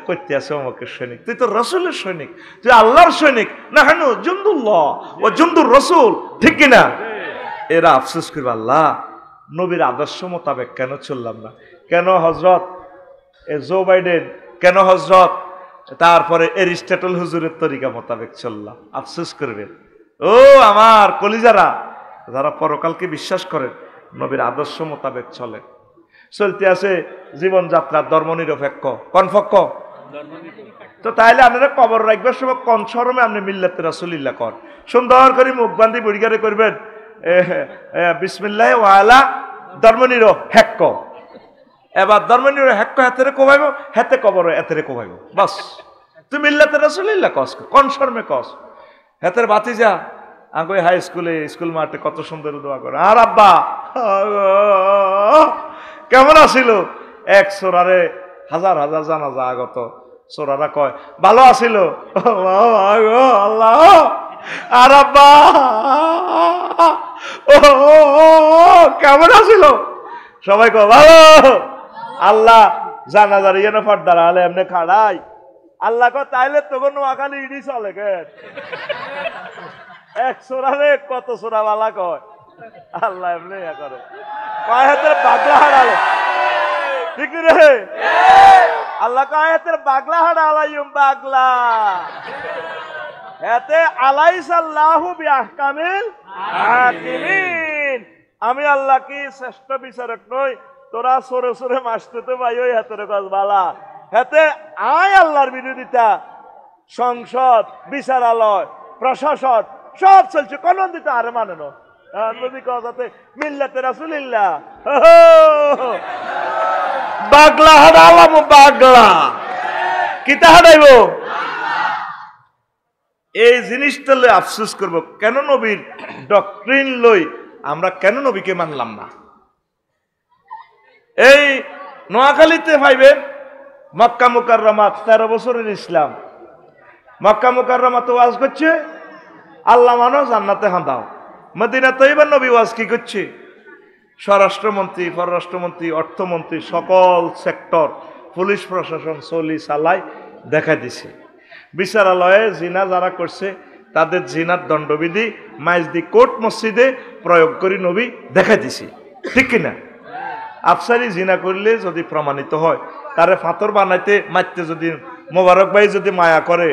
করতে আছে অমুকের সৈনিক, তুই তো রসুলের সৈনিক, তুই আল্লাহর সৈনিক। না হেন জুন্দুল্লাহ ও জুন্দুর রসুল, ঠিক কিনা? এরা আফসোস করবে, আল্লাহ নবীর আদর্শ মোতাবেক কেন চললাম না? কেন হজরত জো বাইডেন, কেন হজরত তারপরে এরিস্টটল হুজুরের তরিকা মোতাবেক চললাম? আফসোস করবে। ও আমার কলিজারা, যারা পরকালকে বিশ্বাস করেন, নবীর আদর্শ মোতাবেক চলে, চলতে আছে জীবনযাত্রা ধর্মনিরপেক্ষ, কনপক্ষ। তো তাইলে আপনারা কবর রাখবার সময় কোন শরমে আপনি মিল্লাতে রাসূলিল্লাহ কর, সুন্দর করে মুখ বান্ধি বুড়িগারে করবেন বিসমিল্লাহ ওয়ালা ধর্মনিরপেক্ষ। এবার ধর্মনিরপেক্ষ হাতেরে কোবাইব, হাতে কবর এতেরে কোবাইব, বাস। তুই মিল্লাতে রাসূলিল্লাহ কস, কোন শরমে কস? হাতের বাতিজা আগে হাই স্কুলে স্কুল মাঠে কত সুন্দর দোয়া করে, আর আব্বা কেমন আছিল? এক সোরারে হাজার হাজার জানাজা আগত, সোরারা কয় ভালো আছিল আল্লাহ, আর আব্বা কেমন আছিল? সবাই কয় ভালো। আল্লাহ জানাজার ইয়ে ফাটদার আলে এমনি খাড়াই। আল্লাহ কয় তাইলে তখন নোয়াখালী ইডি চলে কেন? এক সোরারে কত সোরা বালা কয়, আল্লাহ এমনি ইয়া করে, কয় হাতের বাগলা হারালে, ঠিক রে? আল্লাহ কয় হাতের বাগলা হারালাইম, বাগলা হাতে আলাইসাল্লাহু বিআহকামিল হাকিমিন। আমি আল্লাহ কি শ্রেষ্ঠ বিচারক নই? তোরা সরে সরে মাসতে তো ভাই ওই হাতের কাজ বালা হাতে আয় আল্লাহর বিরোধিতা সংসদ বিচারালয় প্রশাসন সব চলছে কোন দিতে আরে মানে না নদী কথাতে মিল্লাতে রাসূলিল্লাহ বাগলা হারালাম বাগলা কিতা হারাইব এই জিনিসটা লই আফসোস করব কেন নবীর ডক্ট্রিন লই আমরা কেন নবীকে মানলাম না। এই নোয়াখালীতে পাইবেন মক্কা মুকাররমা 13 বছরের ইসলাম মক্কা মুকাররমা তো ওয়াজ করছে আল্লাহ মানো জান্নাতে হাঁদাও। মদিনা তৈবার নবী ওয়াজ কি করছে? স্বরাষ্ট্রমন্ত্রী পররাষ্ট্রমন্ত্রী অর্থমন্ত্রী সকল সেক্টর পুলিশ প্রশাসন চলি চালাই দেখা দিছে। বিচারালয়ে জিনা যারা করছে তাদের জিনার দণ্ডবিধি মাইজদি কোর্ট মসজিদে প্রয়োগ করি নবী দেখা দিছে। ঠিক কিনা? আফসারি জিনা করলে যদি প্রমাণিত হয় তারে ফাতর বানাইতে মারতে যদি মোবারক ভাই যদি মায়া করে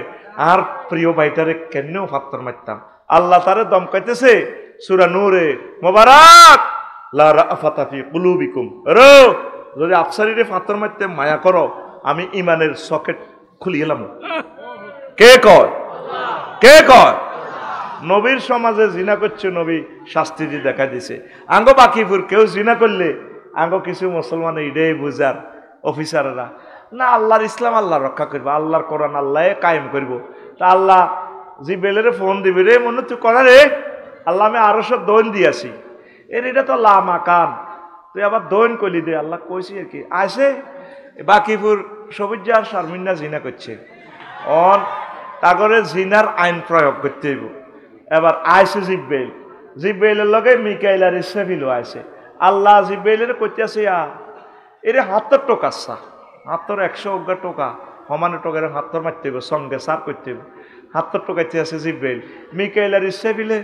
আর প্রিয় ভাইটারে কেমনেও ফাতর মারতাম। আল্লাহ তারে দমকাইতেছে সূরা নূরে মোবারক লা রাফাতা ফি কুলুবিকুম রো যদি আফসারিরে ফাতর মারতে মায়া করো আমি ইমানের সকেট খুলি গেলাম। কে কয়? কে কয়? নবীর সমাজে জিনা করছে নবী শাস্তি দিয়ে দেখা দিছে। আঙ্গ বাকিপুর কেউ জিনা করলে আঙ্গ কিছু মুসলমান এটাই বুঝার অফিসাররা না আল্লাহর ইসলাম আল্লাহ রক্ষা করবো আল্লাহর কোরআন আল্লাহ কায়েম করব। তা আল্লাহ জিবেলের ফোন দিবি রে মনে তুই করা রে আল্লাহ আমি আরো সব দৈন দিয়েছি এর এটা তো লামা কান তুই আবার দৈন করলি দে আল্লাহ কইছি আর কি আসে বাকিপুর সবুজার শারমিনা জিনা করছে অন তাগরে জিনার আইন প্রয়োগ করতে হইব। এবার আইসে জিব্বেলের লগে মিকাইল আর ইসরাফিলও আইসে আল্লাহ জিব্বেলের কইতেছে এর হাতের টোকাচ্ছা হাতর 100 টোকা সমানে টোকারে হাতর মারতে হইব সঙ্গে সার করতে হইব হাতর টোকাইতে আছে জিব্বেল মিকাইল আর ইসরাফিলে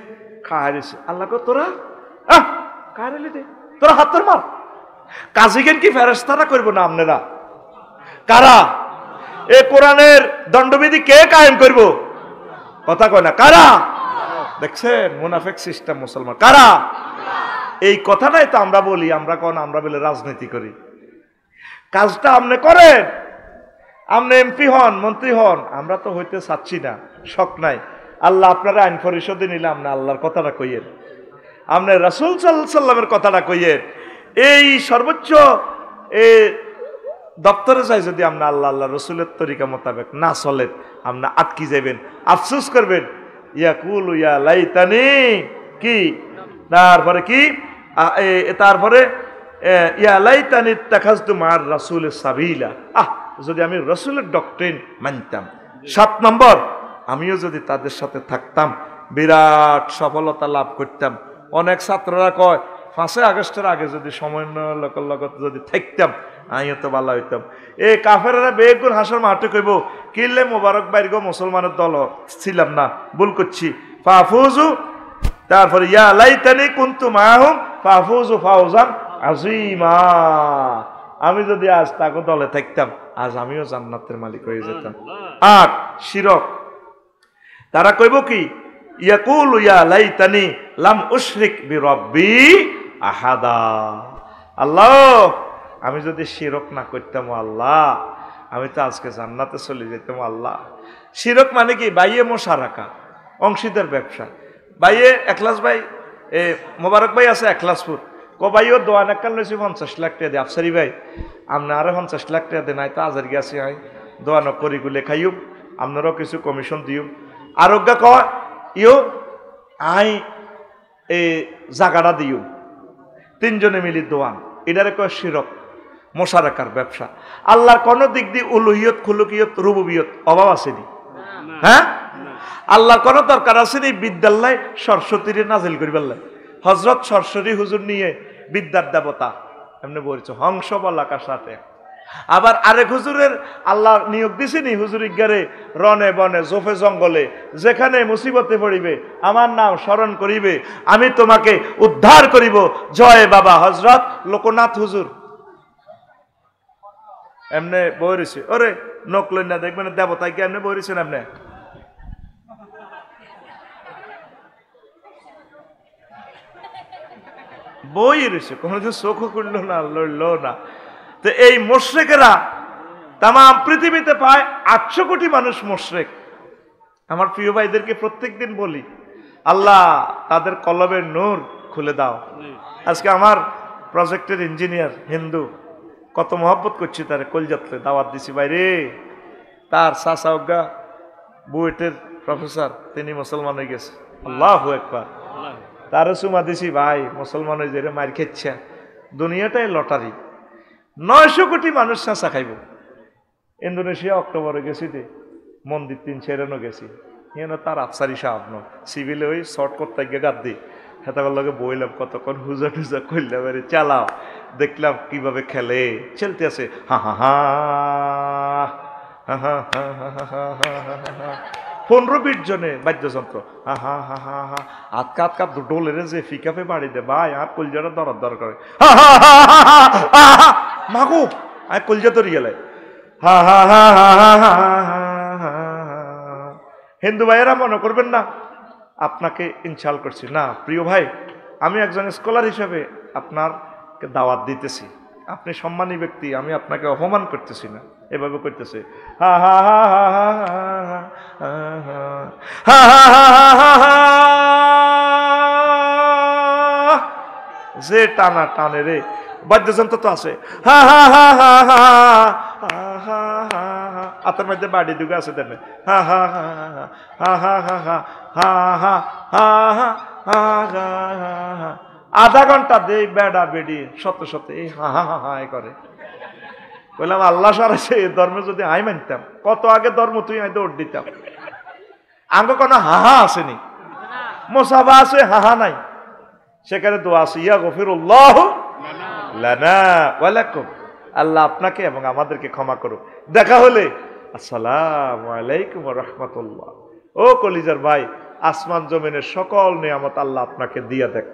খাহারিছে আল্লাহ কো তোরা খাহারিলি দে তোরা হাতর মার কাজীগেন কি ফেরেশতারা করব না আপনারা কারা এই কোরআনের দণ্ডবিধি কে কায়েম করব? কথা কয় না কারা? দেখছেন মুনাফিক সিস্টেম মুসলমান কারা? এই কথাটাই তো আমরা বলি আমরা কোন আমরা বলে রাজনীতি করি কাজটা আপনি করেন আপনি এমপি হন মন্ত্রী হন আমরা তো হইতে চাচ্ছি না শখ নাই আল্লাহ আপনারা আইন পরিষদে নিলাম না আল্লাহর কথাটা কইয়েন আপনি রাসূল সাল্লাল্লাহু আলাইহি সাল্লামের কথাটা কইয়েন এই সর্বোচ্চ দপ্তরে যাই যদি আপনি আল্লাহ আল্লাহ রসুলের তরিকা মোতাবেক না চলেন আপনি আটকি যাবেন আফসোস করবেন ইয়াকুল ইয়া লাইতানি কি তারপরে কি তারপরে ইয়া লাইতানি তাখাজতু মার রাসূলের সাবিলা যদি আমি রসুলের ডক্ট্রিন মানতাম 7 নম্বর আমিও যদি তাদের সাথে থাকতাম বিরাট সফলতা লাভ করতাম। অনেক ছাত্ররা কয় 5 আগস্টের আগে যদি সমন্বয় লোকের লগত যদি থাকতাম আমিও তো ভালো হইতাম। এই কাফেররা বেগুন হাসর মাঠে কইব কিল্লে মোবারক বাইর গো মুসলমানের দল ছিলাম না ভুল করছি ফাফুজু তারপরে ইয়া লাইতানি কুনতু মাহুম ফাফুজু ফাওজান আযীমা আমি যদি আজ তাকে দলে থাকতাম আজ আমিও জান্নাতের মালিক হয়ে যেতাম। 8 শিরক তারা কইব কি ইয়াকুলু ইয়া লাইতানি লাম উশরিক বিরাব্বি আহাদা আল্লাহ আমি যদি শিরক না করতাম আল্লাহ আমি তো আজকে জান্নাতে চলে যেতাম আল্লাহ। শিরক মানে কি বাইয়ে মোশারাকা অংশীদার ব্যবসা বাইয়ে একলাস ভাই মোবারক ভাই আছে একলাসপুর ক ভাইও দোয়ান একখান লইছি 50 লাখ টাকা দিয়ে আফসারি ভাই আপনি আরো 50 লাখ টাকা দেন তো আজার গেছি হয় দোয়ান করি গুলে খাইও আপনারাও কিছু কমিশন দিও আরোগ্য কয় ইও আই এই জাগাটা দিও 3 জনে মিলি দোয়ান এটারে কয় শিরক মোশারাকার ব্যবসা। আল্লাহর কোন দিক দিয়ে উলুহিয়ত খুলুকিয়ত রুবুবিয়ত অভাব আসেনি হ্যাঁ আল্লাহর কোন দরকার আসেনি বিদ্যালয় সরস্বতীরে নাজিল করিবার লাই হযরত সরস্বতী হুজুর নিয়ে বিদ্যার দেবতা এমনি বলছে হংস বলাকার সাথে আবার আরেক হুজুরের আল্লাহ নিয়োগ দিছেনি হুজুর ইজ্ঞারে রনে বনে জোফে জঙ্গলে যেখানে মুসিবতে পড়িবে আমার নাম স্মরণ করিবে আমি তোমাকে উদ্ধার করিব জয় বাবা হযরত লোকনাথ হুজুর এমনি বইরেছে ওরে নকলেন না দেখবেন দেবতাই কি এমনি বইরেছেন এমনি বই রয়েছে, কোনোদিন চোখও খুললো না, লড়লো না। তো এই মুশরিকেরা তাম পৃথিবীতে প্রায় 800 কোটি মানুষ মুশরিক। আমার প্রিয় ভাইদেরকে প্রত্যেকদিন বলি, আল্লাহ তাদের কলবের নূর খুলে দাও। আজকে আমার প্রজেক্টের ইঞ্জিনিয়ার হিন্দু, কত মহব্বত করছি, তার কলজাতলে দাওয়াত দিছি বাইরে। তার চাচা অজ্ঞা বুয়েটের প্রফেসর, তিনি মুসলমান হয়ে গেছে। আল্লাহু আকবার। তারও চুমা দিছি, ভাই মুসলমান হয়ে যে মার খেচ্ছে, দুনিয়াটাই লটারি। 900 কোটি মানুষ চাচা খাইব। ইন্দোনেশিয়া অক্টোবরে গেছি দে, মন্দির 3 গেছি। এখানে তার আফসারি সাহেব ন সিভিলে ওই শর্ট করতে গিয়ে গাদ দিই, হেতাকার লগে বইলাম কতক্ষণ হুজা টুজা করলাম, আরে চালাও, দেখলাম কিভাবে খেলে, চলতে আছে হা হা হা হা হা হা হা 15-20 জনে বাদ্যযন্ত্র, হা হা হা হা হা আটকা আটকা ডোলের যে ফিকাপে বাড়ি দে ভাই, আর কলজাটা দর করে হা হা হা হা মাগো, আর কলজা তরি গেলে হা হা হা হা হা হা। হিন্দু ভাইয়েরা মনে করবেন না আপনাকে ইনশাল করছি না, প্রিয় ভাই, আমি একজন স্কলার হিসেবে আপনাকে দাওয়াত দিতেছি। আপনি সম্মানী ব্যক্তি, আমি আপনাকে অপমান করতেছি না, এভাবে করতেছে হা হা হা হা হা হা হা হা, যে টানা টানে রে, বাদ্যযন্ত্র তো আছে হা হা হা হা হা হা হা, আতার মধ্যে বাড়ি দুগে আছে দেন হা হা হা হা হা হা হা হা হা হা হা হা। আধা ঘন্টা দেই বেড়া বেড়ি শত শত এই হা হা হা হা করে। বললাম আল্লাহ সারাছে এই ধর্মে যদি আই মানতাম, কত আগে ধর্ম তুই আমি দৌড় দিতাম। আঙ্গ কোনো হাহা আসেনি, মোসাফা আছে হাহা নাই, সেখানে দোয়া আছে ইয়া গফিরুল্লাহ লানা ওয়া লাকুম, আল্লাহ আপনাকে এবং আমাদেরকে ক্ষমা করুক। দেখা হলে আসসালামু আলাইকুম ওয়া রাহমাতুল্লাহ। ও কলিজার ভাই, আসমান জমিনের সকল নিয়ামত আল্লাহ আপনাকে দিয়া দেখ।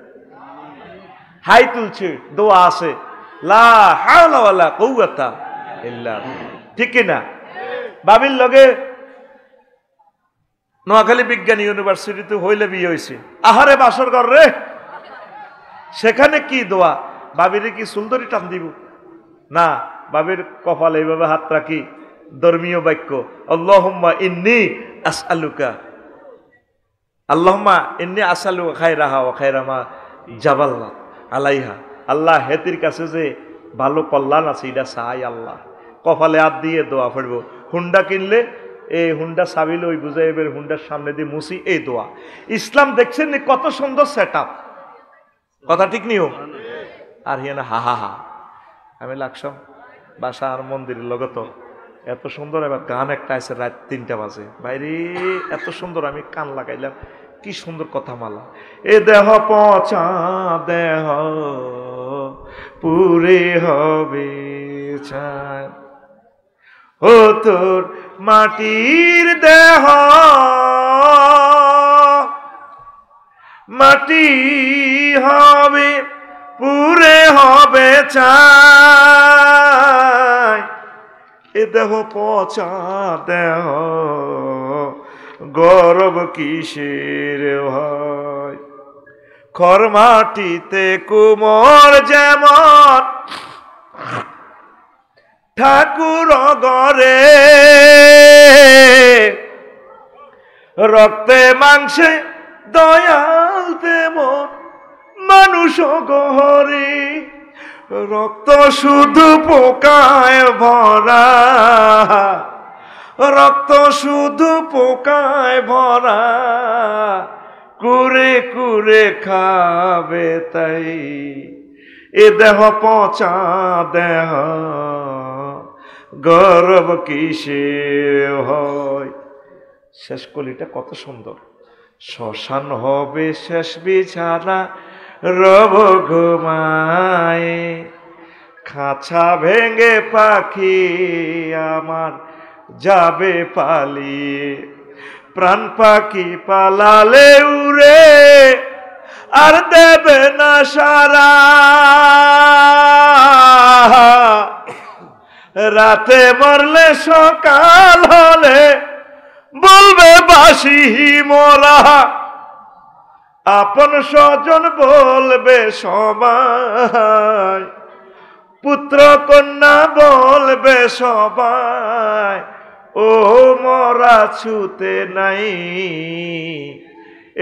হাই তুলছে, দোয়া আছে লা হাওলা ওয়ালা কুওয়াতা ইল্লা, ঠিক কি না? বাবির লগে নোয়াখালী বিজ্ঞান ইউনিভার্সিটিতে হইলে বিয়ে হয়েছে, আহারে বাসর ঘর রে, সেখানে কি দোয়া, বাবিরে কি সুন্দরী টান দিব না, বাবির কপালে এইভাবে হাত রাখি, ধর্মীয় বাক্য আল্লাহুম্মা ইন্নী আসআলুকা, আল্লাহুম্মা ইন্নী আসআলুকা খায়রাহা ওয়া খায়রা মা জাবালনা আলাইহা, আল্লাহ হেতির কাছে যে ভালো কল্যাণ আছে এটা চাই, আল্লাহ কপালে হাত দিয়ে দোয়া পড়ব। হুন্ডা কিনলে এই হুন্ডা সাবিল ওই বুঝাই এবার হুন্ডার সামনে দিয়ে মুসি, এই দোয়া। ইসলাম দেখছেন কত সুন্দর সেট আপ, কথা ঠিক নিও। আর হিয়া না হা হা হা, আমি লাগছাম বাসা আর মন্দিরের লগত এত সুন্দর, এবার গান একটা আছে রাত 3টা বাজে, বাইরে এত সুন্দর, আমি কান লাগাইলাম, কি সুন্দর কথা মালা। এ দেহ পচা দেহ পুরে হবে ছাই, ও তোর মাটির দেহ মাটি হবে পুরে হবে ছাই, এ দেহ পচা দেহ গৌরব কিসের হয়, খর মাটিতে কুমোর যেমন ঠাকুর গরে, রক্তে মাংসে দয়াল তেমন মানুষ গহরে, রক্ত শুধু পোকায় ভরা, রক্ত শুধু পোকায় ভরা, কুরে কুরে খাবে তাই, এ দেহ পচা দেহ গৌরব কিসের হয়। শেষ কলিটা কত সুন্দর, শ্মশান হবে শেষ বিছানা রব ঘুমায়, খাঁচা ভেঙে পাখি আমার যাবে পালিয়ে, প্রাণ পাখি পালালে উড়ে আর দেবে না সারা, রাতে মরলে সকাল হলে বলবে বাসি মোরা, আপন স্বজন বলবে সবাই, পুত্র কন্যা বলবে সবাই, ও মরা ছুতে নাই,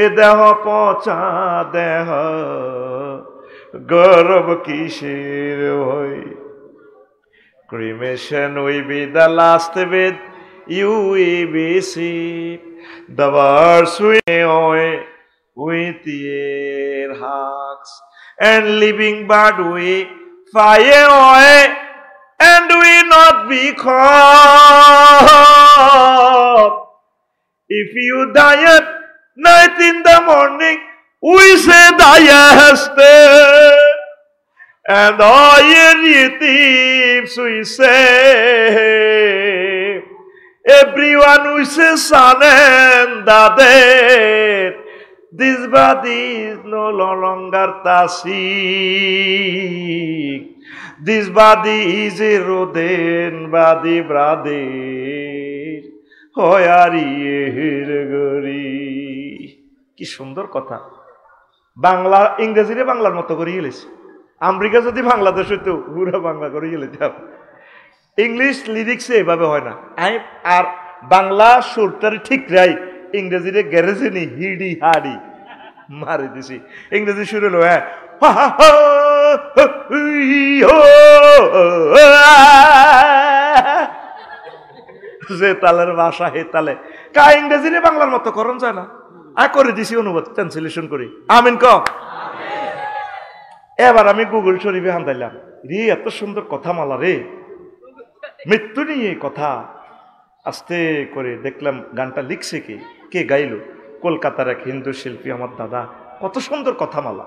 এ দেহ পচা দেহ, গর্ব কিসের হই। Cremation will be the last with you will be see. The words we away with their hearts, and living but we fire away, and we not be caught. If you die at night in the morning, we say thy stay. And all your thieves we say, everyone we say son and daughter, this body is no longer tasik, this body is a rodent body brother, hoyariyir gori. কি সুন্দর কথা, বাংলা ইংরেজিরে বাংলার মতো করে গেলেছে। America যদি বাংলাদেশ হইতো পুরো বাংলা করে গেলাম। ইংলিশ লিরিক্সে এভাবে হয় না, আর বাংলা সুরটার ঠিক রাই ইংরেজিরে গ্যারেজে নি হিডি হাডি মারি দিছি। ইংরেজি শুরু হলো হ্যাঁ যে তালের ভাষা হে তালে কা ইংরেজিরে বাংলার মতো করণ যায় না, করে দিছি অনুবাদ ট্রান্সলেশন করি। আমিন ক। এবার আমি গুগল শরীফে হান্দাইলাম, রে এত সুন্দর কথা মালা রে, মৃত্যু নিয়ে কথা। আস্তে করে দেখলাম গানটা লিখছে কে, কে গাইল, কলকাতার এক হিন্দু শিল্পী আমার দাদা। কত সুন্দর কথা মালা।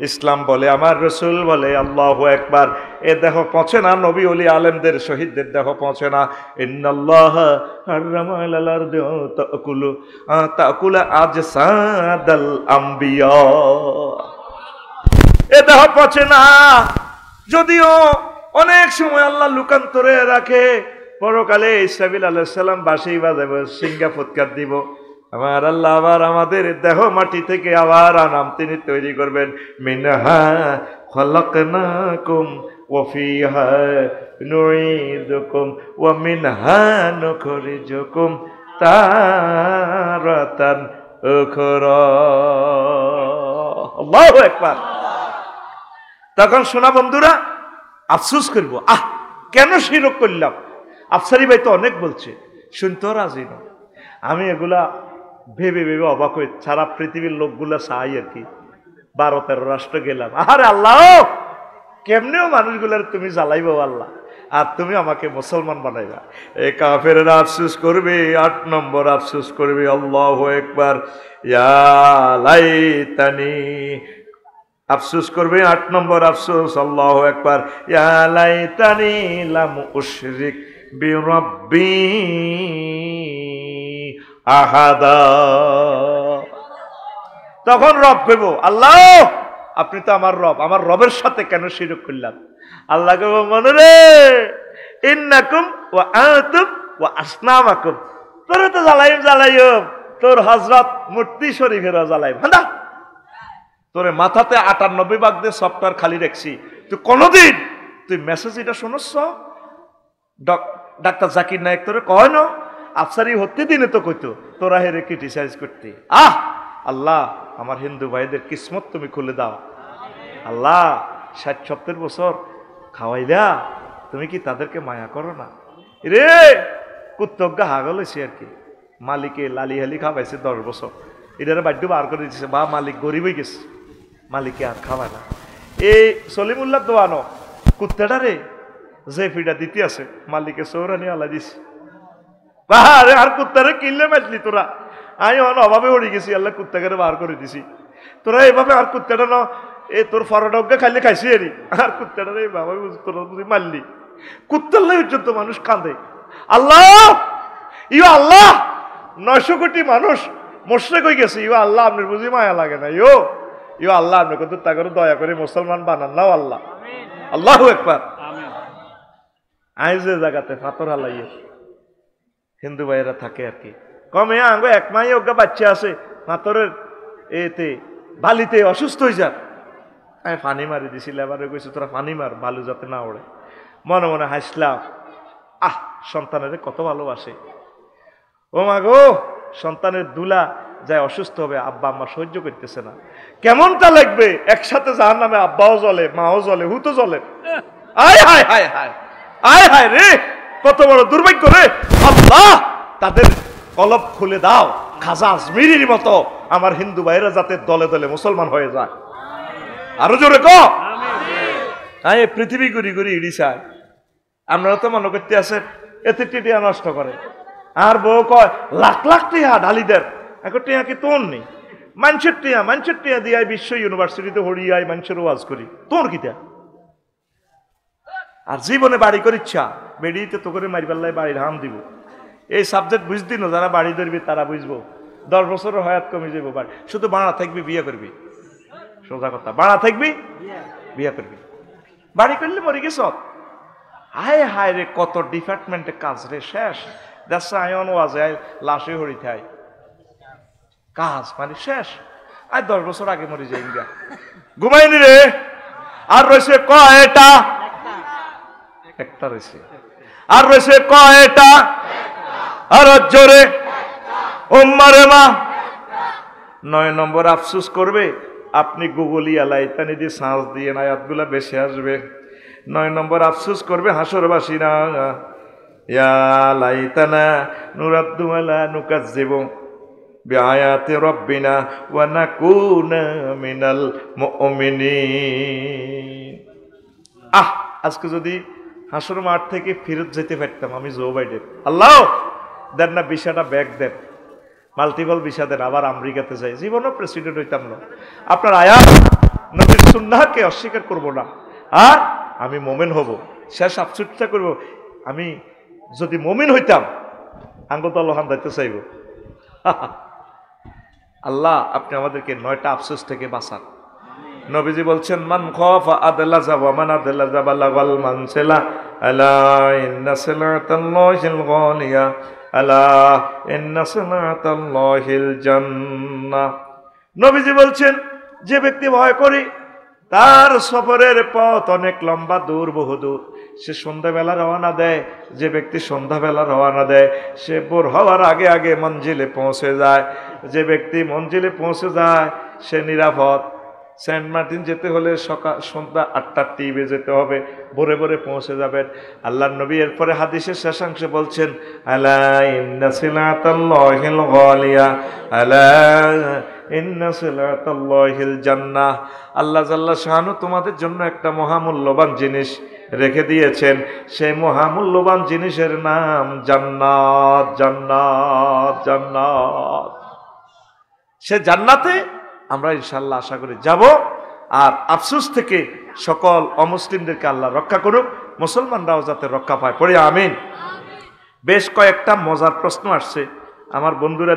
ইসলাম বলে, আমার রসুল বলে, আল্লাহু আকবার। এ দেহ পৌঁছে না, নবী ওলি আলেমদের শহীদদের দেহ পৌঁছে না। ইন্নাল্লাহ হারামা আলাল আরদি তাকুলু আজসাদাল আম্বিয়া। এ দেহ পচে না, যদিও অনেক সময় আল্লাহ লুকান্তরে রাখে। পরকালে ইসরাফিল আলাইহিস সালাম বাঁশি বাজাবে, সিংহা ফুৎকার দিব, আমার আল্লাহ আবার আমাদের দেহ মাটি থেকে আবার আনাম তিনি তৈরি করবেন। মিনহা খালাকনাকুম ওয়া ফিহা নুঈদুকুম ওয়া মিনহা নুখরিজুকুম তারাতান উখরা। আল্লাহু আকবার। তখন শোনা বন্ধুরা আফসোস করবো, কেন শিরক করলাম। আফসারি ভাই তো অনেক বলছে, শুনতেও রাজি না। আমি এগুলা ভেবে ভেবে অবাক হয়ে সারা পৃথিবীর লোকগুলা চাই আর কি। 12-13 রাষ্ট্র গেলাম, আরে আল্লাহ কেমনেও মানুষগুলার তুমি জ্বালাইবো আল্লাহ, আর তুমি আমাকে মুসলমান বানাইবা। এই কাফেররা আফসোস করবে, 8 নম্বর আফসোস করবে। আল্লাহু আকবার। ইয়া লাইতানি, আফসোস করবে 8 নম্বর আফসোস। আল্লাহু আকবার। ইয়া লাইতানি লাম উশরিক বিরাব্বি আহাদা। তখন রব কইব, আল্লাহ আপনি তো আমার রব, আমার রবের সাথে কেন শিরক করলাম। আল্লাহ কইব, মনে রে ইন্নাকুম ওয়া আনতুম ওয়া আসনামাকুম, তোরে তো জ্বালাইম, তোর হযরত মূর্তি শরীফের জ্বালাইম। হাঁদা, তোরে মাথাতে 98 ভাগ দিয়ে সফটওয়্যার খালি রাখছি, তুই কোনদিন তুই মেসেজ এটা শুনছ? ডাক্তার জাকির নায়েক তোরে কয় না, আফসারি হতে দিনে তো কইতো তোরা হেরে ক্রিটিসাইজ করতে। আল্লাহ আমার হিন্দু ভাইদের কিসমত তুমি খুলে দাও। আল্লাহ 60-70 বছর খাওয়াইলা, তুমি কি তাদেরকে মায়া করো না রে? কুত্তজ্ঞা হাগল হয়েছে আর কি, মালিকে লালি হালি খাওয়াইছে 10 বছর, এটারে বাধ্য বার করে দিচ্ছে, বা মালিক গরিব হয়ে গেছে, মালিকে আর খাওয়ায় না। এই সলিমুল্লাহ দোয়ানো কুত্তাটারে যে ফিডা দিতে আছে, মালিকে সৌরানি আলা দিছে। বাহারে আর কুত্তারে কিনলে মাতলি তোরা, আমি অভাবে উড়ে গেছি, আল্লাহ কুত্তাকে বার করে দিছি। তোরা এইভাবে আর কুত্তাটা ন এ তোর ফরডজ্ঞা খাইলে খাইছি এরি, আর কুত্তাটা এইভাবে তোরা বুঝি মারলি। কুত্তার লাই পর্যন্ত মানুষ কাঁদে। আল্লাহ ইউ আল্লাহ 900 কোটি মানুষ মোশরিক হয়ে গেছে, ইউ আল্লাহ আপনার বুঝি মায়া লাগে না? ইউ আল্লাহ আপনি কিন্তু তা করে দয়া করে মুসলমান বানান নাও আল্লাহ। আল্লাহু আকবার। আই যে জায়গাতে ফাতর হালাইয়ে হিন্দু ভাইয়েরা থাকে আর কি, কমে আঙ্গো 1 মাই অজ্ঞা বাচ্চা আছে ফাতরের এতে বালিতে অসুস্থ হয়ে যান। আমি পানি মারি দিছি, লেবারে কইছি তোরা পানি মার, বালু যাতে না ওড়ে। মনে মনে হাসলাম, সন্তানের কত ভালোবাসে। ও মা গো, সন্তানের দুলা যায় অসুস্থ হবে, আব্বা আম্মা সহ্য করতেছে না, কেমনটা লাগবে। একসাথে জাহান্নামে আব্বাও জ্বলে, মাও জ্বলে, হুতো জ্বলে। আয় হায় হায় হায়, আয় হায় রে, কত বড় দুর্ভাগ্য রে। আল্লাহ তাদের কলব খুলে দাও, খাজা আজমিরির মতো আমার হিন্দু ভাইরা যাতে দলে দলে মুসলমান হয়ে যায়। আরো জোরে কও আমিন। পৃথিবী ঘুরি ঘুরি ইডি চায়। আপনারা তো মনে করতে আছেন এতে টিয়া নষ্ট করে, আর বউ কয় লাখ লাখ টিয়া ঢালিদের, এখন টিয়া কি তোর নেই, মানুষের টিয়া দিয়ে বিশ্ব ইউনিভার্সিটিতে হরিয়ায় মানুষের ওয়াজ করি, তোর কিটা। আর জীবনে বাড়ি করে ইচ্ছা বেরিয়েতে তো করে মারিপাল্লায় বাড়ির হাম দিব। এই সাবজেক্ট বুঝতি না, যারা বাড়ি ধরবি তারা বুঝবো। 10 বছরের হয়াত কমে যাবো, বাড়ি শুধু বাড়া থাকবি, বিয়ে করবি। সোজা কথা, বাড়া থাকবি, বিয়ে করবি। বাড়ি করলে মরে গেছ। হায় হায় রে, কত ডিপার্টমেন্টে কাজ রে, শেষ। দেখছে আয়ন ওয়াজে লাশে হরি থাই কাজ মানে শেষ। আর 10 বছর আগে মরে যাই গা, ঘুমাইনি রে। আর রয়েছে কয়টা, একটা রয়েছে। আর রয়েছে কয়টা, আর জোরে ওম্মারে মা। 9 নম্বর আফসোস করবে, আপনি গুগলি আলাইতানি দিয়ে সার্চ দিয়ে আয়াতগুলা বেশি আসবে। 9 নম্বর আফসোস করবে হাসরবাসীরা, ইয়া লাইতানা নুরাদ্দু আলা নুকাজ্জিবু বিআয়াতি রাব্বিনা ওয়া নাকুনা মিনাল মুমিনিন। আজকে যদি হাসর মাঠ থেকে ফেরত যেতে পারতাম আমি জো বাইডেন, আল্লাহ দেন না ভিসাটা ব্যাক দেন, মাল্টিপল ভিসা দেন, আবার আমেরিকাতে যাই, জীবনও প্রেসিডেন্ট হইতাম না। আপনার আয়াত নবীর সুন্নাহকে অস্বীকার করব না, আর আমি মোমেন হব। শেষ আফসোসটা করব, আমি যদি মোমিন হইতাম আঙ্গতলহান দায়িত্ব চাইব। আল্লাহ আপনি আমাদেরকে 9টা আফসোস থেকে বাঁচান। নবীজি বলছেন, মান খাফা আদলাজা ওয়া মান আদলাজা বালাগাল মানসিলা আলা ইন্না সিলাতাল্লাহিল গালিয়া আলা ইন্না সিলাতাল্লাহিল জান্নাহ। নবীজি বলছেন, যে ব্যক্তি ভয় করে তার সফরের পথ অনেক লম্বা, দূর, বহুদূর। সে সন্ধ্যাবেলা রওনা দেয়, যে ব্যক্তি সন্ধ্যাবেলা রওনা দেয় সে ভোর হওয়ার আগে আগে মঞ্জিলে পৌঁছে যায়। যে ব্যক্তি মঞ্জিলে পৌঁছে যায় সে নিরাপদ। সেন্ট মার্টিন যেতে হলে সন্ধ্যা 8টার টিভে যেতে হবে, ভোরে ভোরে পৌঁছে যাবেন। আল্লাহর নবী এরপরে হাদিসের শেষাংশে বলছেন, আলা ইন্না সিলাতাল্লাহিল গালিয়া আলা ইন্না সিলাতাল্লাহিল জান্নাহ। আল্লাহ জাল্লা শানু তোমাদের জন্য একটা মহামূল্যবান জিনিস রেখে দিয়েছেন, সেই মহামূল্যবান জিনিসের নাম জান্নাত। জান্নাত, জান্নাত। সে জান্নাতে আমরা ইনশাআল্লাহ আশা করি যাব। আর আফসোস থেকে সকল অমুসলিমদেরকে আল্লাহ রক্ষা করুক, মুসলমানরাও যাতে রক্ষা পায়, পড়ে আমিন। বেশ কয়েকটা মজার প্রশ্ন আসছে, আমার বন্ধুরা